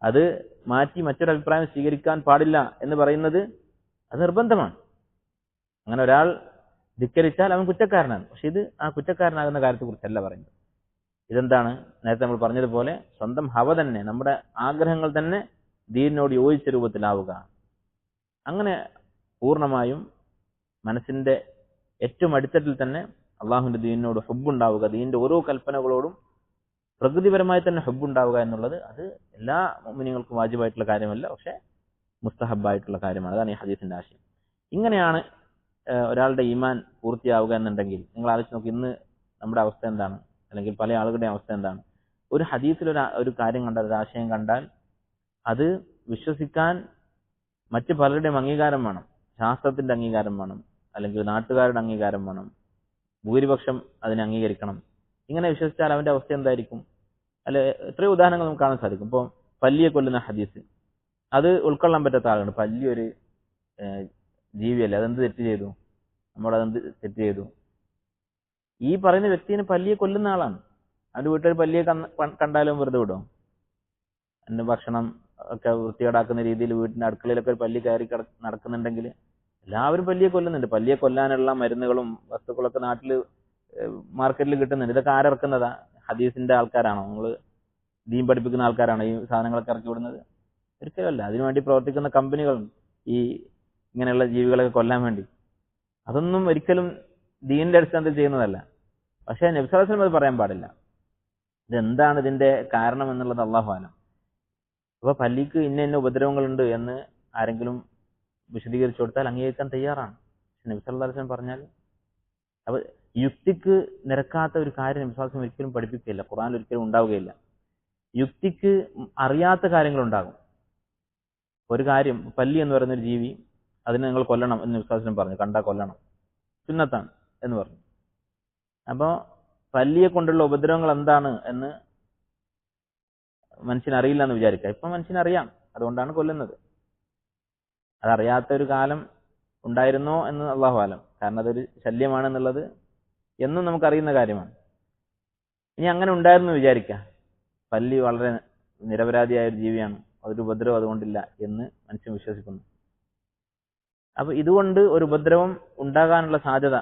അത് മാറ്റി മറ്റൊരു അഭിപ്രായം സ്വീകരിക്കാൻ പാടില്ല എന്ന് പറയുന്നത് അത് നിർബന്ധമാണ്. അങ്ങനെ ഒരാൾ ധിക്കരിച്ചാൽ അവൻ കുറ്റക്കാരനാണ്. പക്ഷെ ഇത് ആ കുറ്റക്കാരനാകുന്ന കാര്യത്തെ കുറിച്ചല്ല പറയുന്നത്. ഇതെന്താണ്? നേരത്തെ നമ്മൾ പറഞ്ഞതുപോലെ സ്വന്തം ഹവ തന്നെ, നമ്മുടെ ആഗ്രഹങ്ങൾ തന്നെ ദീനിനോട് യോജിച്ച രൂപത്തിലാവുക. അങ്ങനെ പൂർണ്ണമായും മനസ്സിന്റെ ഏറ്റവും അടിത്തട്ടിൽ തന്നെ അള്ളാഹുവിന്റെ ദീനിനോട് ഹുബ്ബുണ്ടാവുക, ദീനിന്റെ ഓരോ കൽപ്പനകളോടും പ്രകൃതിപരമായി തന്നെ ഹുബ്ബുണ്ടാവുക എന്നുള്ളത് അത് എല്ലാ മുഅ്മിനീങ്ങൾക്കും വാജിബായിട്ടുള്ള കാര്യമല്ല, പക്ഷെ മുസ്തഹബായിട്ടുള്ള കാര്യമാണ്. അതാണ് ഈ ഹദീസിന്റെ ആശയം. ഇങ്ങനെയാണ് ഒരാളുടെ ഈമാൻ പൂർത്തിയാവുക എന്നുണ്ടെങ്കിൽ നിങ്ങൾ ആലോചിച്ച് നോക്കി, ഇന്ന് നമ്മുടെ അവസ്ഥ എന്താണ്, അല്ലെങ്കിൽ പല ആളുകളുടെ അവസ്ഥ എന്താണ്? ഒരു ഹദീസിൽ ഒരു കാര്യം കണ്ടാൽ, ഒരു ആശയം കണ്ടാൽ അത് വിശ്വസിക്കാൻ മറ്റു പലരുടെയും അംഗീകാരം വേണം. ശാസ്ത്രത്തിന്റെ അംഗീകാരം വേണം, അല്ലെങ്കിൽ നാട്ടുകാരുടെ അംഗീകാരം വേണം, ഭൂരിപക്ഷം അതിനെ അംഗീകരിക്കണം. ഇങ്ങനെ വിശ്വസിച്ചാൽ അവന്റെ അവസ്ഥ എന്തായിരിക്കും? അല്ലെ, എത്രയോ ഉദാഹരണങ്ങൾ നമുക്ക് കാണാൻ സാധിക്കും. ഇപ്പോൾ പല്ലിയെ കൊല്ലുന്ന ഹദീസ്, അത് ഉൾക്കൊള്ളാൻ പറ്റാത്ത ആളുണ്ട്. പല്ലിയൊരു ജീവിയല്ലേ, അതെന്ത് തെറ്റ് ചെയ്തു? നമ്മളതെന്ത് തെറ്റ് ചെയ്തു? ഈ പറയുന്ന വ്യക്തിനെ പല്ലിയെ കൊല്ലുന്ന ആളാണ്. അവന്റെ വീട്ടിൽ പല്ലിയെ കണ്ടാലും വെറുതെ വിടും? അതിന്റെ ഭക്ഷണം ഒക്കെ വൃത്തികേടാക്കുന്ന രീതിയിൽ വീട്ടിന്റെ അടുക്കളയിലൊക്കെ ഒരു പല്ലി കയറി നടക്കുന്നുണ്ടെങ്കിൽ എല്ലാവരും പല്ലിയെ കൊല്ലുന്നുണ്ട്. പല്ലിയെ കൊല്ലാനുള്ള മരുന്നുകളും വസ്തുക്കളൊക്കെ നാട്ടിൽ മാർക്കറ്റിൽ കിട്ടുന്നുണ്ട്. ഇതൊക്കെ ആരിറക്കുന്നതാ? ഹദീസിന്റെ ആൾക്കാരാണോ? നിങ്ങൾ ദീൻ പഠിപ്പിക്കുന്ന ആൾക്കാരാണോ ഈ സാധനങ്ങളൊക്കെ ഇറക്കി വിടുന്നത്? ഒരിക്കലല്ല. അതിനുവേണ്ടി പ്രവർത്തിക്കുന്ന കമ്പനികളുണ്ട് ഈ ഇങ്ങനെയുള്ള ജീവികളൊക്കെ കൊല്ലാൻ വേണ്ടി. അതൊന്നും ഒരിക്കലും ദീനിന്റെ അടിസ്ഥാനത്തിൽ ചെയ്യുന്നതല്ല. പക്ഷേ നബി സല്ലല്ലാഹു അലൈഹി വസല്ലം അത് പറയാൻ പാടില്ല. ഇതെന്താണ് ഇതിന്റെ കാരണം എന്നുള്ളത് അല്ലാഹു അലം. അപ്പൊ പല്ലിക്ക് ഇന്ന ഉപദ്രവങ്ങളുണ്ട് എന്ന് ആരെങ്കിലും വിശദീകരിച്ചു കൊടുത്താൽ അംഗീകരിക്കാൻ തയ്യാറാണ്. നബി സല്ലല്ലാഹു അലൈഹി വസല്ലം പറഞ്ഞാൽ അപ്പൊ യുക്തിക്ക് നിരക്കാത്ത ഒരു കാര്യം നബി സല്ലല്ലാഹു അലൈഹി വസല്ലം ഒരിക്കലും പഠിപ്പിക്കുകയില്ല, ഖുർആനിൽ ഒരിക്കലും ഉണ്ടാവുകയില്ല. യുക്തിക്ക് അറിയാത്ത കാര്യങ്ങളുണ്ടാകും. ഒരു കാര്യം, പല്ലി എന്ന് പറയുന്ന ഒരു ജീവി, അതിനെ നിങ്ങൾ കൊല്ലണം എന്ന് നബി സല്ലല്ലാഹു അലൈഹി വസല്ലം പറഞ്ഞു, കണ്ടാ കൊല്ലണം, സുന്നത്താണ് എന്ന് പറഞ്ഞു. അപ്പോ പല്ലിയെ കൊണ്ടുള്ള ഉപദ്രവങ്ങൾ എന്താണ് എന്ന് മനുഷ്യനറിയില്ല എന്ന് വിചാരിക്കുക. ഇപ്പൊ മനുഷ്യനറിയാം, അതുകൊണ്ടാണ് കൊല്ലുന്നത്. അതറിയാത്ത ഒരു കാലം ഉണ്ടായിരുന്നോ എന്ന് അല്ലാഹു ആലം. കാരണം അതൊരു ശല്യമാണെന്നുള്ളത് എന്നും നമുക്കറിയുന്ന കാര്യമാണ്. ഇനി അങ്ങനെ ഉണ്ടായിരുന്നു വിചാരിക്കുക, പല്ലി വളരെ നിരപരാധിയായ ഒരു ജീവിയാണ്, അതൊരു ഉപദ്രവം അതുകൊണ്ടില്ല എന്ന് മനുഷ്യൻ വിശ്വസിക്കുന്നു. അപ്പൊ ഇതുകൊണ്ട് ഒരു ഉപദ്രവം ഉണ്ടാകാനുള്ള സാധ്യത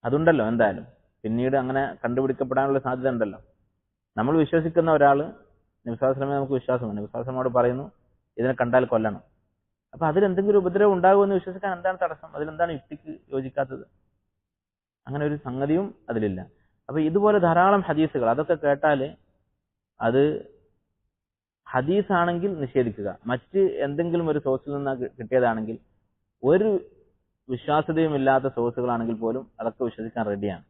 അതുണ്ടല്ലോ എന്തായാലും. പിന്നീട് അങ്ങനെ കണ്ടുപിടിക്കപ്പെടാനുള്ള സാധ്യത ഉണ്ടല്ലോ. നമ്മൾ വിശ്വസിക്കുന്ന ഒരാൾ, നബി സല്ലല്ലാഹു അലൈഹി വസല്ലം നമുക്ക് വിശ്വാസമാണ്, നബി സല്ലല്ലാഹു അലൈഹി വസല്ലമയോട് പറയുന്നു ഇതിനെ കണ്ടാൽ കൊല്ലണം. അപ്പൊ അതിലെന്തെങ്കിലും ഉപദ്രവം ഉണ്ടാകുമെന്ന് വിശ്വസിക്കാൻ എന്താണ് തടസ്സം? അതിലെന്താണ് യുക്തിക്ക് യോജിക്കാത്തത്? അങ്ങനെ ഒരു സംഗതിയും അതിലില്ല. അപ്പൊ ഇതുപോലെ ധാരാളം ഹദീസുകൾ, അതൊക്കെ കേട്ടാൽ അത് ഹദീസാണെങ്കിൽ നിഷേധിക്കുക. മറ്റ് എന്തെങ്കിലും ഒരു സോഴ്സിൽ നിന്ന് കിട്ടിയതാണെങ്കിൽ, ഒരു വിശ്വാസ്യതയും ഇല്ലാത്ത സോഴ്സുകളാണെങ്കിൽ പോലും അതൊക്കെ വിശ്വസിക്കാൻ റെഡിയാണ്.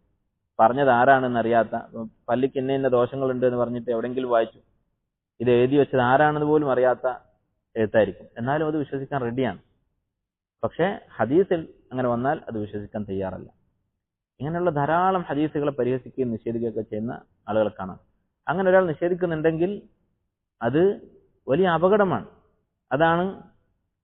പറഞ്ഞത് ആരാണെന്ന് അറിയാത്ത, പല്ലിക്ക് ഇന്ന ദോഷങ്ങളുണ്ട് എന്ന് പറഞ്ഞിട്ട് എവിടെയെങ്കിലും വായിച്ചു, ഇത് എഴുതി വെച്ചത് ആരാണെന്ന് പോലും അറിയാത്ത എഴുത്തായിരിക്കും. എന്നാലും അത് വിശ്വസിക്കാൻ റെഡിയാണ്. പക്ഷേ ഹദീസിൽ അങ്ങനെ വന്നാൽ അത് വിശ്വസിക്കാൻ തയ്യാറല്ല. ഇങ്ങനെയുള്ള ധാരാളം ഹദീസുകളെ പരിഹസിക്കുകയും നിഷേധിക്കുകയൊക്കെ ചെയ്യുന്ന ആളുകളെ കാണാം. അങ്ങനെ ഒരാൾ നിഷേധിക്കുന്നുണ്ടെങ്കിൽ അത് വലിയ അപകടമാണ്. അതാണ്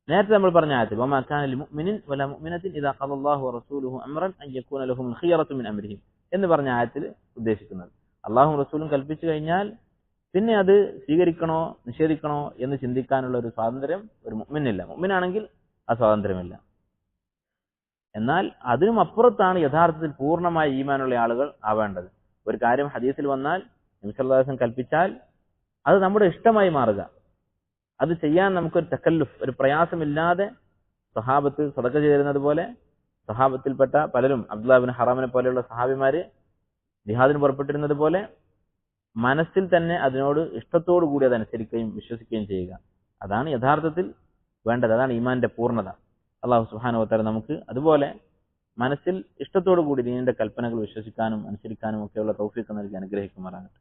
നേരത്തെ നമ്മൾ പറഞ്ഞ ആയത്തിൽ വമാ കാന ലിമുഅ്മിനിൻ വലാ മുഅ്മിനത്തിൻ ഇദാ ഖദല്ലാഹു വറസൂലുഹു അംറൻ അൻ യകൂന ലഹുമുൽ ഖിയറത്തു മിൻ അംരിഹിം എന്ന് പറഞ്ഞ ആയത്തിൽ ഉദ്ദേശിക്കുന്നത്. അള്ളാഹുവും റസൂലും കൽപ്പിച്ചു കഴിഞ്ഞാൽ പിന്നെ അത് സ്വീകരിക്കണോ നിഷേധിക്കണോ എന്ന് ചിന്തിക്കാനുള്ള ഒരു സ്വാതന്ത്ര്യം ഒരു മുഅ്മിനില്ല. മുഅ്മിനാണെങ്കിൽ ആ സ്വാതന്ത്ര്യമില്ല. എന്നാൽ അതിനും അപ്പുറത്താണ് യഥാർത്ഥത്തിൽ പൂർണ്ണമായ ഈമാനുള്ള ആളുകൾ ആവേണ്ടത്. ഒരു കാര്യം ഹദീസിൽ വന്നാൽ നബി സല്ലല്ലാഹു അലൈഹി വസല്ലം കൽപ്പിച്ചാൽ അത് നമ്മുടെ ഇഷ്ടമായി മാറുക, അത് ചെയ്യാൻ നമുക്കൊരു തക്കല്ലുഫ്, ഒരു പ്രയാസമില്ലാതെ സഹാബത്ത് സദഖ ചെയ്തിരുന്നത് പോലെ സഹാബത്തിൽപ്പെട്ട പലരും അബ്ദുല്ലാഹ് ഇബ്നു ഹറാമിനെ പോലെയുള്ള സഹാബിമാര് ജിഹാദിന് പുറപ്പെട്ടിരുന്നത് പോലെ മനസ്സിൽ തന്നെ അതിനോട് ഇഷ്ടത്തോടു കൂടി അതനുസരിക്കുകയും വിശ്വസിക്കുകയും ചെയ്യുക. അതാണ് യഥാർത്ഥത്തിൽ വേണ്ടത്. അതാണ് ഈമാന്റെ പൂർണ്ണത. അല്ലാഹു സുബ്ഹാനഹു വ തആല നമുക്ക് അതുപോലെ മനസ്സിൽ ഇഷ്ടത്തോടു കൂടി ദീനിന്റെ കൽപ്പനകൾ വിശ്വസിക്കാനും അനുസരിക്കാനും ഒക്കെയുള്ള തൗഫീഖ് നൽകി അനുഗ്രഹിക്കുമാറാകട്ടെ.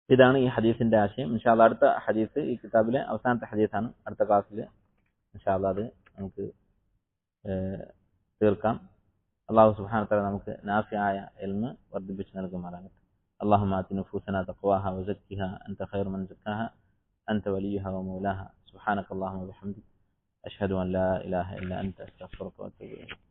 ഇതാണ് ഈ ഹദീസിന്റെ ആശയം. ഇൻഷാ അല്ലാഹ് അടുത്ത ഹദീസ് ഈ കിതാബിലെ അവസാനത്തെ ഹദീസാണ്. അടുത്ത ക്ലാസ്സിൽ ഇൻഷാ അല്ലാഹ് അത് നമുക്ക് തീർക്കാം. അല്ലാഹു സുബ്ഹാനഹു വ തആല നമുക്ക് നാഫിയായ ഇൽമ് വർദ്ധിപ്പിച്ചു നൽകുമാറാകട്ടെ. اللهم آت نفوسنا تقواها وزكها أنت خير من زكاها أنت وليها ومولاها سبحانك اللهم وبحمدك أشهد أن لا إله إلا أنت أستغفرك وأتوب إليك.